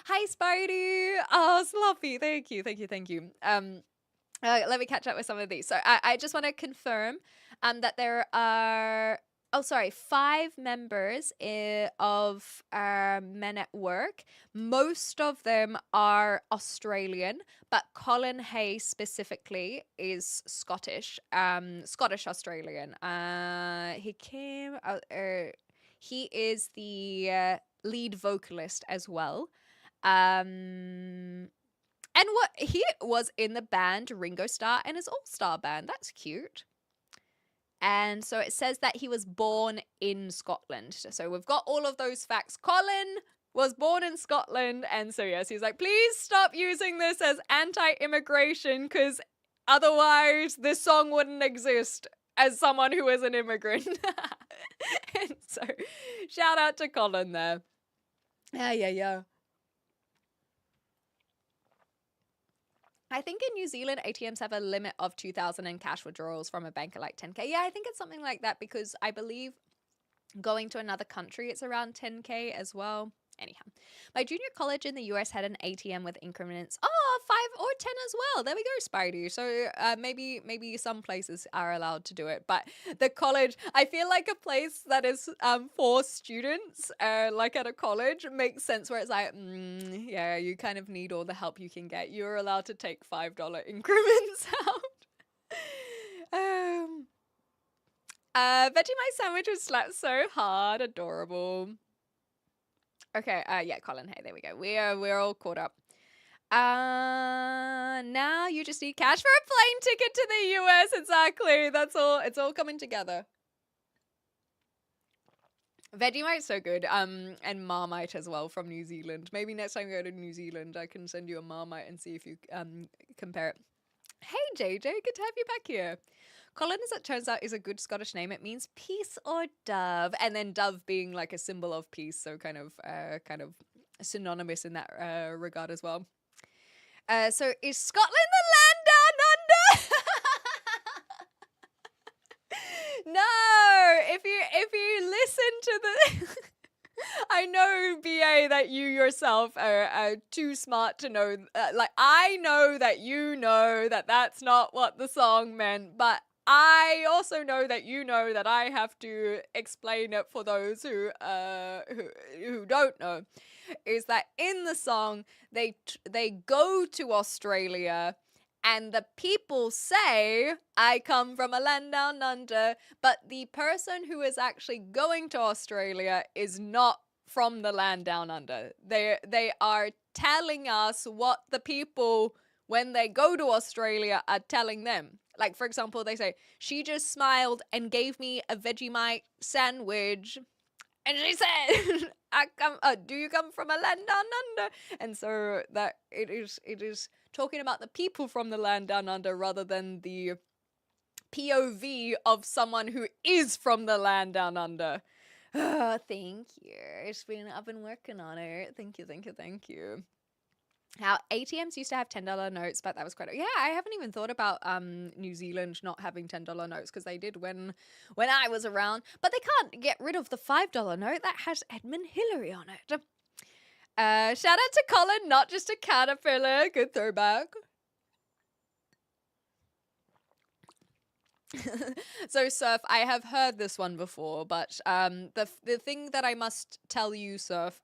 Hi, Spidey. Oh, Sloppy. Thank you. Let me catch up with some of these. So I just want to confirm that there are 5 members of Men at Work. Most of them are Australian, but Colin Hay specifically is Scottish, Scottish Australian. He is the lead vocalist as well. And he was in the band Ringo Starr and his All-Star Band. That's cute. And so it says that he was born in Scotland. So we've got all of those facts. Colin was born in Scotland. And so, yes, he's like, please stop using this as anti-immigration, because otherwise this song wouldn't exist as someone who is an immigrant. And so shout out to Colin there. Yeah. I think in New Zealand, ATMs have a limit of 2,000 in cash withdrawals from a bank at like 10K. Yeah, I think it's something like that, because I believe going to another country, it's around 10K as well. Anyhow, my junior college in the US had an ATM with increments 5 or 10 as well. There we go, Spidey. So maybe some places are allowed to do it, but the college, I feel like a place that is for students, like at a college, makes sense, where it's like, yeah, you kind of need all the help you can get. You're allowed to take $5 increments out. Vegemite sandwiches slap so hard, adorable. Okay, yeah, Colin Hay, there we go. We're all caught up. Now you just need cash for a plane ticket to the US. Exactly. That's all. It's all coming together. Vegemite's so good. And Marmite as well from New Zealand. Maybe next time we go to New Zealand, I can send you a Marmite and see if you compare it. Hey JJ, good to have you back here. Colin, as it turns out, is a good Scottish name. It means peace or dove, and then dove being like a symbol of peace, so kind of synonymous in that regard as well. So is Scotland the land down under? No, if you listen to the, I know, BA, that you yourself are too smart to know. I know that you know that that's not what the song meant, but I also know that you know that I have to explain it for those who don't know. Is that in the song they go to Australia and the people say, I come from a land down under, but the person who is actually going to Australia is not from the land down under. They are telling us what the people, when they go to Australia, are telling them. Like, for example, they say, she just smiled and gave me a Vegemite sandwich. And she said, do you come from a land down under? And so that it is talking about the people from the land down under rather than the POV of someone who is from the land down under. Thank you. I've been working on it. Thank you, thank you, thank you. How ATMs used to have $10 notes, but that was quite. Yeah, I haven't even thought about New Zealand not having $10 notes because they did when I was around. But they can't get rid of the $5 note that has Edmund Hillary on it. Shout out to Colin, not just a caterpillar. Good throwback. So Surf, I have heard this one before, but the thing that I must tell you, Surf,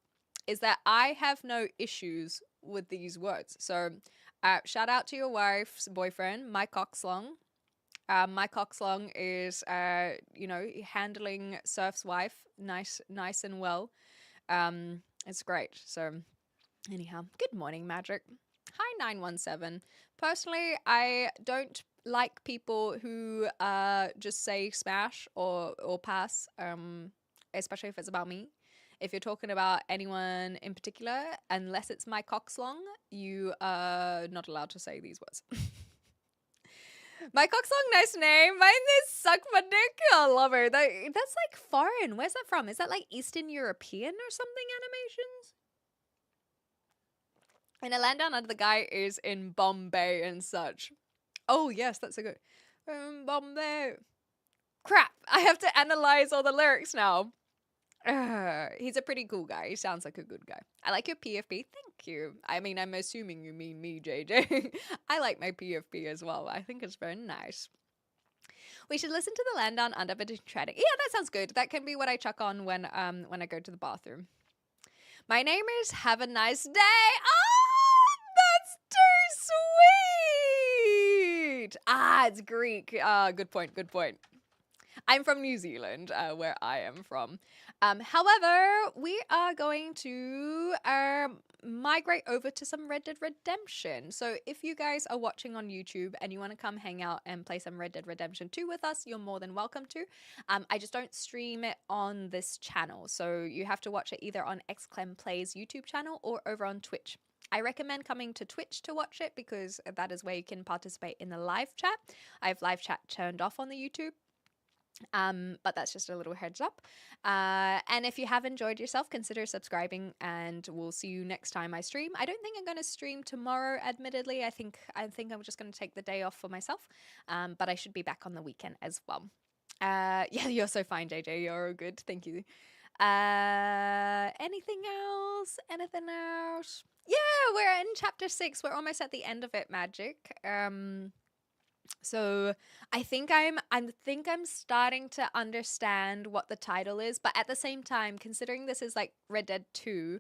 is that I have no issues with these words. So shout out to your wife's boyfriend, Mike Oxlong. Mike Oxlong is handling Surf's wife nice and well. It's great. So anyhow, good morning, Magic. Hi 917. Personally, I don't like people who just say smash or pass, especially if it's about me. If you're talking about anyone in particular, unless it's my cockslong, you are not allowed to say these words. My cockslong, nice name. Mine is suck my dick. I love her. That's like foreign. Where's that from? Is that like Eastern European or something animations? And a land down under, the guy is in Bombay and such. Oh, yes, that's a good... Bombay. Crap, I have to analyze all the lyrics now. He's a pretty cool guy. He sounds like a good guy. I like your PFP. Thank you. I mean, I'm assuming you mean me, JJ. I like my PFP as well. I think it's very nice. We should listen to the land down under, but treading. Yeah, that sounds good. That can be what I chuck on when I go to the bathroom. My name is Have a Nice Day. Oh, that's too sweet. It's Greek. Good point. Good point. I'm from New Zealand, where I am from. However, we are going to migrate over to some Red Dead Redemption. So if you guys are watching on YouTube and you want to come hang out and play some Red Dead Redemption 2 with us, you're more than welcome to. I just don't stream it on this channel. So you have to watch it either on XClem Plays YouTube channel or over on Twitch. I recommend coming to Twitch to watch it because that is where you can participate in the live chat. I have live chat turned off on the YouTube. But that's just a little heads up. And if you have enjoyed yourself, consider subscribing, and we'll see you next time I stream. I don't think I'm going to stream tomorrow, admittedly. I think I'm just going to take the day off for myself. But I should be back on the weekend as well. Yeah, you're so fine, JJ. You're good. Thank you. Anything else? Anything else? Yeah, we're in chapter 6. We're almost at the end of it, Magic. So I think I'm starting to understand what the title is, but at the same time, considering this is like Red Dead 2,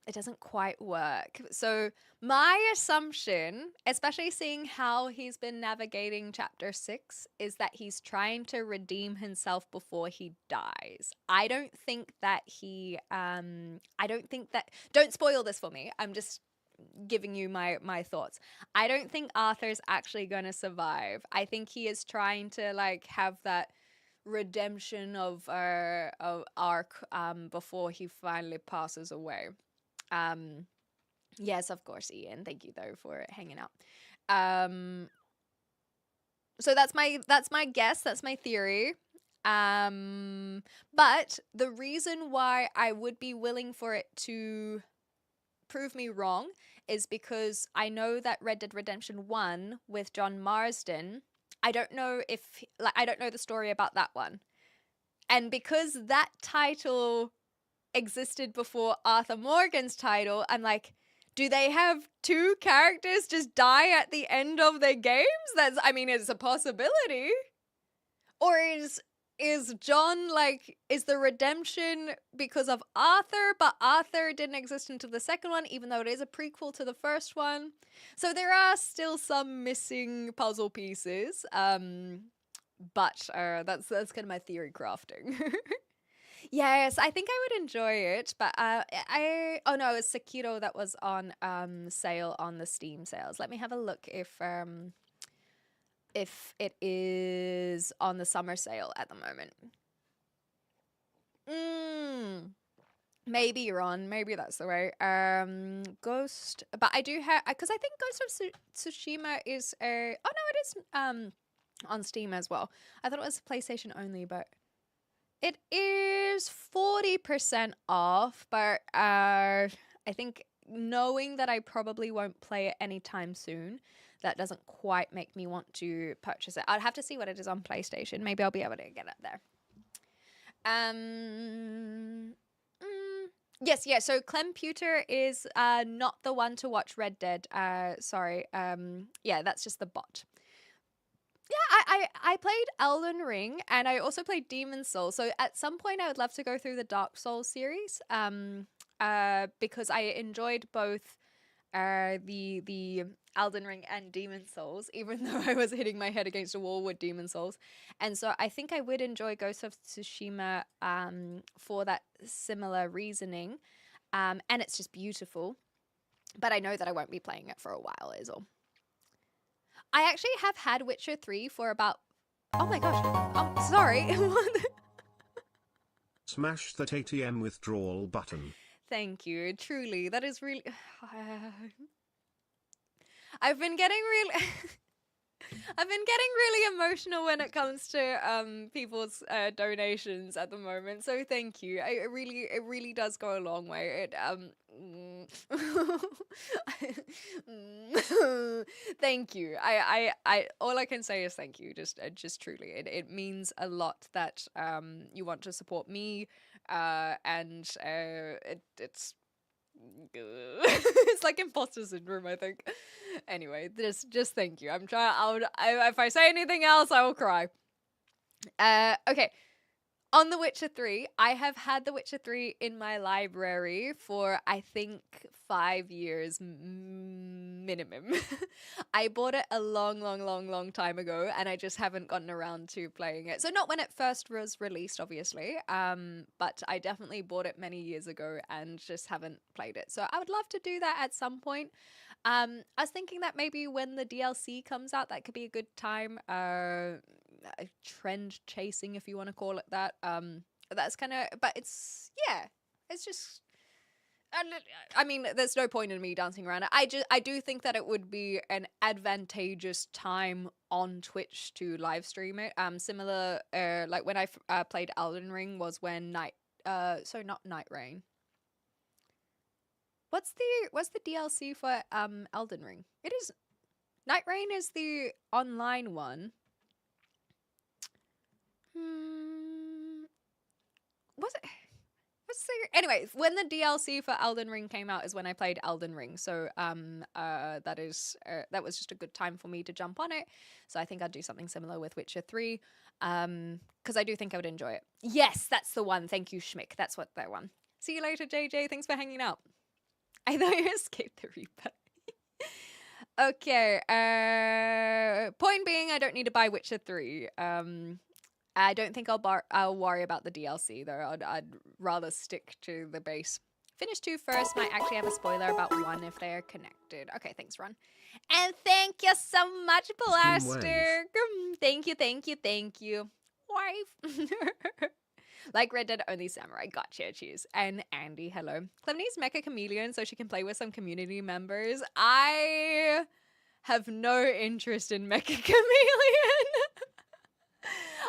it doesn't quite work. So my assumption, especially seeing how he's been navigating chapter 6, is that he's trying to redeem himself before he dies. I don't think that don't spoil this for me. I'm just giving you my thoughts. I don't think Arthur's actually going to survive. I think he is trying to like have that redemption of arc before he finally passes away. Yes, of course, Ian. Thank you though for hanging out. So that's my guess. That's my theory. But the reason why I would be willing for it to prove me wrong is because I know that Red Dead Redemption 1 with John Marsden, I don't know the story about that one. And because that title existed before Arthur Morgan's title, I'm like, do they have two characters just die at the end of their games? It's a possibility. Or is John is the redemption because of Arthur, but Arthur didn't exist until the second one, even though it is a prequel to the first one. So there are still some missing puzzle pieces. But that's kind of my theory crafting. Yes, I think I would enjoy it, but it was Sekiro that was on sale on the Steam sales. Let me have a look if if it is on the summer sale at the moment. Maybe you're on. Maybe that's the way. Ghost, but I do have because I think Ghost of Tsushima is a. Oh no, it is on Steam as well. I thought it was PlayStation only, but it is 40% off. But I think knowing that I probably won't play it anytime soon, that doesn't quite make me want to purchase it. I'd have to see what it is on PlayStation. Maybe I'll be able to get it there. Yes, yeah. So Clemputer is not the one to watch Red Dead. Sorry. Yeah, that's just the bot. Yeah, I played Elden Ring and I also played Demon Souls. So at some point I would love to go through the Dark Souls series. Because I enjoyed both the Elden Ring and Demon Souls, even though I was hitting my head against a wall with Demon Souls. And so I think I would enjoy Ghost of Tsushima for that similar reasoning. And it's just beautiful. But I know that I won't be playing it for a while is all. I actually have had Witcher 3 for about... Oh my gosh. Oh, sorry. Smash that ATM withdrawal button. Thank you. Truly, that is really... I've been getting really emotional when it comes to people's donations at the moment. So thank you. It really does go a long way. Thank you. I all I can say is thank you. Just truly, it means a lot that you want to support me, and it's. It's like imposter syndrome, I think. Anyway, just thank you. I'm trying. If I say anything else, I will cry. Okay. On The Witcher 3, I have had The Witcher 3 in my library for, I think, 5 years minimum. I bought it a long time ago, and I just haven't gotten around to playing it. So not when it first was released, obviously, but I definitely bought it many years ago and just haven't played it. So I would love to do that at some point. I was thinking that maybe when the DLC comes out, that could be a good time. Trend chasing, if you want to call it that. That's kind of, but it's just. I mean, there's no point in me dancing around it. I do think that it would be an advantageous time on Twitch to live stream it. Similar, like when I played Elden Ring was when not Night Rain. What's the DLC for Elden Ring? It is Night Rain is the online one. Was it? Anyway, when the DLC for Elden Ring came out is when I played Elden Ring. So that was just a good time for me to jump on it. So I think I'd do something similar with Witcher 3 because I do think I would enjoy it. Yes, that's the one. Thank you, Schmick. That's what that one. See you later, JJ. Thanks for hanging out. I thought you escaped the Reaper. Okay. Point being, I don't need to buy Witcher 3. I don't think I'll worry about the DLC though. I'd rather stick to the base. Finish 2 first. Might actually have a spoiler about 1 if they're connected. Okay, thanks, Ron. And thank you so much, Plastic. Thank you. Wife. Like Red Dead Only Samurai. Gotcha, cheers. And Andy, hello. Clemny's Mecha Chameleon so she can play with some community members. I have no interest in Mecha Chameleon.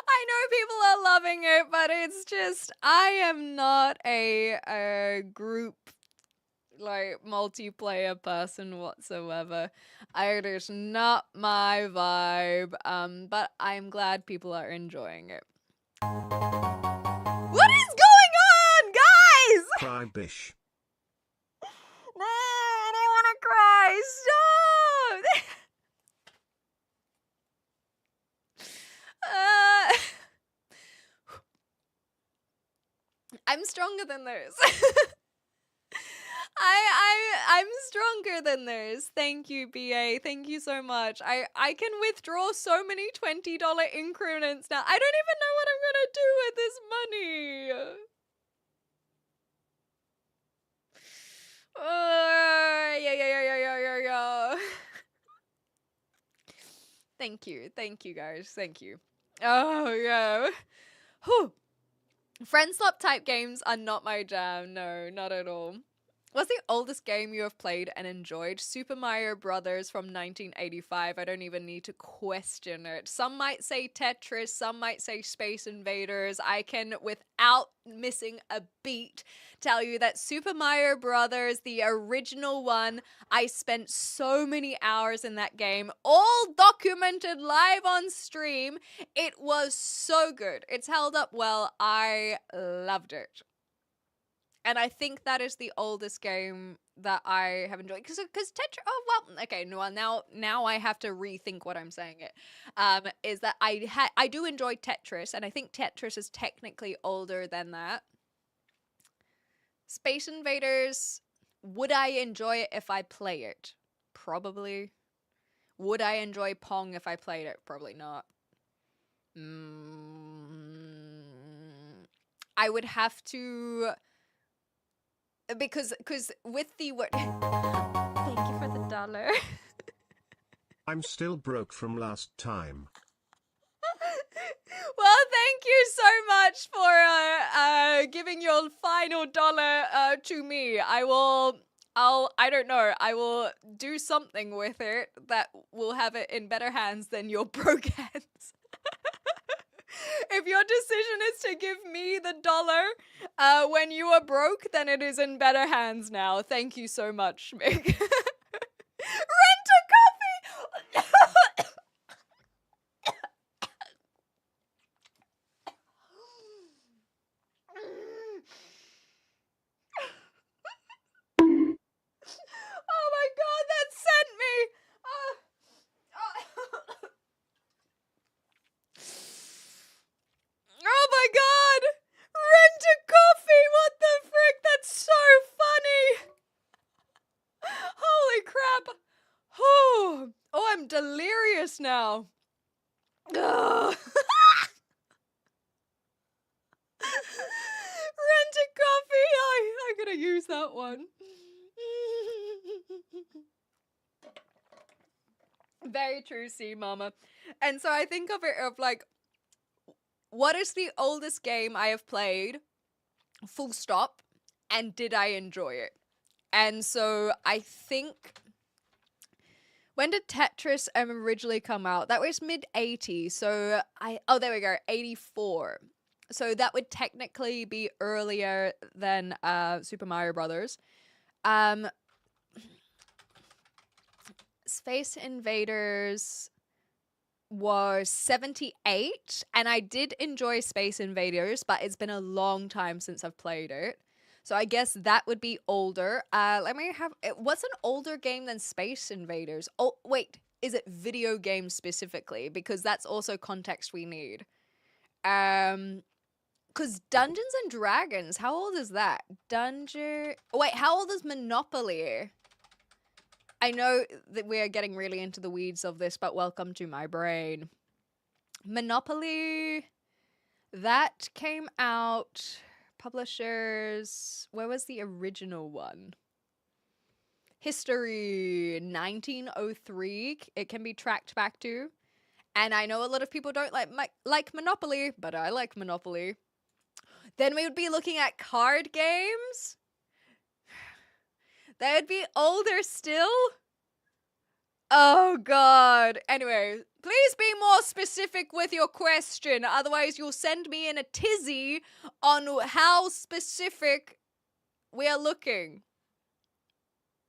I know people are loving it, but it's just, I am not a group, like, multiplayer person whatsoever. It is not my vibe, but I'm glad people are enjoying it. What is going on, guys? Cry bish. No, I don't want to cry. Stop! I'm stronger than those. I'm stronger than those. Thank you, BA. Thank you so much. I can withdraw so many $20 increments now. I don't even know what I'm gonna do with this money. Yeah. Thank you, guys. Thank you. Oh yeah. Whew. Friend swap type games are not my jam. No, not at all. What's the oldest game you have played and enjoyed? Super Mario Brothers from 1985. I don't even need to question it. Some might say Tetris, some might say Space Invaders. I can, without missing a beat, tell you that Super Mario Brothers, the original one, I spent so many hours in that game, all documented live on stream. It was so good. It's held up well. I loved it. And I think that is the oldest game that I have enjoyed. Because Tetris, oh, well, okay, well, now I have to rethink what I'm saying it. Is that I do enjoy Tetris, and I think Tetris is technically older than that. Space Invaders, would I enjoy it if I play it? Probably. Would I enjoy Pong if I played it? Probably not. I would have to... Because with the word... Thank you for the $1. I'm still broke from last time. Well, thank you so much for giving your final $1 to me. I don't know, I will do something with it that will have it in better hands than your broke hands. If your decision is to give me the $1 when you are broke, then it is in better hands now. Thank you so much, Mick. Rent a coffee! Oh my god, that sent me! Oh my god! Rent a coffee! What the frick? That's so funny! Holy crap! Oh, I'm delirious now. Ugh. Rent a coffee! I'm gonna use that one. Very true, C Mama. And so I think of it of like, what is the oldest game I have played? Full stop. And did I enjoy it? And so I think... When did Tetris originally come out? That was mid-80s. So oh, there we go. 84. So that would technically be earlier than Super Mario Brothers. Space Invaders was 78, and I did enjoy Space Invaders, but it's been a long time since I've played it. So I guess that would be older. Let me have... What's an older game than Space Invaders? Oh, wait. Is it video game specifically? Because that's also context we need. Because Dungeons and Dragons, how old is that? Wait, how old is Monopoly? I know that we are getting really into the weeds of this, but welcome to my brain. Monopoly, that came out, publishers, where was the original one? History, 1903, it can be tracked back to. And I know a lot of people don't like Monopoly, but I like Monopoly. Then we would be looking at card games. They would be older still. Oh, God. Anyway, please be more specific with your question. Otherwise, you'll send me in a tizzy on how specific we are looking.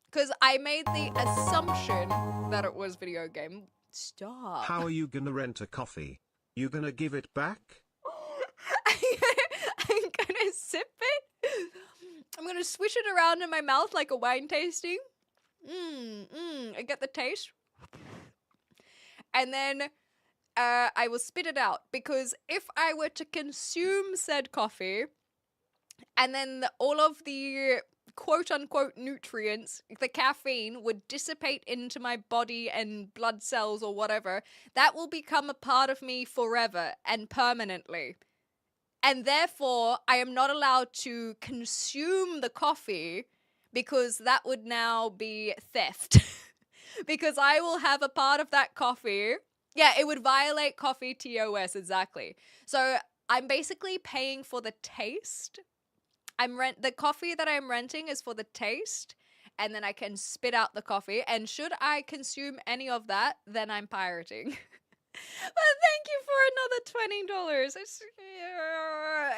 Because I made the assumption that it was video game. Stop. How are you gonna rent a coffee? You gonna give it back? I'm gonna sip it. I'm gonna swish it around in my mouth like a wine tasting. I get the taste. And then I will spit it out. Because if I were to consume said coffee, and then all of the quote-unquote nutrients, the caffeine, would dissipate into my body and blood cells or whatever, that will become a part of me forever and permanently. And therefore, I am not allowed to consume the coffee because that would now be theft. Because I will have a part of that coffee Yeah, it would violate coffee TOS, exactly. So I'm basically paying for the taste. The coffee that I'm renting is for the taste, and then I can spit out the coffee. And should I consume any of that, then I'm pirating. But thank you for another $20.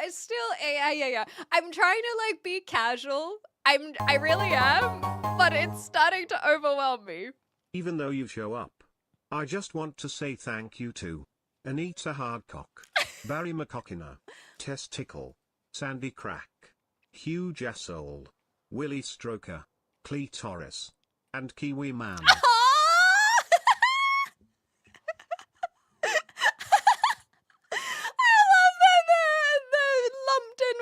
It's still yeah. I'm trying to like be casual. I really am, but it's starting to overwhelm me. Even though you show up. I just want to say thank you to Anita Hardcock, Barry McCockina, Testicle, Sandy Crack, Huge Asshole, Willie Stroker, Clitoris, and Kiwi Man. I love that they're lumped in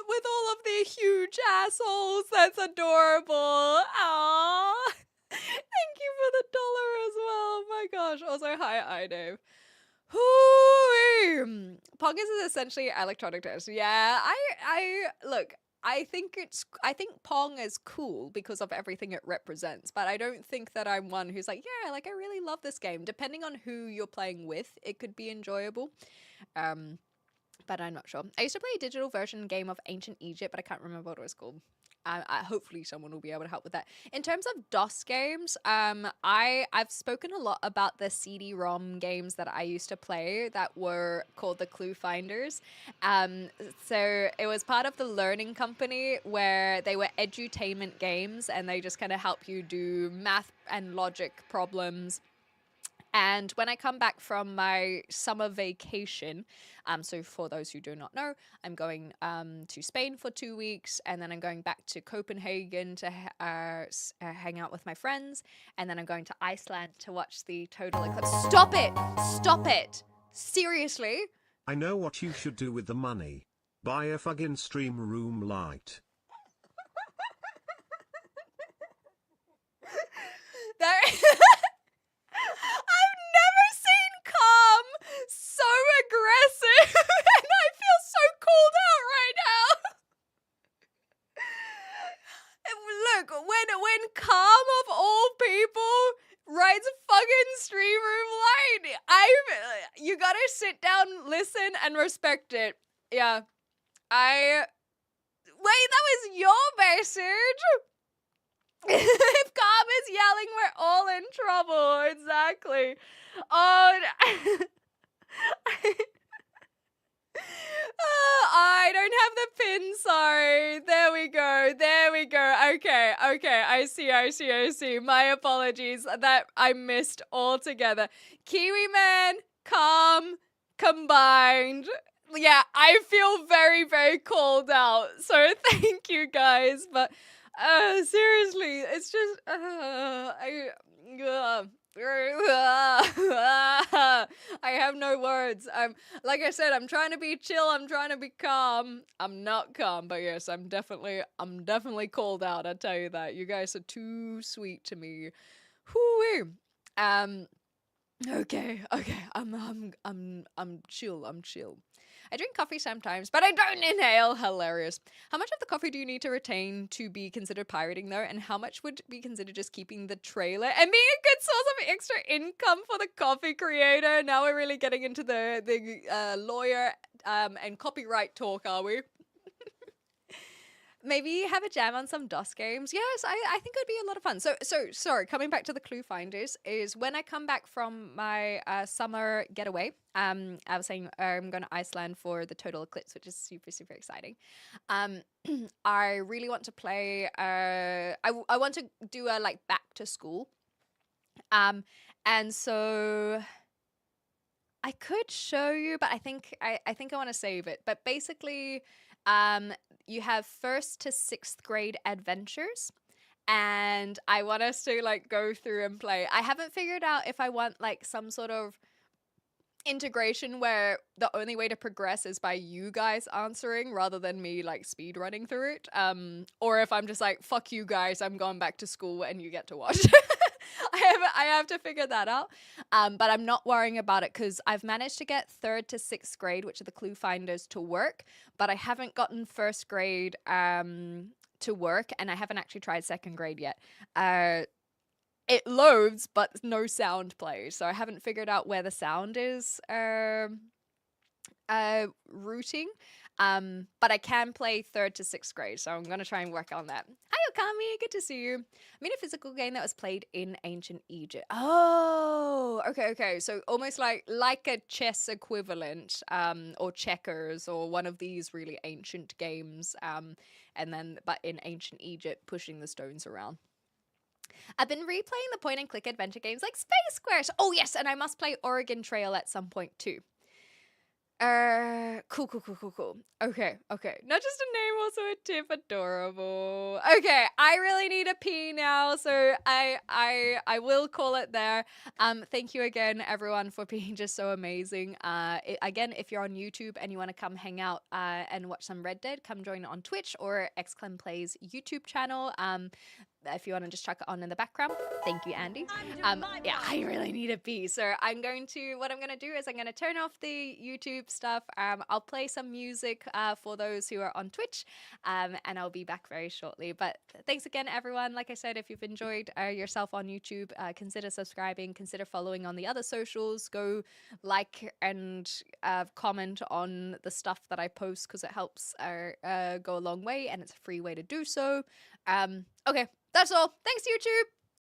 with all of the huge assholes. That's adorable. Aww. Thank you for the dollar as well. Oh my gosh. Also, hi, Dave. Pong is essentially electronic tennis. Yeah, I look. I think Pong is cool because of everything it represents, but I don't think that I'm one who's like, yeah, like I really love this game. Depending on who you're playing with, it could be enjoyable. But I'm not sure. I used to play a digital version game of Ancient Egypt, but I can't remember what it was called. Hopefully someone will be able to help with that. In terms of DOS games, I've spoken a lot about the CD-ROM games that I used to play that were called the Clue Finders. So it was part of the Learning Company where they were edutainment games and they just kind of help you do math and logic problems. And when I come back from my summer vacation, so for those who do not know, I'm going to Spain for 2 weeks, and then I'm going back to Copenhagen to hang out with my friends, and then I'm going to Iceland to watch the total eclipse. Stop it! Stop it! Seriously? I know what you should do with the money. Buy a fucking stream room light. There. I've never seen Calm so aggressive, and I feel so called out right now. Look, when Calm of all people writes fucking stream room light, you gotta sit down, listen, and respect it. Yeah, wait, that was your message. If Calm is yelling, we're all in trouble. Exactly. Oh, I don't have the pin. Sorry. There we go. Okay. I see. My apologies. That I missed altogether. Kiwi Man, Calm, combined. Yeah, I feel very, very called out. So thank you guys. But seriously, it's just I have no words. Like I said, I'm trying to be chill, I'm trying to be calm. I'm not calm, but yes, I'm definitely called out. I tell you that. You guys are too sweet to me. Whoo. Okay. I'm chill. I drink coffee sometimes, but I don't inhale. Hilarious. How much of the coffee do you need to retain to be considered pirating, though? And how much would be considered just keeping the trailer and being a good source of extra income for the coffee creator? Now we're really getting into the lawyer and copyright talk, are we? Maybe have a jam on some DOS games. Yes, I think it would be a lot of fun. So sorry, coming back to the Clue Finders is when I come back from my summer getaway. I was saying I'm going to Iceland for the total eclipse, which is super, super exciting. I really want to play. I want to do a like back to school. And so I could show you, but I think I want to save it. But basically, you have 1st to 6th grade adventures, and I want us to like go through and play. I haven't figured out if I want like some sort of integration where the only way to progress is by you guys answering rather than me like speed running through it, or if I'm just like, fuck you guys, I'm going back to school and you get to watch. I have to figure that out, but I'm not worrying about it because I've managed to get 3rd to 6th grade, which are the Clue Finders, to work, but I haven't gotten 1st grade to work, and I haven't actually tried 2nd grade yet. it loads, but no sound plays. So I haven't figured out where the sound is routing. But I can play 3rd to 6th grade, so I'm gonna try and work on that. Hi Okami, good to see you. I mean a physical game that was played in ancient Egypt. Oh, okay. So almost like a chess equivalent, or checkers, or one of these really ancient games. And then but in ancient Egypt, pushing the stones around. I've been replaying the point and click adventure games like Space Quest. Oh yes, and I must play Oregon Trail at some point too. Cool. Okay. Not just a name, also a tip. Adorable. Okay, I really need a pee now, so I will call it there. Thank you again, everyone, for being just so amazing. Again, if you're on YouTube and you want to come hang out and watch some Red Dead, come join on Twitch or XClem Plays YouTube channel. If you want to just chuck it on in the background. Thank you, Andy. Yeah, I really need a pee. So what I'm going to do is I'm going to turn off the YouTube stuff. I'll play some music for those who are on Twitch, and I'll be back very shortly. But thanks again, everyone. Like I said, if you've enjoyed yourself on YouTube, consider subscribing, consider following on the other socials. Go like and comment on the stuff that I post because it helps go a long way and it's a free way to do so. Okay. That's all. Thanks, YouTube.